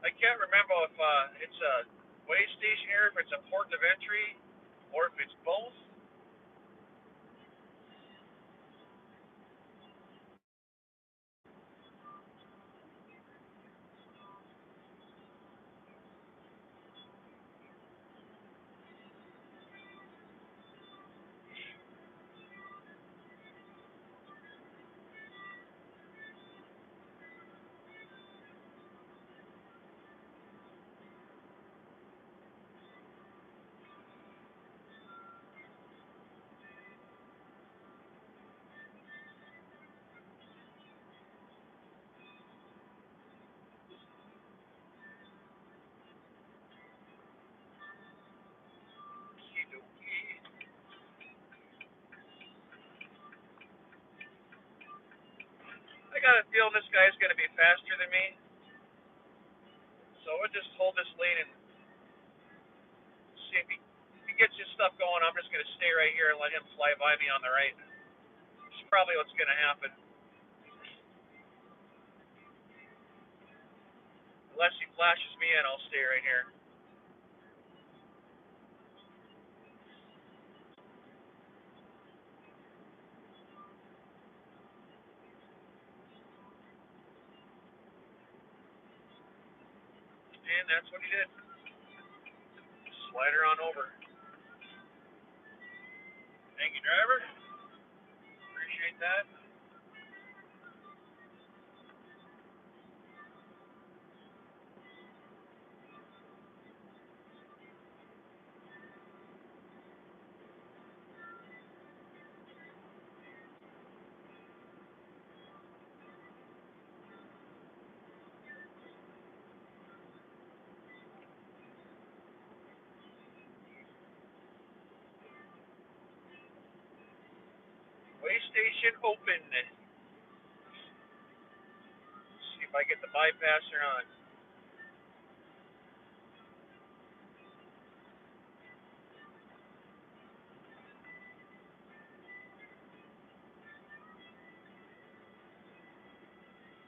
I can't remember if it's a way station here, if it's a port of entry, or if it's both. I got a feeling this guy's going to be faster than me. So we'll just hold this lane and see if he gets his stuff going. I'm just going to stay right here and let him fly by me on the right. It's probably what's going to happen. Unless he flashes me in, I'll stay right here. And that's what he did. Slide her on over. Thank you, driver. Appreciate that. Way station open. See if I get the bypasser on.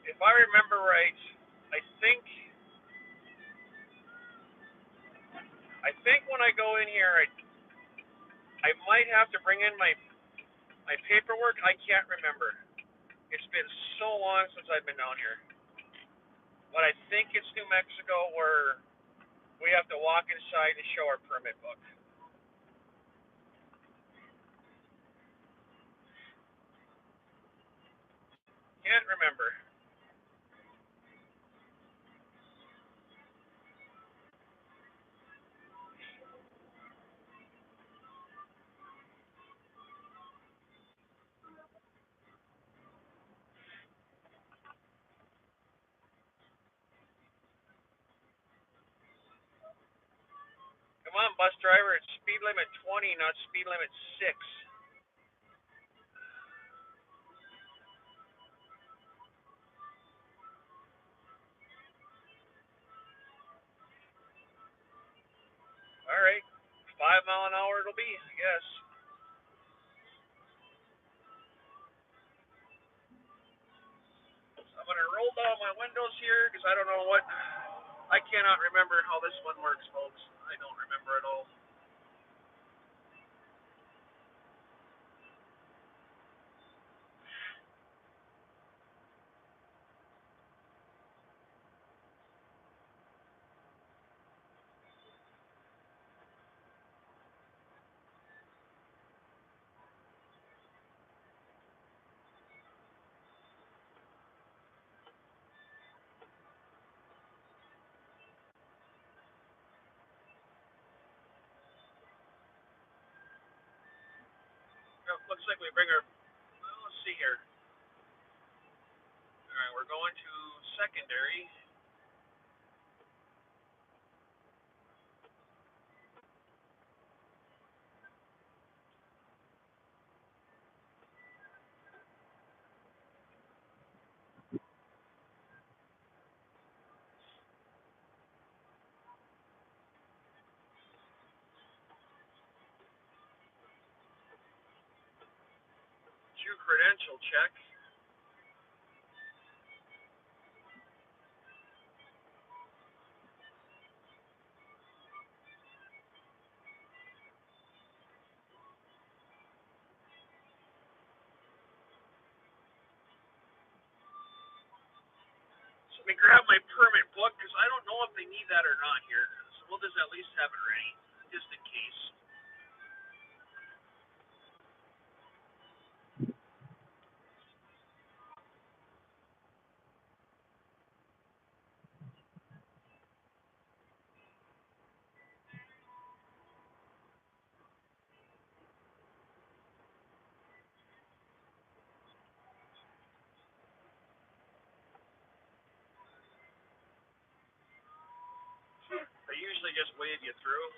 If I remember right, I think when I go in here, I might have to bring in my paperwork. I can't remember. It's been so long since I've been down here. But I think it's New Mexico where we have to walk inside and show our permit book. Can't remember. Come on, bus driver. It's speed limit 20, not speed limit 6. All right. 5 mile an hour it'll be, I guess. I'm going to roll down here? Because I don't know what. I cannot remember how this one works, folks. I don't remember at all. Well, looks like we bring our. Well, let's see here. All right, we're going to secondary. Do credential check. So let me grab my permit book because I don't know if they need that or not here. So we'll just at least have it ready, just in case. They usually just wave you through.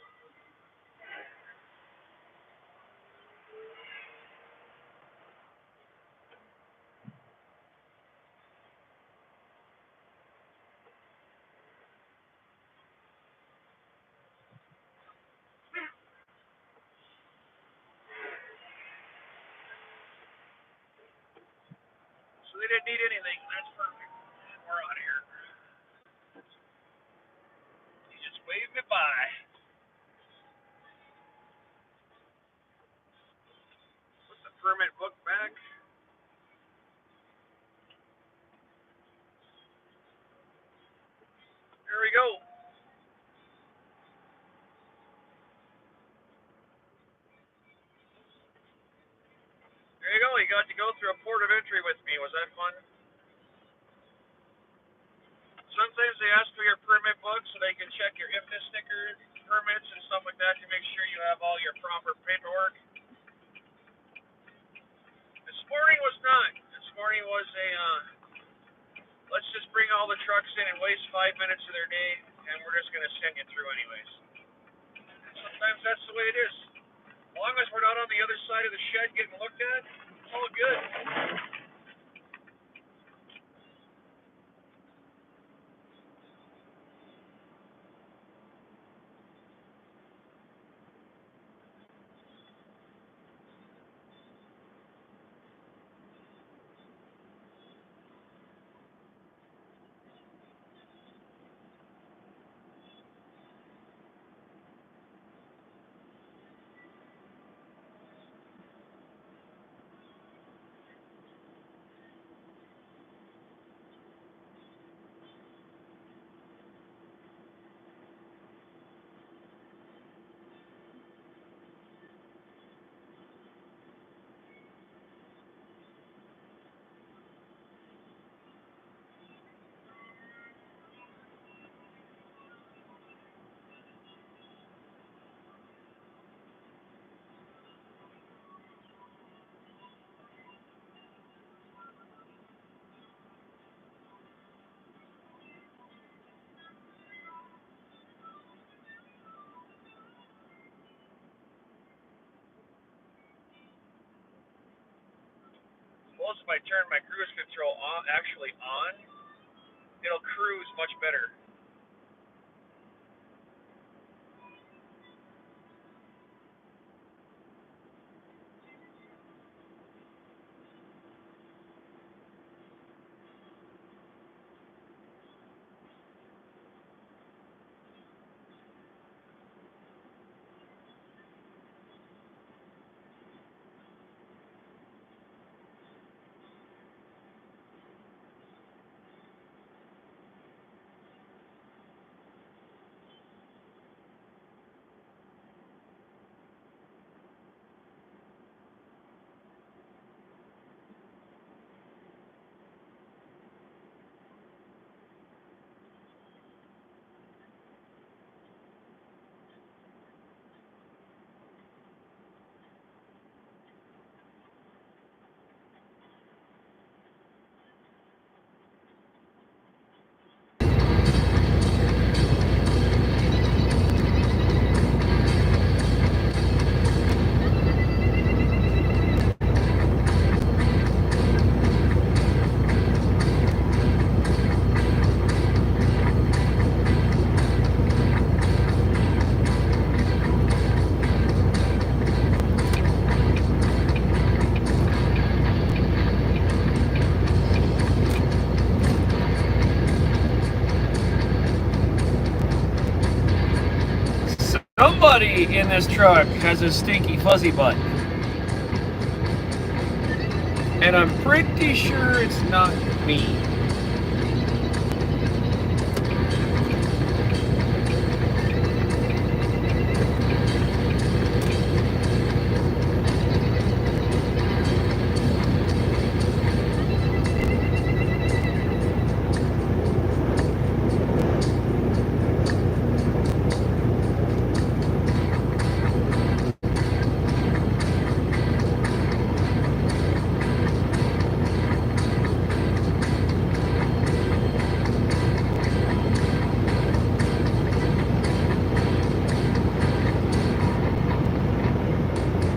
So they didn't need anything. That's perfect. And we're out of here. You just wave me by. Put the permit book back. There we go. There you go. You got to go through a port of entry with me. Was that fun? Sometimes they ask for your permit book so they can check your IFNA sticker, permits, and stuff like that to make sure you have all your proper paperwork. This morning was not. This morning was a, let's just bring all the trucks in and waste 5 minutes of their day, and we're just going to send you through anyways. Sometimes that's the way it is. As long as we're not on the other side of the shed getting looked at, it's all good. Suppose if I turn my cruise control on, actually on, it'll cruise much better. Somebody in this truck has a stinky fuzzy butt. And I'm pretty sure it's not me.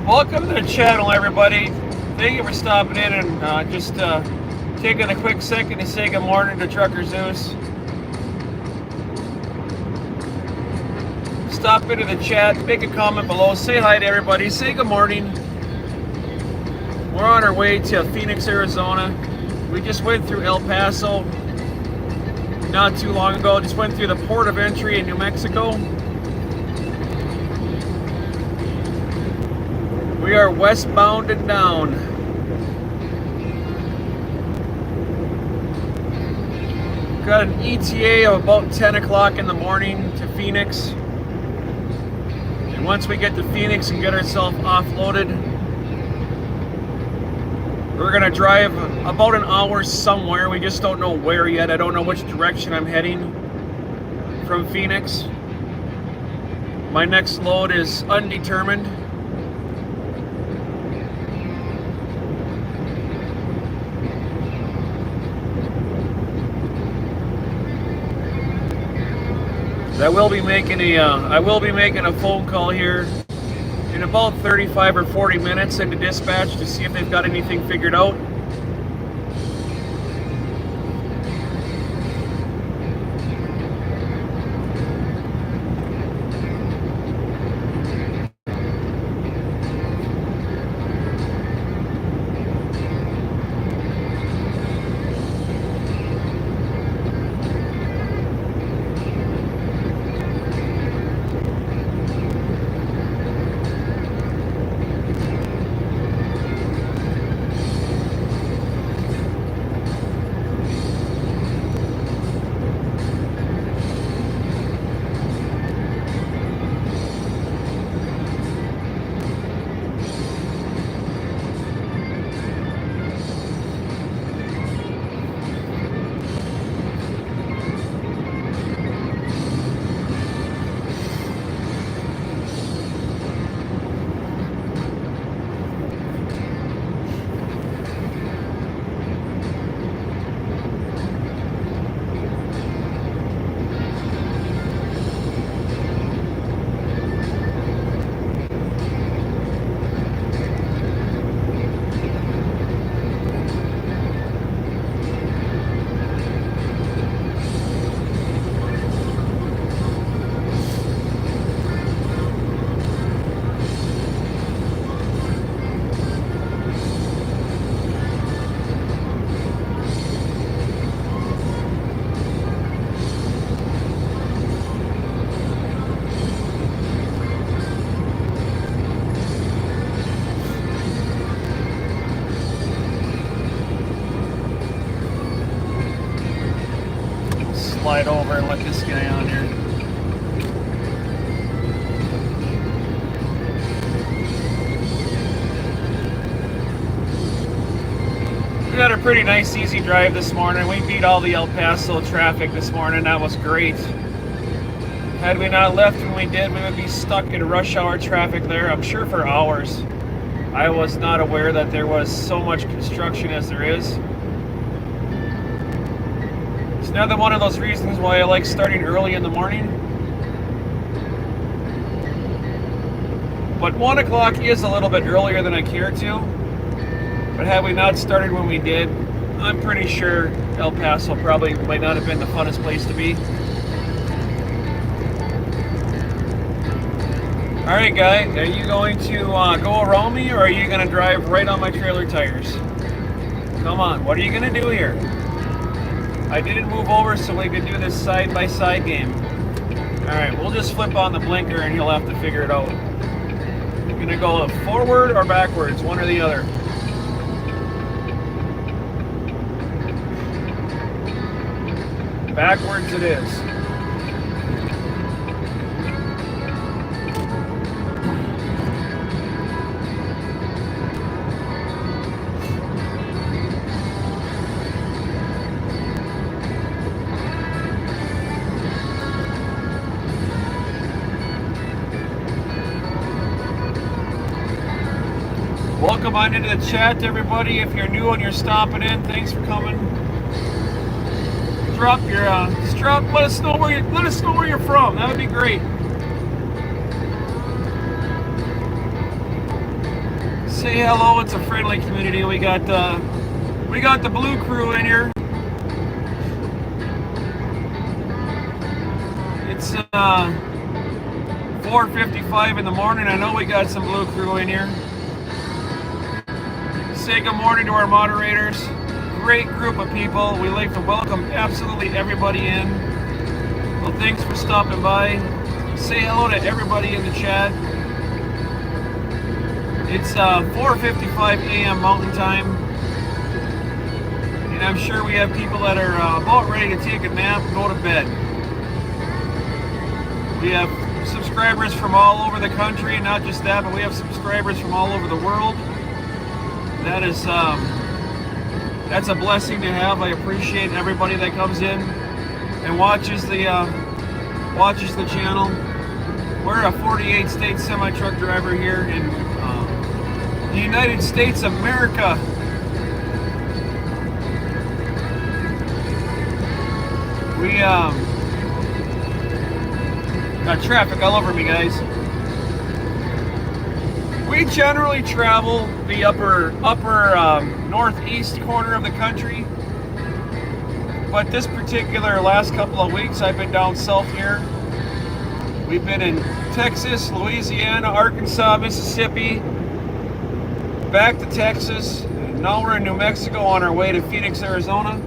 Welcome to the channel, everybody. Thank you for stopping in and just taking a quick second to say good morning to Trucker Zeus. Stop into the chat, make a comment below, say hi to everybody, say good morning. We're on our way to Phoenix, Arizona. We just went through El Paso not too long ago. Just went through the port of entry in New Mexico. We are westbound and down. Got an ETA of about 10 o'clock in the morning to Phoenix. And once we get to Phoenix and get ourselves offloaded, we're gonna drive about an hour somewhere. We just don't know where yet. I don't know which direction I'm heading from Phoenix. My next load is undetermined. I will be making a phone call here in about 35 or 40 minutes into dispatch to see if they've got anything figured out. Slide over and let this guy on here. We had a pretty nice easy drive this morning. We beat all the El Paso traffic this morning. That was great. Had we not left when we did, we would be stuck in rush hour traffic there, I'm sure for hours. I was not aware that there was so much construction as there is. It's another one of those reasons why I like starting early in the morning. But 1 o'clock is a little bit earlier than I care to. But had we not started when we did, I'm pretty sure El Paso probably might not have been the funnest place to be. Alright guy, are you going to go around me or are you going to drive right on my trailer tires? Come on, what are you going to do here? I didn't move over so we could do this side-by-side game. Alright, we'll just flip on the blinker and he'll have to figure it out. Gonna go forward or backwards, one or the other. Backwards it is. Welcome on into the chat, everybody. If you're new and you're stopping in, thanks for coming. Let us know where you're from. That would be great. Say hello. It's a friendly community. We got the blue crew in here. It's 4:55 in the morning. I know we got some blue crew in here. Say good morning to our moderators. Great group of people. We like to welcome absolutely everybody in. Well, thanks for stopping by. Say hello to everybody in the chat. It's 4:55 a.m. Mountain Time. And I'm sure we have people that are about ready to take a nap and go to bed. We have subscribers from all over the country, and not just that, but we have subscribers from all over the world. That is, that's a blessing to have. I appreciate everybody that comes in and watches the channel. We're a 48-state semi-truck driver here in the United States of America. We got traffic all over me, guys. We generally travel the upper northeast corner of the country, but this particular last couple of weeks I've been down south here. We've been in Texas, Louisiana, Arkansas, Mississippi, back to Texas, and now we're in New Mexico on our way to Phoenix, Arizona.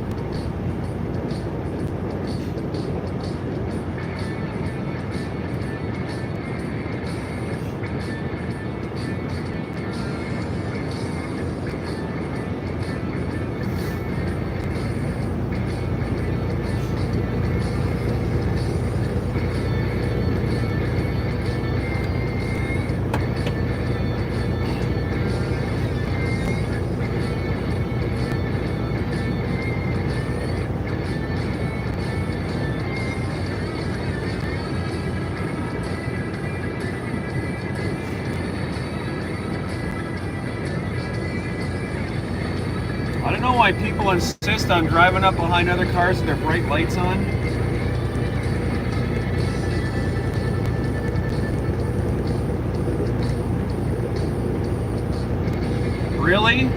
I don't know why people insist on driving up behind other cars with their bright lights on. Really?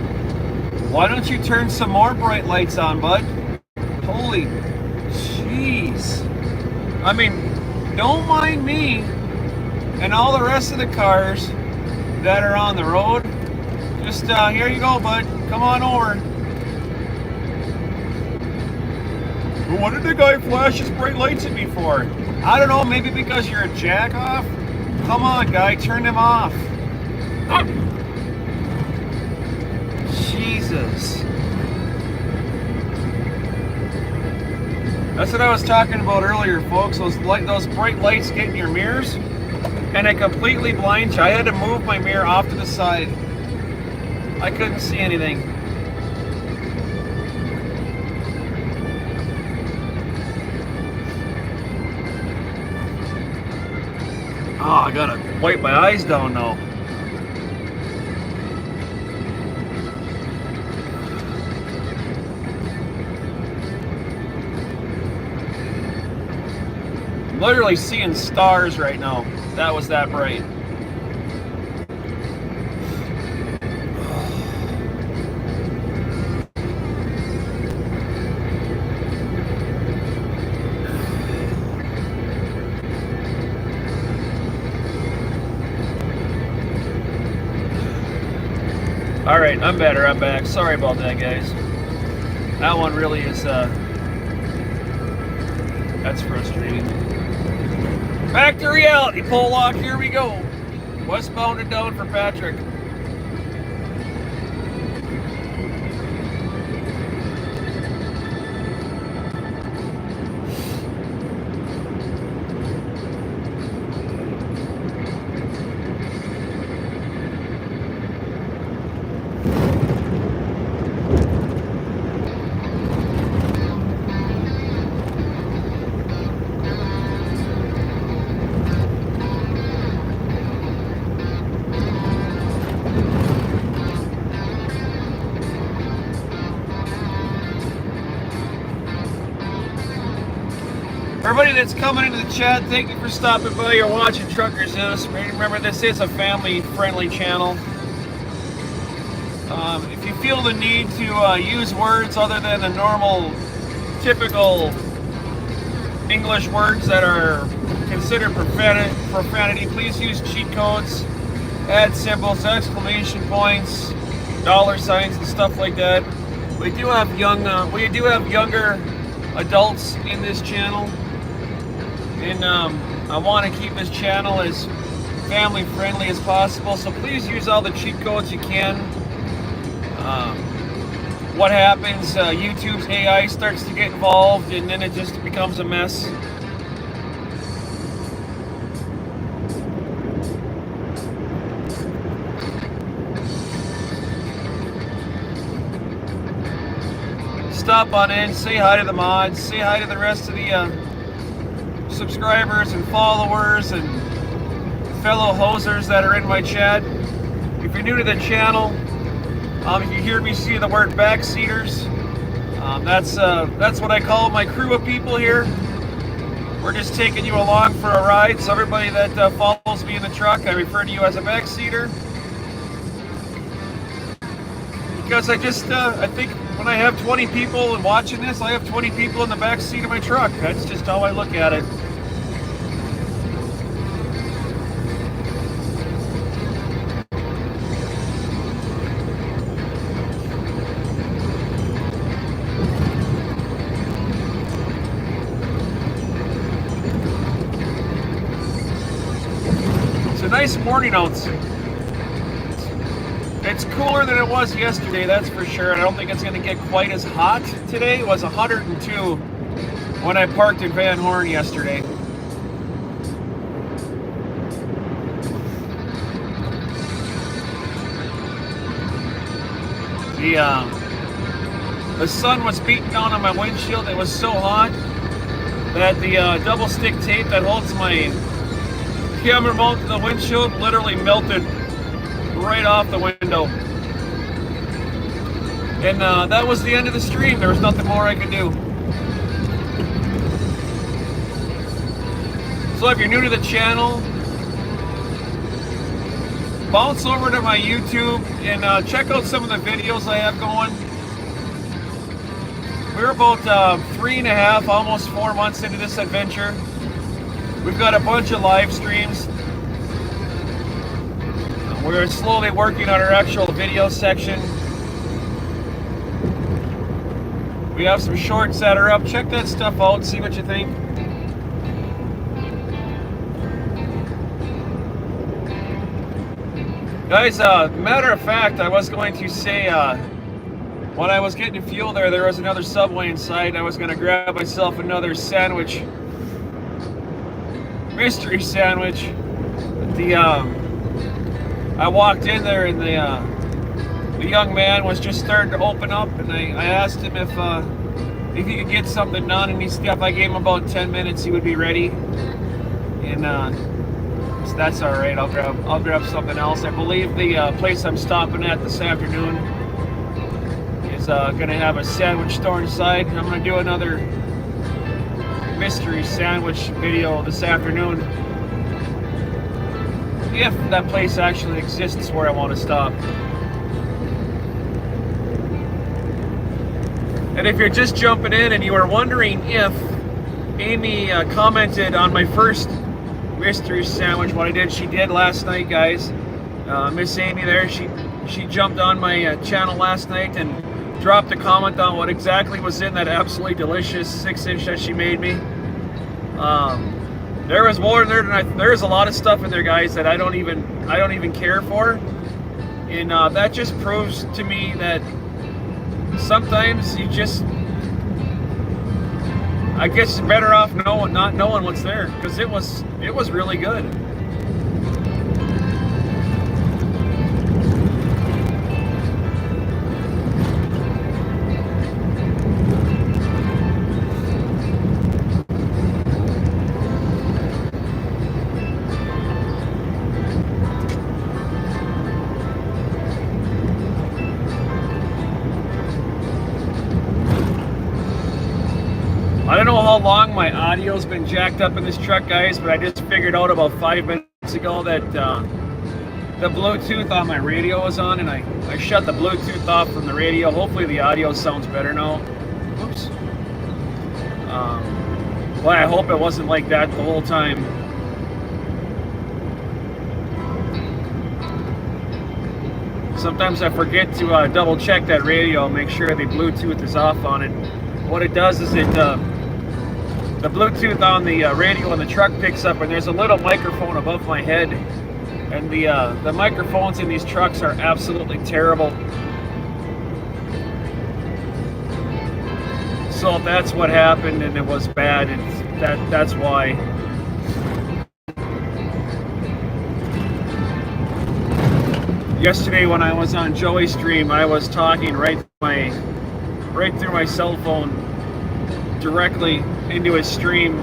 Why don't you turn some more bright lights on, bud? Holy jeez. I mean, don't mind me and all the rest of the cars that are on the road. Just, here you go, bud. Come on over. What did the guy flash his bright lights at me for? I don't know, maybe because you're a jack-off? Come on, guy, turn them off. Jesus. That's what I was talking about earlier, folks. Those bright lights get in your mirrors, and it completely blinds you. I had to move my mirror off to the side. I couldn't see anything. Oh, I gotta wipe my eyes down now. I'm literally seeing stars right now. That was that bright. All right, I'm better. I'm back. Sorry about that, guys. That one really is, that's frustrating. Back to reality, pole lock, here we go. Westbound and down for Patrick. Everybody that's coming into the chat, thank you for stopping by. You're watching Truckers News. Remember, this is a family-friendly channel. If you feel the need to use words other than the normal, typical English words that are considered profanity, please use cheat codes, add symbols, exclamation points, dollar signs, and stuff like that. We do have younger adults in this channel. And I want to keep this channel as family friendly as possible, so please use all the cheat codes you can. What happens, YouTube's AI starts to get involved and then it just becomes a mess. Stop on in, say hi to the mods, say hi to the rest of the subscribers and followers and fellow hosers that are in my chat. If you're new to the channel, if you hear me see the word backseaters, that's what I call my crew of people here. We're just taking you along for a ride, so everybody that follows me in the truck, I refer to you as a backseater. Because I think when I have 20 people watching this, I have 20 people in the back seat of my truck. That's just how I look at it. It's a nice morning out. It's cooler than it was yesterday, that's for sure. I don't think it's going to get quite as hot today. It was 102 when I parked in Van Horn yesterday. The sun was beating down on my windshield. It was so hot that the double stick tape that holds my camera mount to the windshield literally melted right off the window. And that was the end of the stream. There was nothing more I could do. So if you're new to the channel, bounce over to my YouTube and check out some of the videos I have going. We're about 3.5, almost 4 months into this adventure. We've got a bunch of live streams. We're slowly working on our actual video section. We have some shorts that are up. Check that stuff out, see what you think. Guys, matter of fact, I was going to say, when I was getting fuel there was another Subway inside. I was going to grab myself another sandwich. Mystery sandwich. I walked in there and the young man was just starting to open up, and I asked him if he could get something done, and if I gave him about 10 minutes, he would be ready. And so that's all right. I'll grab something else. I believe the place I'm stopping at this afternoon is going to have a sandwich store inside. I'm going to do another mystery sandwich video this afternoon, if that place actually exists where I want to stop. And if you're just jumping in and you are wondering if Amy commented on my first mystery sandwich, what I did, she did last night, guys. Miss Amy there, she jumped on my channel last night and dropped a comment on what exactly was in that absolutely delicious 6-inch that she made me. There was more in there than there's a lot of stuff in there, guys, that I don't even care for, and that just proves to me that sometimes you just, I guess, you're better off not knowing what's there, because it was really good. I don't know how long my audio's been jacked up in this truck, guys, but I just figured out about 5 minutes ago that the Bluetooth on my radio was on, and I shut the Bluetooth off from the radio. Hopefully the audio sounds better now. Oops. Well, I hope it wasn't like that the whole time. Sometimes I forget to double check that radio, make sure the Bluetooth is off on it. What it does is the Bluetooth on the radio in the truck picks up, and there's a little microphone above my head, and the microphones in these trucks are absolutely terrible. So if that's what happened and it was bad, that's why. Yesterday when I was on Joey's stream, I was talking right through my cell phone directly into his stream,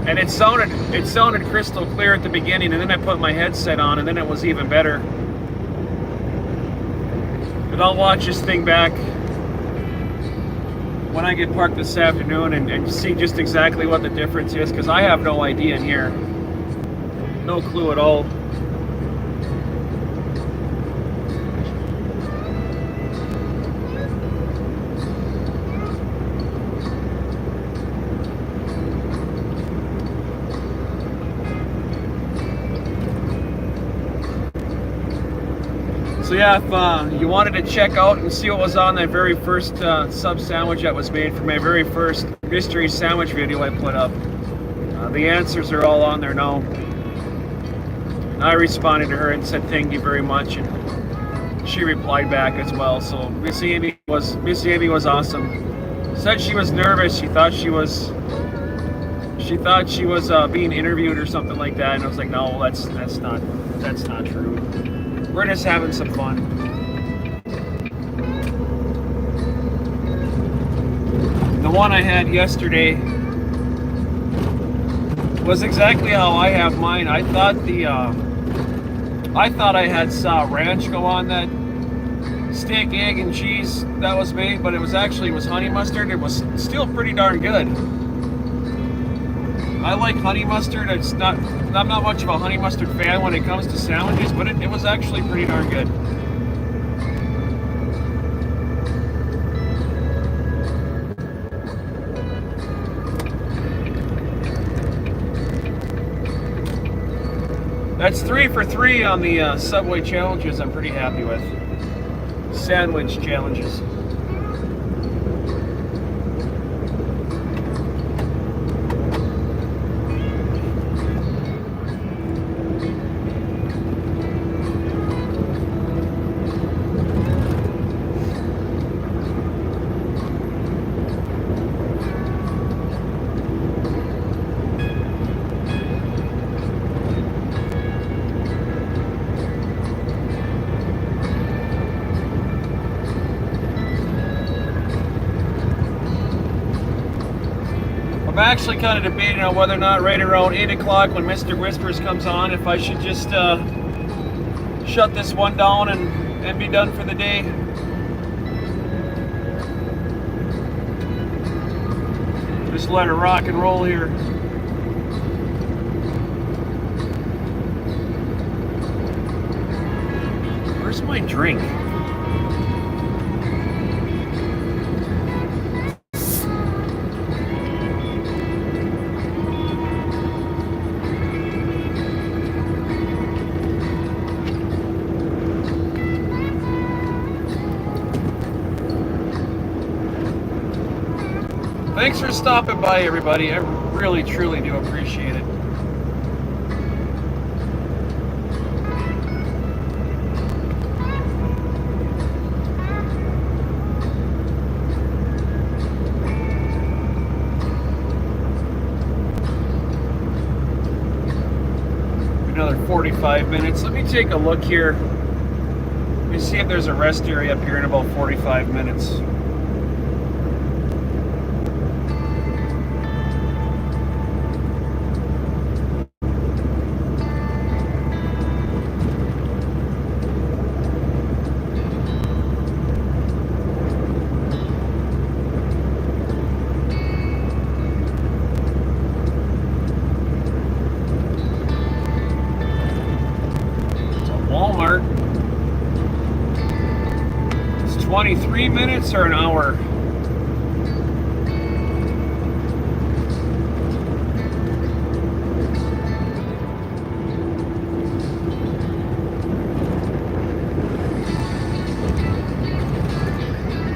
and it sounded crystal clear at the beginning, and then I put my headset on, and then it was even better. And I'll watch this thing back when I get parked this afternoon and see just exactly what the difference is, because I have no idea in here. No clue at all. So yeah, if you wanted to check out and see what was on that very first sub sandwich that was made for my very first mystery sandwich video I put up, the answers are all on there now. I responded to her and said thank you very much, and she replied back as well. So Miss Amy was awesome. Said she was nervous. She thought she was being interviewed or something like that, and I was like, no, that's not true. We're just having some fun. The one I had yesterday was exactly how I have mine. I thought I had ranch go on that steak, egg, and cheese that was made, but it was honey mustard. It was still pretty darn good. I like honey mustard. I'm not much of a honey mustard fan when it comes to sandwiches, but it was actually pretty darn good. That's 3 for 3 on the Subway challenges. I'm pretty happy with. Sandwich challenges. I'm actually kind of debating on whether or not right around 8 o'clock when Mr. Whispers comes on, if I should just shut this one down and be done for the day. Just let it rock and roll here. Where's my drink? Thanks for stopping by, everybody. I really, truly do appreciate it. 45 minutes. Let me take a look here. Let me see if there's a rest area up here in about 45 minutes. Walmart. It's 23 minutes or an hour.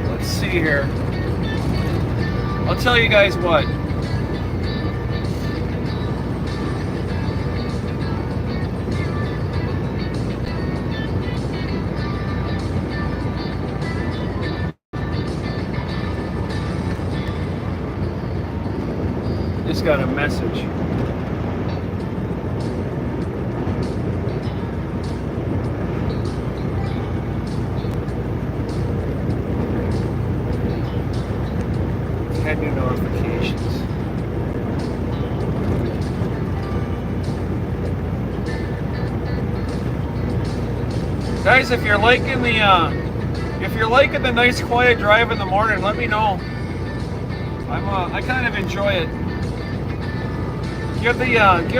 Let's see here. I'll tell you guys what. Just got a message. Had new notifications. Guys, if you're liking the nice quiet drive in the morning, let me know. I kind of enjoy it. Give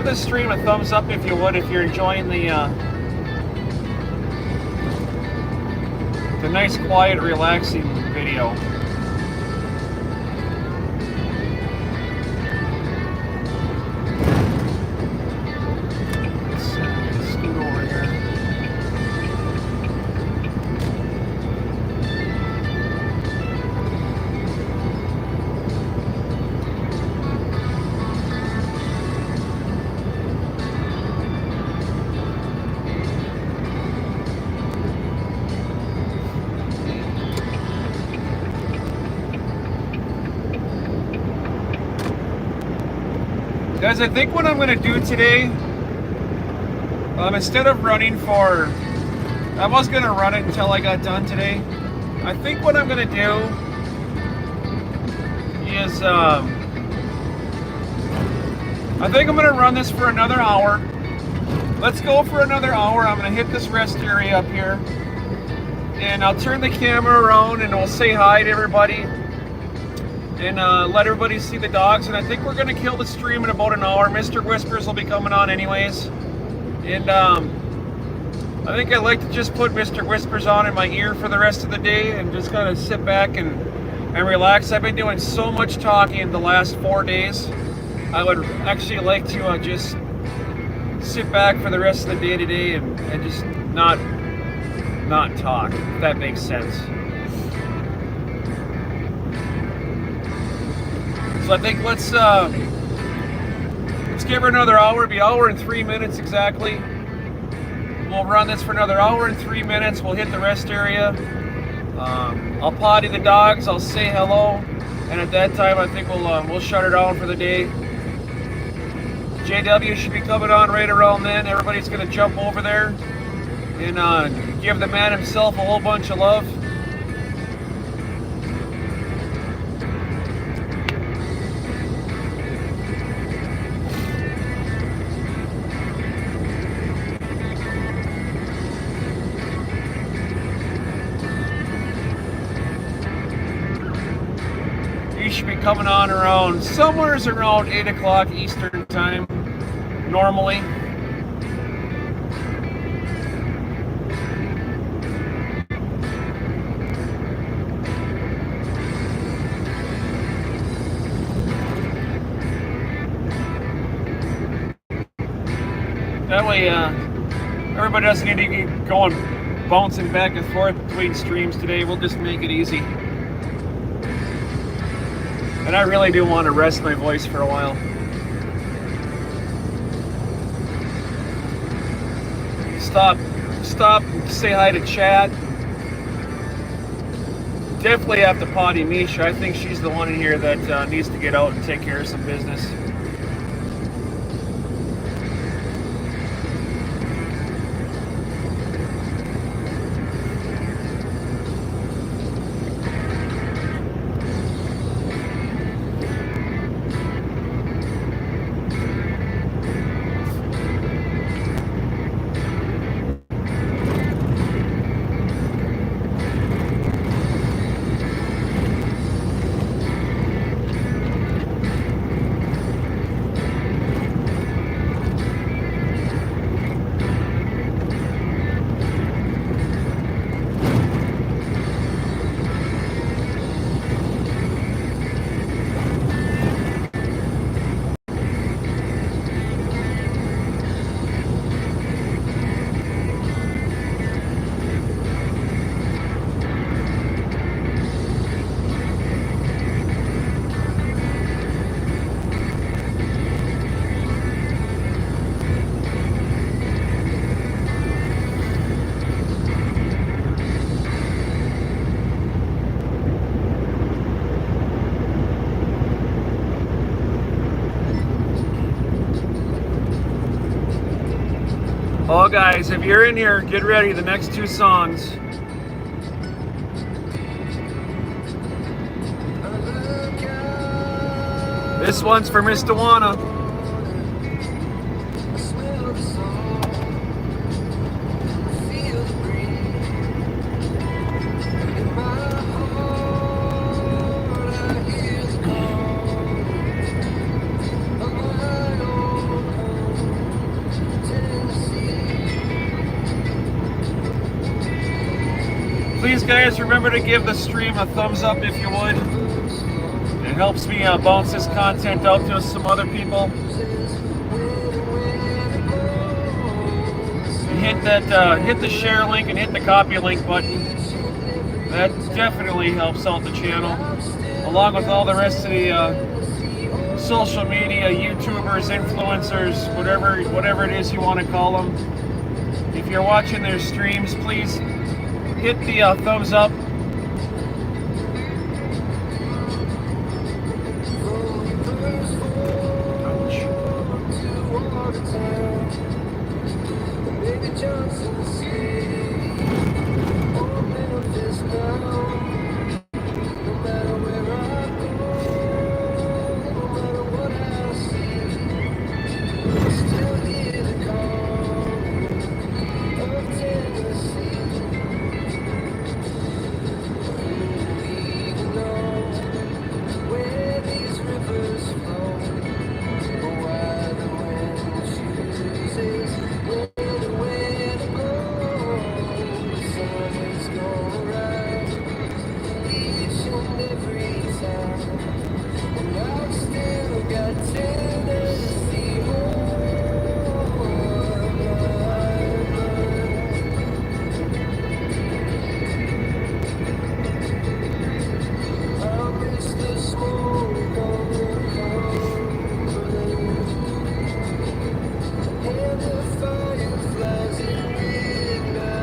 the stream a thumbs up if you would, if you're enjoying the nice, quiet, relaxing video. Let's scoot over here. Guys, I think what I'm going to do today, instead of running for, I was going to run it until I got done today. I think what I'm going to do is, I think I'm going to run this for another hour. Let's go for another hour. I'm going to hit this rest area up here. And I'll turn the camera around and we'll say hi to everybody. And let everybody see the dogs. And I think we're going to kill the stream in about an hour. Mr. Whispers will be coming on anyways. And I think I'd like to just put Mr. Whispers on in my ear for the rest of the day and just kind of sit back and relax. I've been doing so much talking the last 4 days. I would actually like to just sit back for the rest of the day today and just not talk, if that makes sense. So I think let's give her another hour. It'll be an hour and 3 minutes exactly. We'll run this for another hour and 3 minutes. We'll hit the rest area. I'll potty the dogs. I'll say hello, and at that time I think we'll shut her down for the day. JW should be coming on right around then. Everybody's gonna jump over there and give the man himself a whole bunch of love. Should be coming on around somewhere's around 8 o'clock Eastern time normally. That way everybody doesn't need to be going bouncing back and forth between streams today. We'll just make it easy. And I really do want to rest my voice for a while. Stop, say hi to chat. Definitely have to potty Misha. I think she's the one in here that needs to get out and take care of some business. Oh, guys, if you're in here, get ready. The next two songs. This one's for Miss Dewana. Please, guys, remember to give the stream a thumbs up if you would. It helps me bounce this content out to some other people. And hit the share link and hit the copy link button. That definitely helps out the channel, along with all the rest of the social media, YouTubers, influencers, whatever it is you want to call them. If you're watching their streams, please hit the thumbs up.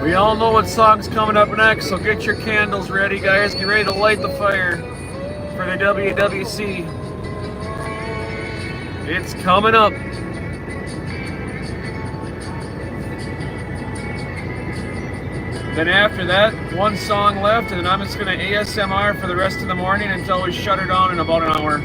We all know what song's coming up next, so get your candles ready, guys. Get ready to light the fire for the WWC. It's coming up. Then after that, one song left, and then I'm just going to ASMR for the rest of the morning until we shut her down in about an hour.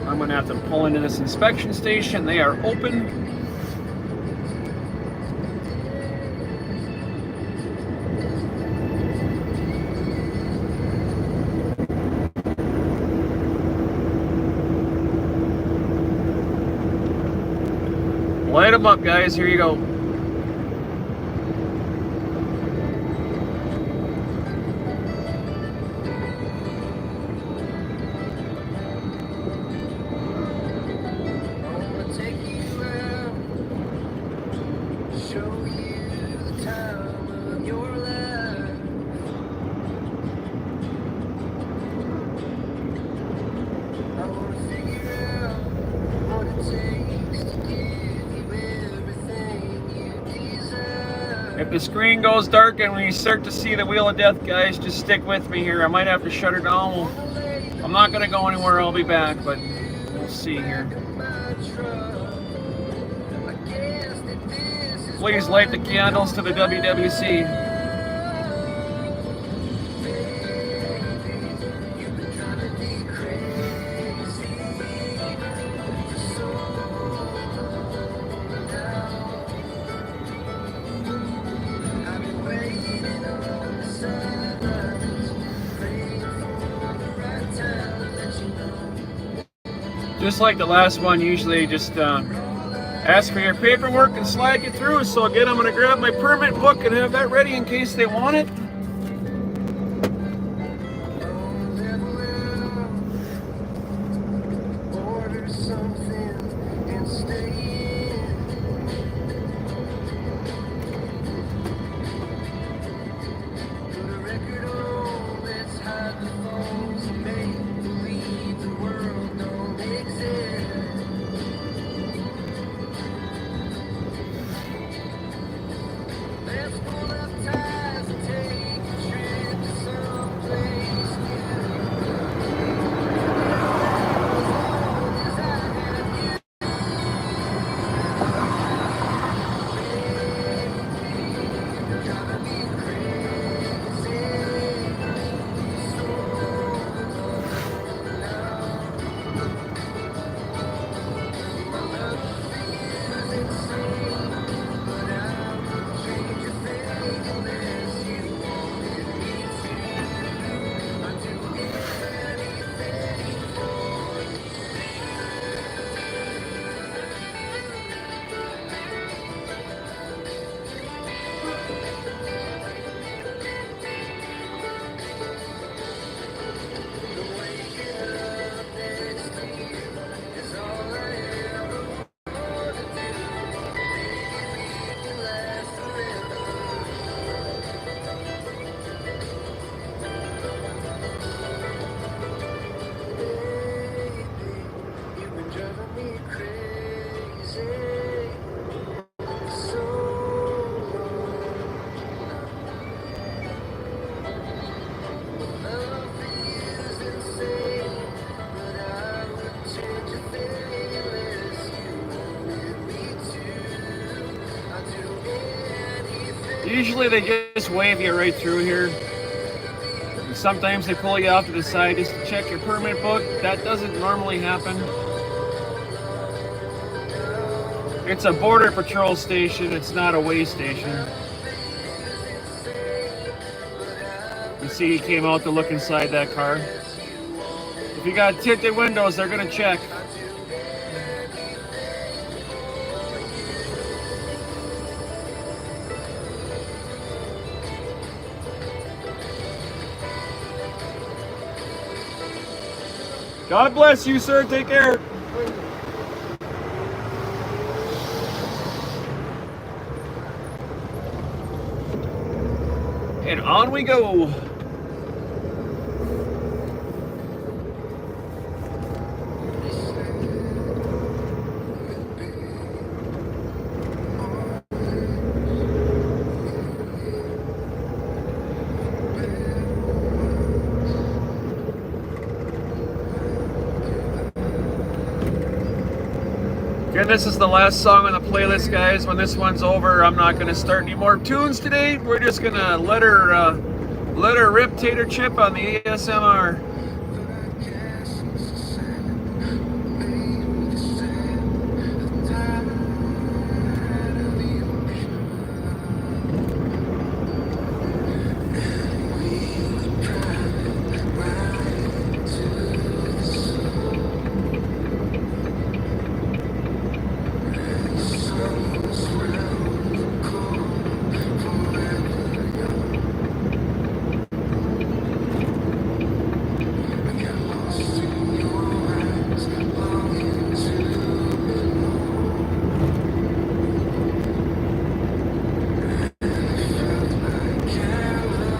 I'm going to have to pull into this inspection station. They are open. Light them up, guys. Here you go. If the screen goes dark and when you start to see the Wheel of Death, guys, just stick with me here. I might have to shut her down. I'm not going to go anywhere. I'll be back, but we'll see here. Please light the candles to the WWC. Just like the last one, usually just ask for your paperwork and slide you through. So again, I'm going to grab my permit book and have that ready in case they want it. Usually they just wave you right through here. And sometimes they pull you off to the side just to check your permit book. That doesn't normally happen. It's a border patrol station, it's not a way station. You see he came out to look inside that car. If you got tinted windows, they're gonna check. God bless you, sir. Take care. And on we go. And this is the last song on the playlist, guys. When this one's over, I'm not going to start any more tunes today. We're just going to let her rip Tater Chip on the ASMR.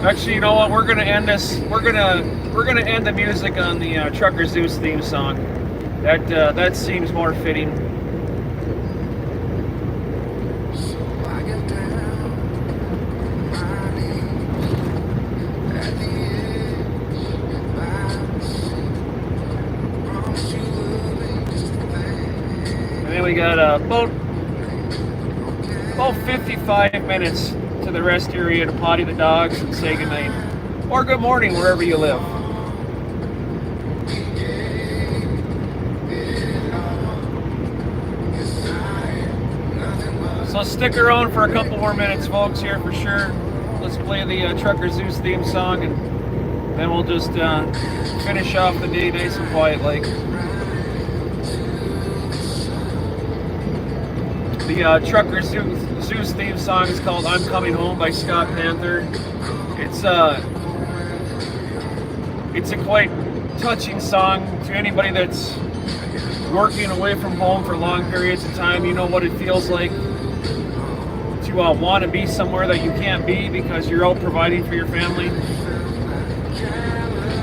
Actually, you know what? We're gonna end this. We're gonna end the music on the Trucker Zeus theme song. That seems more fitting. And then we got about 55 minutes to the rest area to potty the dogs and say goodnight. Or good morning, wherever you live. So stick around for a couple more minutes, folks, here for sure. Let's play the Trucker Zeus theme song, and then we'll just finish off the day nice and quiet like. The Trucker Zeus theme song is called "I'm Coming Home" by Scott Panther. It's a quite touching song to anybody that's working away from home for long periods of time. You know what it feels like to want to be somewhere that you can't be because you're out providing for your family.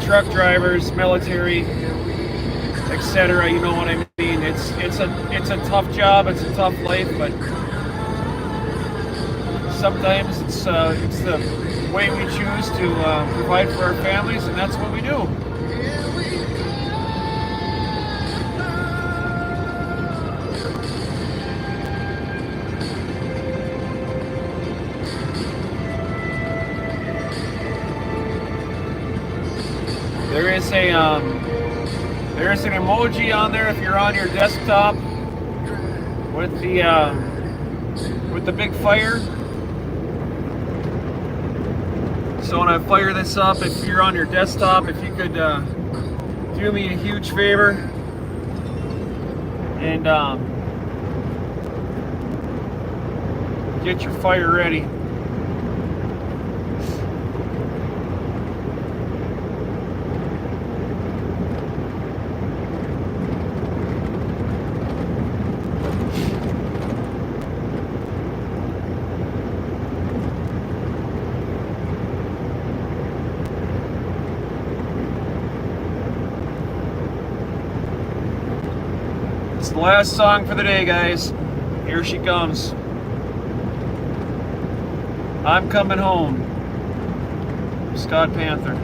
Truck drivers, military, etc. You know what I mean? It's a tough job. It's a tough life, but sometimes it's the way we choose to provide for our families, and that's what we do. There is an emoji on there if you're on your desktop with the big fire. So when I fire this up, if you're on your desktop, if you could do me a huge favor and get your fire ready. It's the last song for the day, guys. Here she comes. I'm Coming Home. Scott Panther.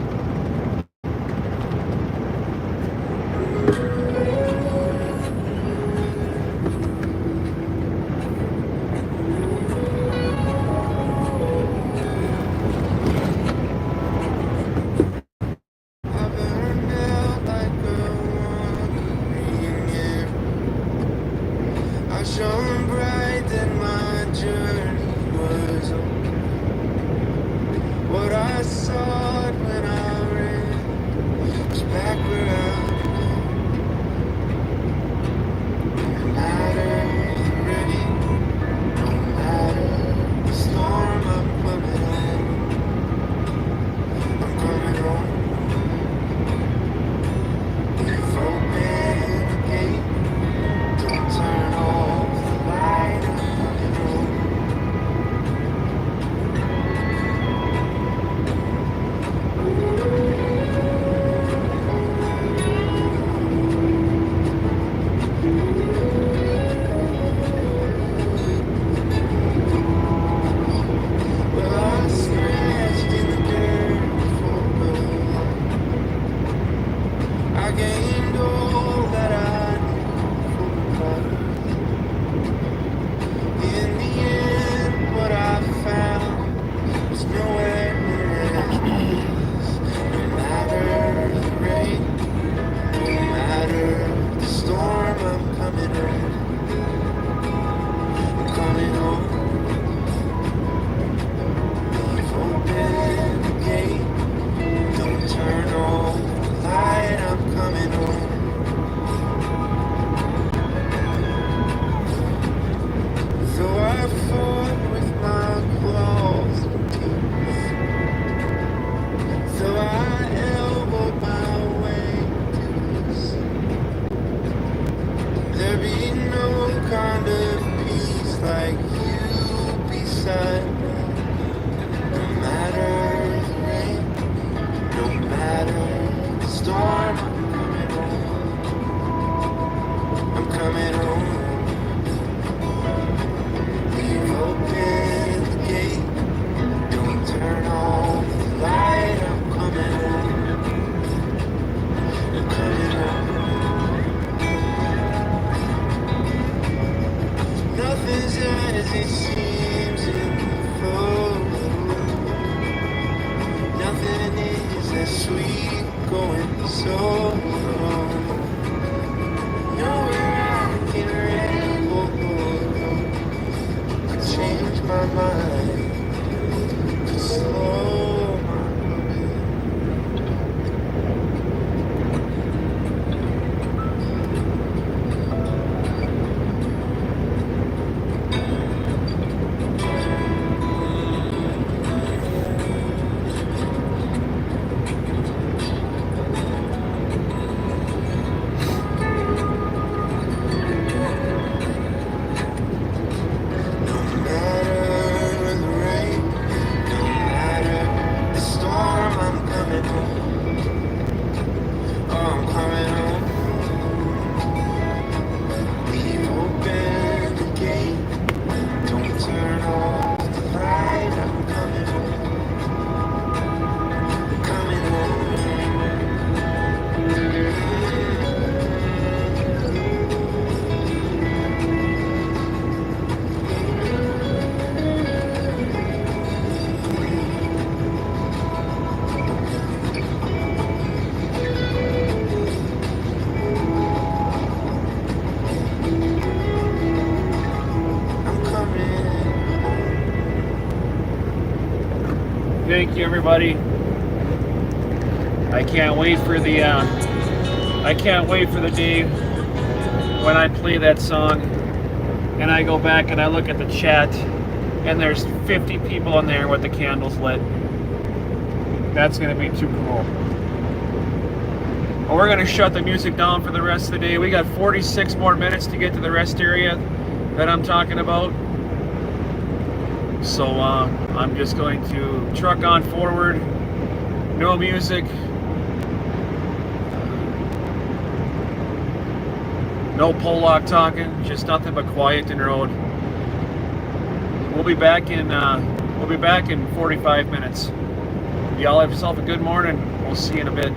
gained all that I need for the in the end, what I found was nowhere near as no matter the rain, no matter the storm, I'm coming home. I'm coming home. Leave open the gate. Don't turn on the light. I'm coming home. Though I fought with my claws and teeth, though I elbowed my way to this, there be no kind of peace like you beside me. No matter the rain, no matter the storm, I'm coming home. Leave open the gate. Don't turn off the light. I'm coming home. I'm coming home. Nothing's as it seems in the photo. Nothing is as sweet going so long. Nowhere I can ramble, could change my mind, could slow my no matter the rain, no matter the storm, I'm coming home. Oh, I'm coming home. Leave open the gate. Don't turn off the light. I'm coming home. I'm coming home. I'm coming home. Thank you, everybody. I can't wait for the day when I play that song and I go back and I look at the chat and there's 50 people in there with the candles lit. That's gonna be too cool. Well, we're gonna shut the music down for the rest of the day. We got 46 more minutes to get to the rest area that I'm talking about. So I'm just going to truck on forward. No music. No Pollock talking. Just nothing but quiet in the road. We'll be back in 45 minutes. Y'all have yourself a good morning. We'll see you in a bit.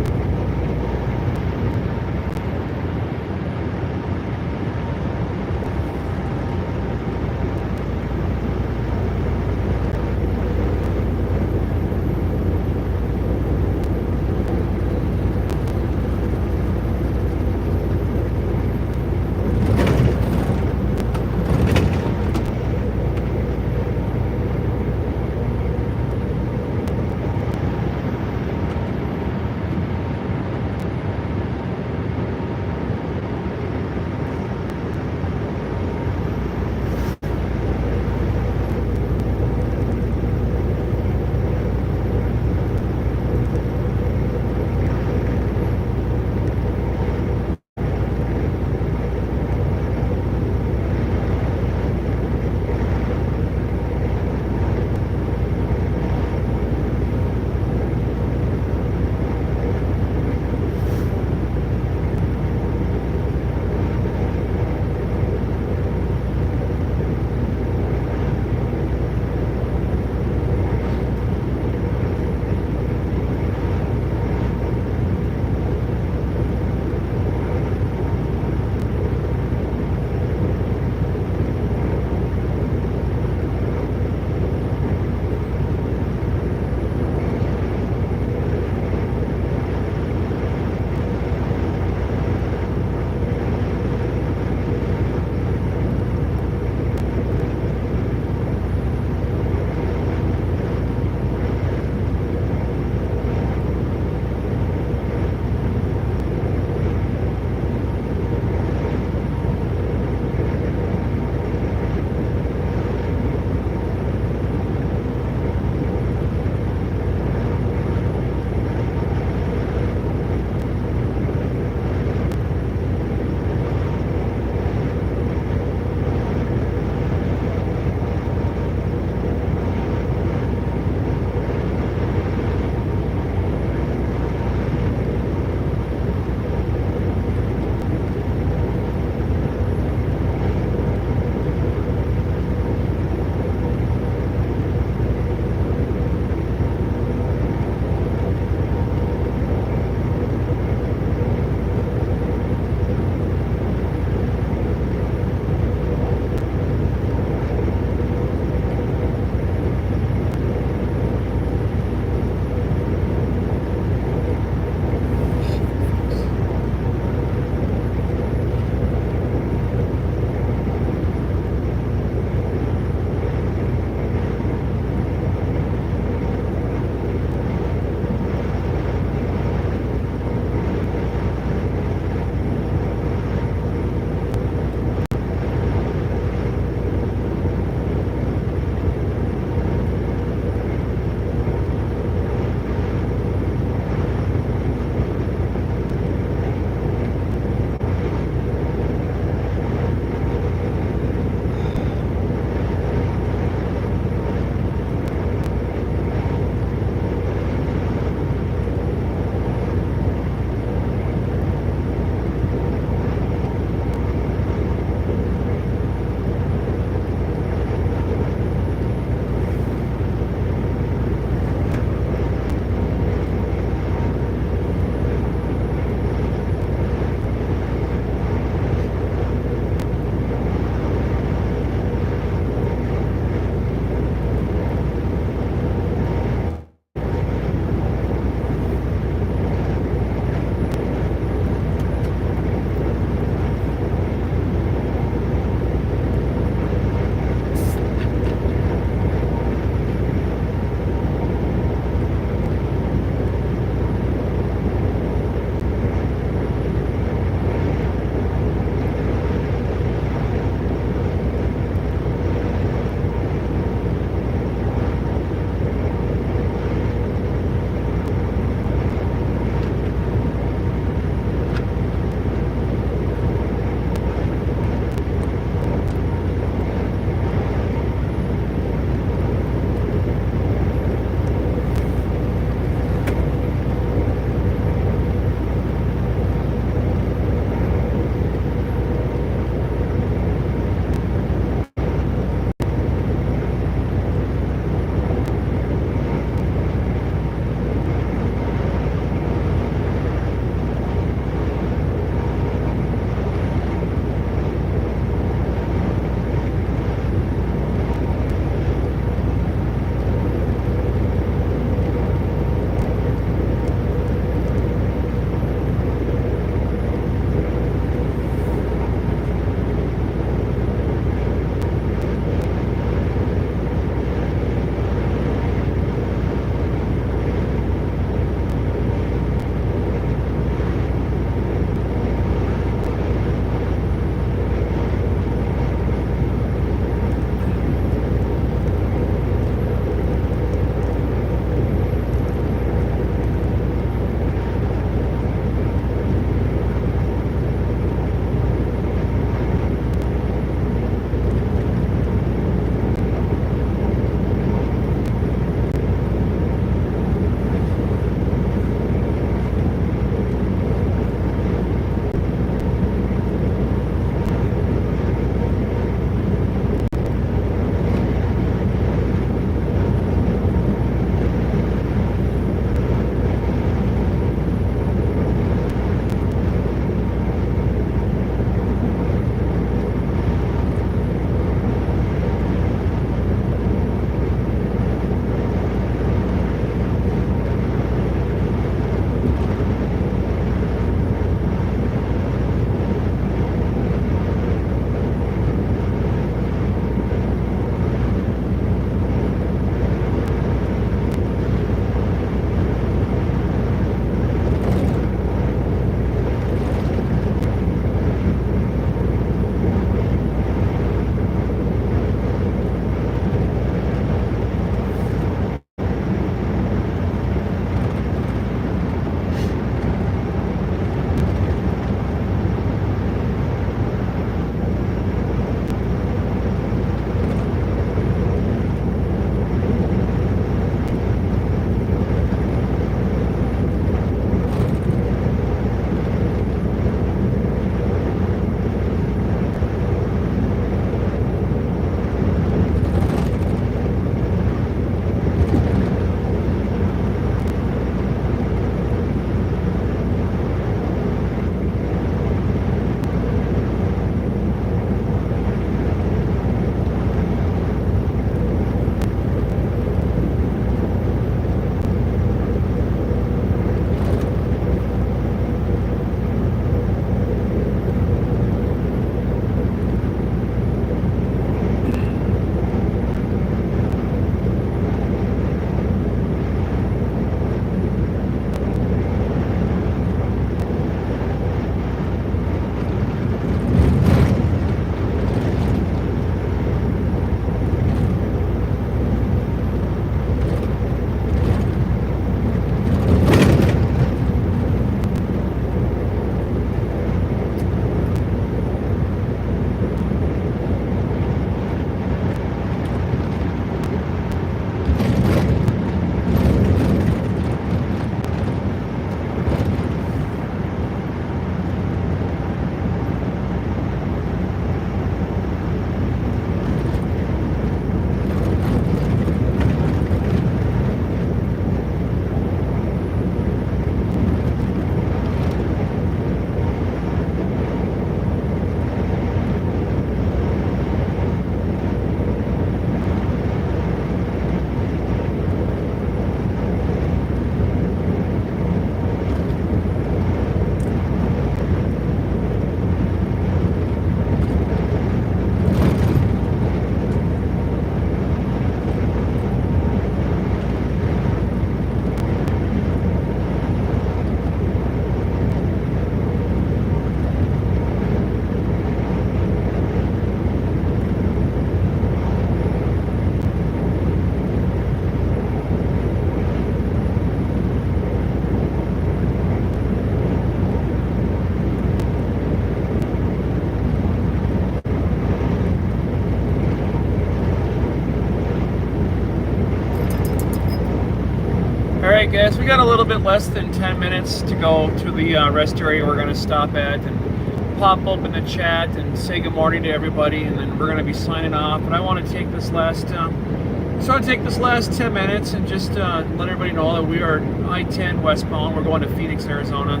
Alright guys, we got a little bit less than 10 minutes to go to the rest area we're going to stop at and pop open the chat and say good morning to everybody, and then we're going to be signing off. But I want to take this last 10 minutes and just let everybody know that we are I-10 westbound. We're going to Phoenix, Arizona.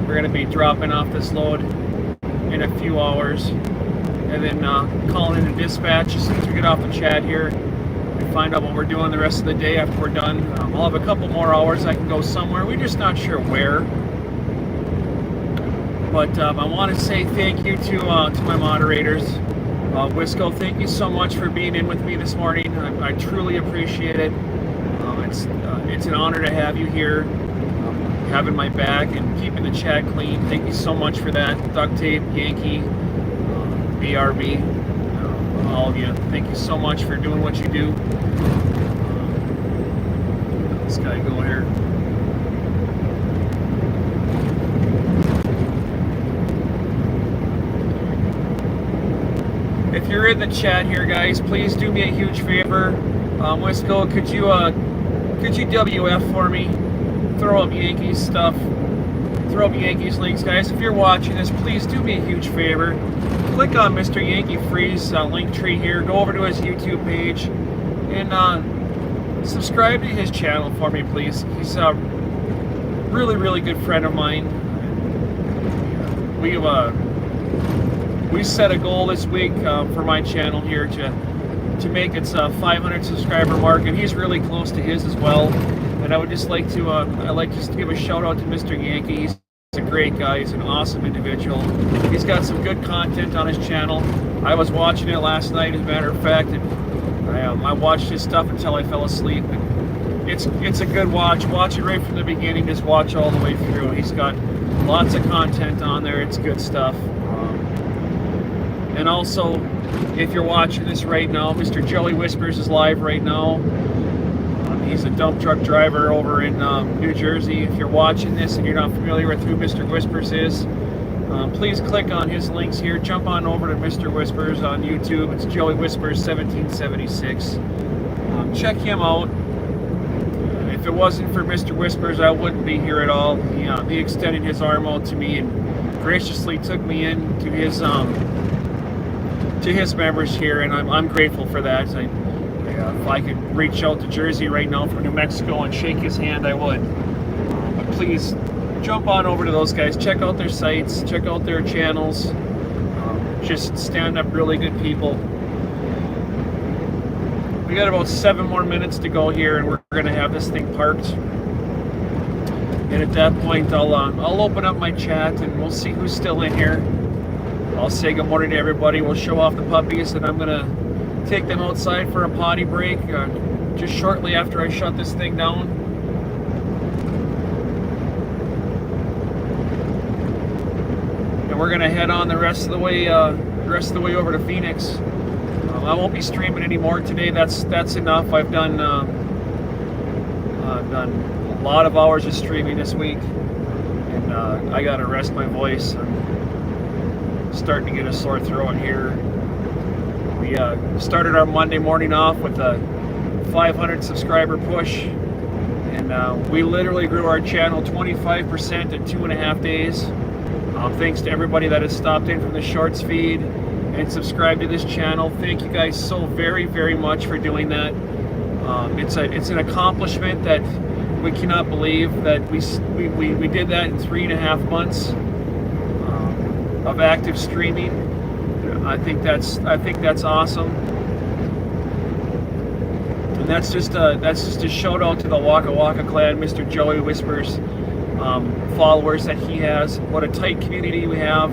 We're going to be dropping off this load in a few hours, and then calling in a dispatch as soon as we get off the chat here and find out what we're doing the rest of the day after we're done. I'll have a couple more hours. I can go somewhere. We're just not sure where. But I want to say thank you to my moderators. Wisco, thank you so much for being in with me this morning. I truly appreciate it. It's an honor to have you here, having my back and keeping the chat clean. Thank you so much for that. Duct Tape, Yankee, BRB. All of you, thank you so much for doing what you do. This guy go here. If you're in the chat here, guys, please do me a huge favor. Wisco, could you WF for me? Throw up Yankees stuff. Throw up Yankees links, guys. If you're watching this, please do me a huge favor. Click on Mr. Yankee Free's link tree here. Go over to his YouTube page and subscribe to his channel for me, please. He's a really, really good friend of mine. We set a goal this week for my channel here to make its 500 subscriber mark, and he's really close to his as well. And I would just like to give a shout out to Mr. Yankee. He's a great guy. He's an awesome individual. He's got some good content on his channel. I was watching it last night, as a matter of fact, and I watched his stuff until I fell asleep. And it's a good watch. Watch it right from the beginning. Just watch all the way through. He's got lots of content on there. It's good stuff. And also, if you're watching this right now, Mr. Joey Whispers is live right now. He's a dump truck driver over in New Jersey. If you're watching this and you're not familiar with who Mr. Whispers is, please click on his links here. Jump on over to Mr. Whispers on YouTube. It's Joey Whispers 1776. Check him out. If it wasn't for Mr. Whispers, I wouldn't be here at all. He extended his arm out to me and graciously took me in to his members here, and I'm grateful for that. If I could reach out to Jersey right now from New Mexico and shake his hand, I would. But please jump on over to those guys. Check out their sites. Check out their channels. Just stand up, really good people. We got about 7 more minutes to go here, and we're going to have this thing parked. And at that point, I'll open up my chat, and we'll see who's still in here. I'll say good morning to everybody. We'll show off the puppies, and I'm going to take them outside for a potty break just shortly after I shut this thing down. And we're gonna head on the rest of the way over to Phoenix. I won't be streaming anymore today. That's enough. I've done a lot of hours of streaming this week, and I gotta rest my voice. I'm starting to get a sore throat here. We started our Monday morning off with a 500 subscriber push, and we literally grew our channel 25% in 2.5 days. Thanks to everybody that has stopped in from the Shorts feed and subscribed to this channel. Thank you guys so very, very much for doing that. It's an accomplishment that we cannot believe that we did that in 3.5 months of active streaming. I think that's awesome, and that's just a shout out to the Waka Waka clan, Mr. Joey Whispers, followers that he has. What a tight community we have,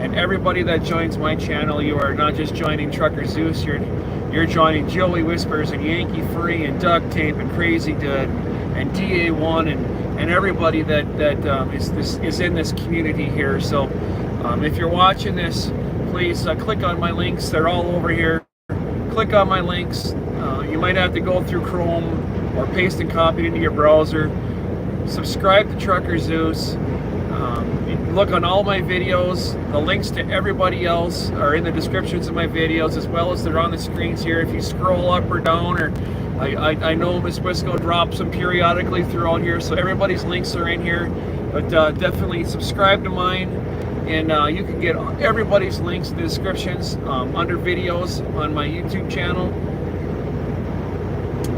and everybody that joins my channel, you are not just joining Trucker Zeus, you're joining Joey Whispers and Yankee Free and Duct Tape and Crazy Dud and DA1 and everybody that is in this community here. So if you're watching this, please click on my links. They're all over here. Click on my links. You might have to go through Chrome or paste and copy it into your browser. Subscribe to Trucker Zeus. You can look on all my videos. The links to everybody else are in the descriptions of my videos, as well as they're on the screens here. If you scroll up or down, or I know Miss Wisco drops them periodically throughout here, so everybody's links are in here. But definitely subscribe to mine, and you can get everybody's links in the descriptions under videos on my YouTube channel.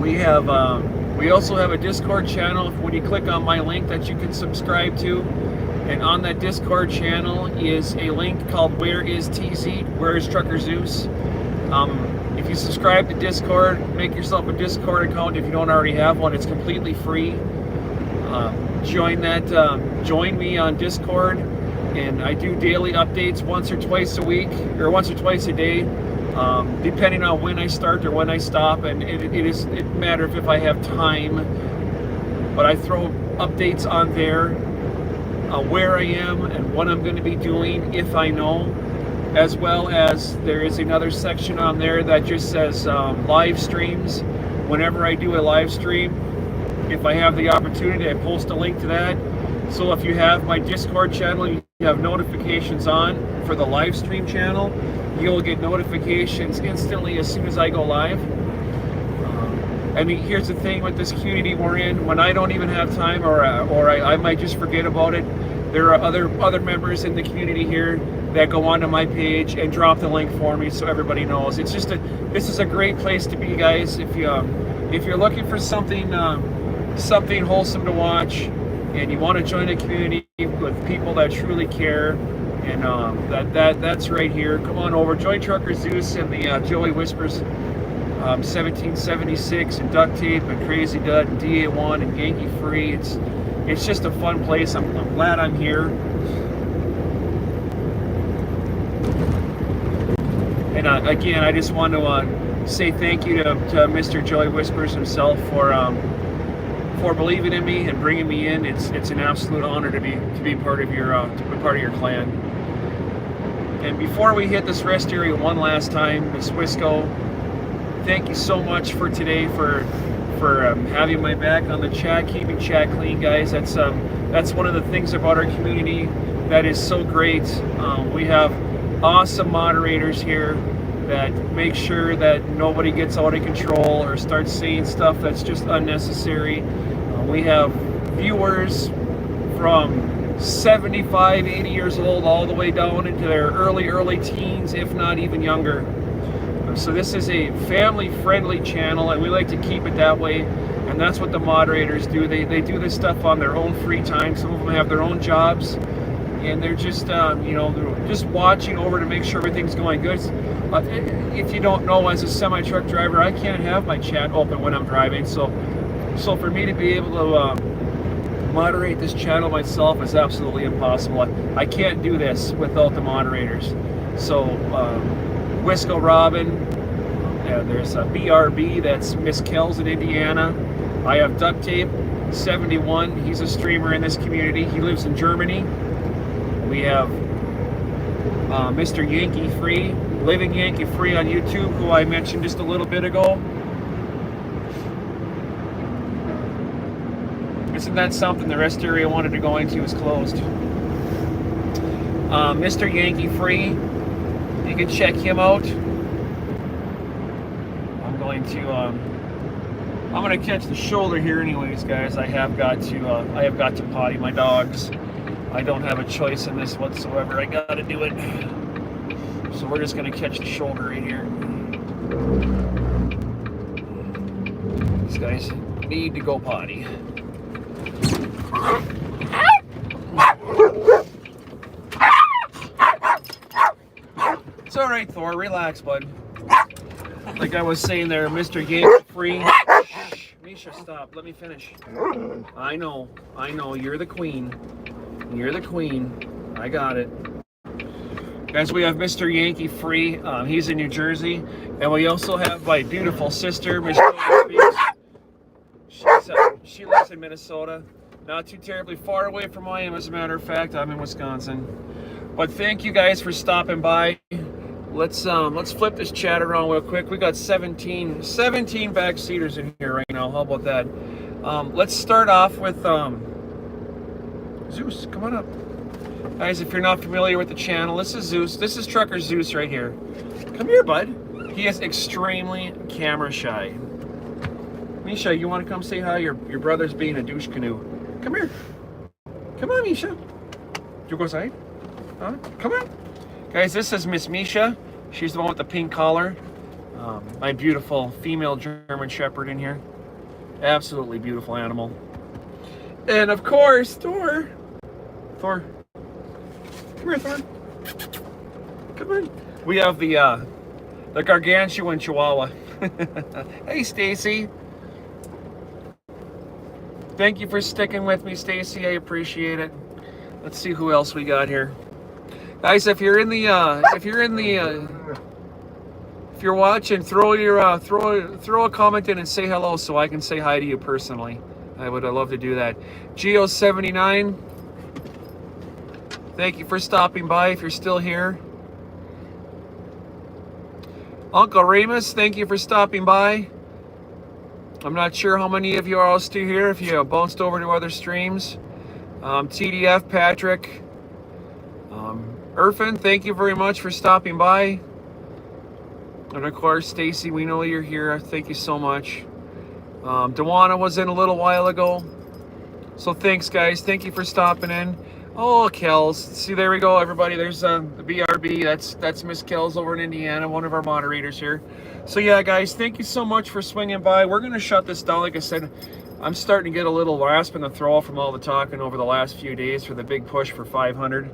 We also have a Discord channel when you click on my link that you can subscribe to. And on that Discord channel is a link called Where is TZ? Where is Trucker Zeus? If you subscribe to Discord, make yourself a Discord account if you don't already have one. It's completely free. Join me on Discord, and I do daily updates once or twice a week, or once or twice a day, depending on when I start or when I stop. And it matters if I have time, but I throw updates on there, where I am and what I'm going to be doing if I know, as well as there is another section on there that just says live streams. Whenever I do a live stream, if I have the opportunity, I post a link to that. So if you have my Discord channel, you have notifications on for the live stream channel, you'll get notifications instantly as soon as I go live. I mean, here's the thing with this community we're in: when I don't even have time, or I might just forget about it, there are other members in the community here that go onto my page and drop the link for me, so everybody knows. This is a great place to be, guys. If you're looking for something wholesome to watch, and you want to join a community with people that truly care, and that's right here. Come on over, join Trucker Zeus and the Joey Whispers 1776 and Duct Tape and Crazy Dud and DA1 and Yankee Free. It's just a fun place. I'm glad I'm here. And again, I just want to say thank you to Mr. Joey Whispers himself for believing in me and bringing me in. It's an absolute honor to be part of your clan. And before we hit this rest area one last time, Miss Wisco, thank you so much for today, for having my back on the chat, keeping chat clean, guys. That's one of the things about our community that is so great. We have awesome moderators here that make sure that nobody gets out of control or starts saying stuff that's just unnecessary. We have viewers from 75, 80 years old all the way down into their early teens, if not even younger. So this is a family-friendly channel, and we like to keep it that way. And that's what the moderators do. They do this stuff on their own free time. Some of them have their own jobs, and they're just they're just watching over to make sure everything's going good. If you don't know, as a semi-truck driver, I can't have my chat open when I'm driving. So for me to be able to moderate this channel myself is absolutely impossible. I can't do this without the moderators. So Wisco Robin, there's a BRB, that's Miss Kells in Indiana. I have Duct Tape 71, he's a streamer in this community. He lives in Germany. We have Mr. Yankee Free, Living Yankee Free on YouTube, who I mentioned just a little bit ago. Isn't that something? The rest area I wanted to go into is closed. Mr. Yankee Free, you can check him out. I'm going to catch the shoulder here anyways, guys. I have got to potty my dogs. I don't have a choice in this whatsoever. I got to do it. So we're just going to catch the shoulder right here. These guys need to go potty. It's all right, Thor. Relax, bud. Like I was saying there, Mr. Yankee Free. Shh, Misha, stop. Let me finish. I know. You're the queen. You're the queen. I got it. Guys, we have Mr. Yankee Free. He's in New Jersey. And we also have my beautiful sister, Miss She lives in Minnesota. Not too terribly far away from where I am, as a matter of fact. I'm in Wisconsin. But thank you guys for stopping by. Let's flip this chat around real quick. We got 17 backseaters in here right now. How about that? Let's start off with Zeus. Come on up. Guys, if you're not familiar with the channel, this is Zeus. This is Trucker Zeus right here. Come here, bud. He is extremely camera shy. Misha, you want to come say hi? Your brother's being a douche canoe. Come here. Come on, Misha. You go outside? Huh? Come on. Guys, this is Miss Misha. She's the one with the pink collar. My beautiful female German Shepherd in here. Absolutely beautiful animal. And of course, Thor. Thor. Come here, Thor. Come on. We have the gargantuan Chihuahua. Hey, Stacy. Thank you for sticking with me, Stacy. I appreciate it. Let's see who else we got here. Guys, if you're watching, throw a comment in and say hello so I can say hi to you personally. I'd love to do that. Geo79, thank you for stopping by if you're still here. Uncle Remus, thank you for stopping by. I'm not sure how many of you are all still here, if you bounced over to other streams. TDF, Patrick, Irfan, thank you very much for stopping by. And of course, Stacy, we know you're here. Thank you so much. Dewana was in a little while ago. So thanks, guys. Thank you for stopping in. Oh, Kells. See, there we go, everybody. There's the BRB. That's Miss Kells over in Indiana, one of our moderators here. So yeah, guys, thank you so much for swinging by. We're going to shut this down. Like I said, I'm starting to get a little rasp in the throat from all the talking over the last few days for the big push for 500.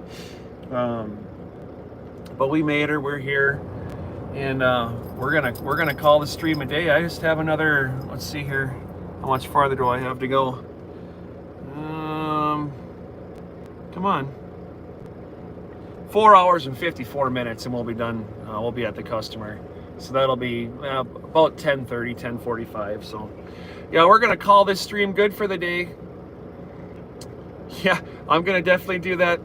But we made her. We're here. And we're gonna call the stream a day. I just have another, let's see here, how much farther do I have to go? Come on, 4 hours and 54 minutes and we'll be done. We'll be at the customer, so that'll be about 10:30, 10:45. So yeah, we're gonna call this stream good for the day. Yeah, I'm gonna definitely do that.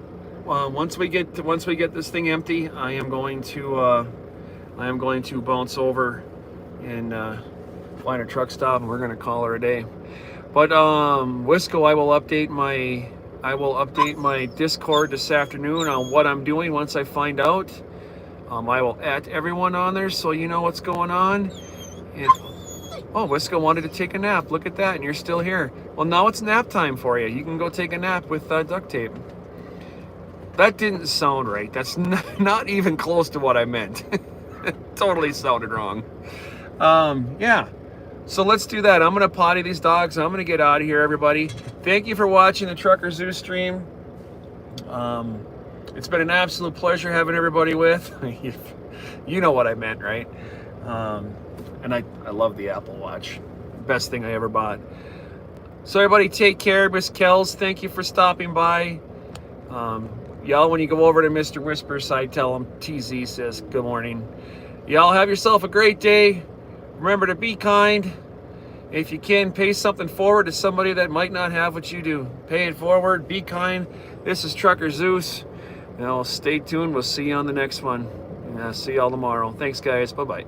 Once we get this thing empty, I am going to bounce over and find a truck stop, and we're gonna call her a day. But Wisco, I will update my Discord this afternoon on what I'm doing once I find out. I will add everyone on there so you know what's going on. And oh, Wisco wanted to take a nap. Look at that, and you're still here. Well, now it's nap time for you. You can go take a nap with duct tape. That didn't sound right. That's not even close to what I meant. Totally sounded wrong. Yeah, so let's do that. I'm gonna potty these dogs. I'm gonna get out of here, everybody. Thank you for watching the Trucker Zoo stream. It's been an absolute pleasure having everybody with. You know what I meant, right? And I love the Apple Watch. Best thing I ever bought. So everybody take care. Miss Kells, thank you for stopping by. Y'all, when you go over to Mr. Whisper's side, tell him TZ says good morning. Y'all have yourself a great day. Remember to be kind. If you can, pay something forward to somebody that might not have what you do. Pay it forward. Be kind. This is Trucker Zeus. Now, stay tuned. We'll see you on the next one. See y'all tomorrow. Thanks, guys. Bye-bye.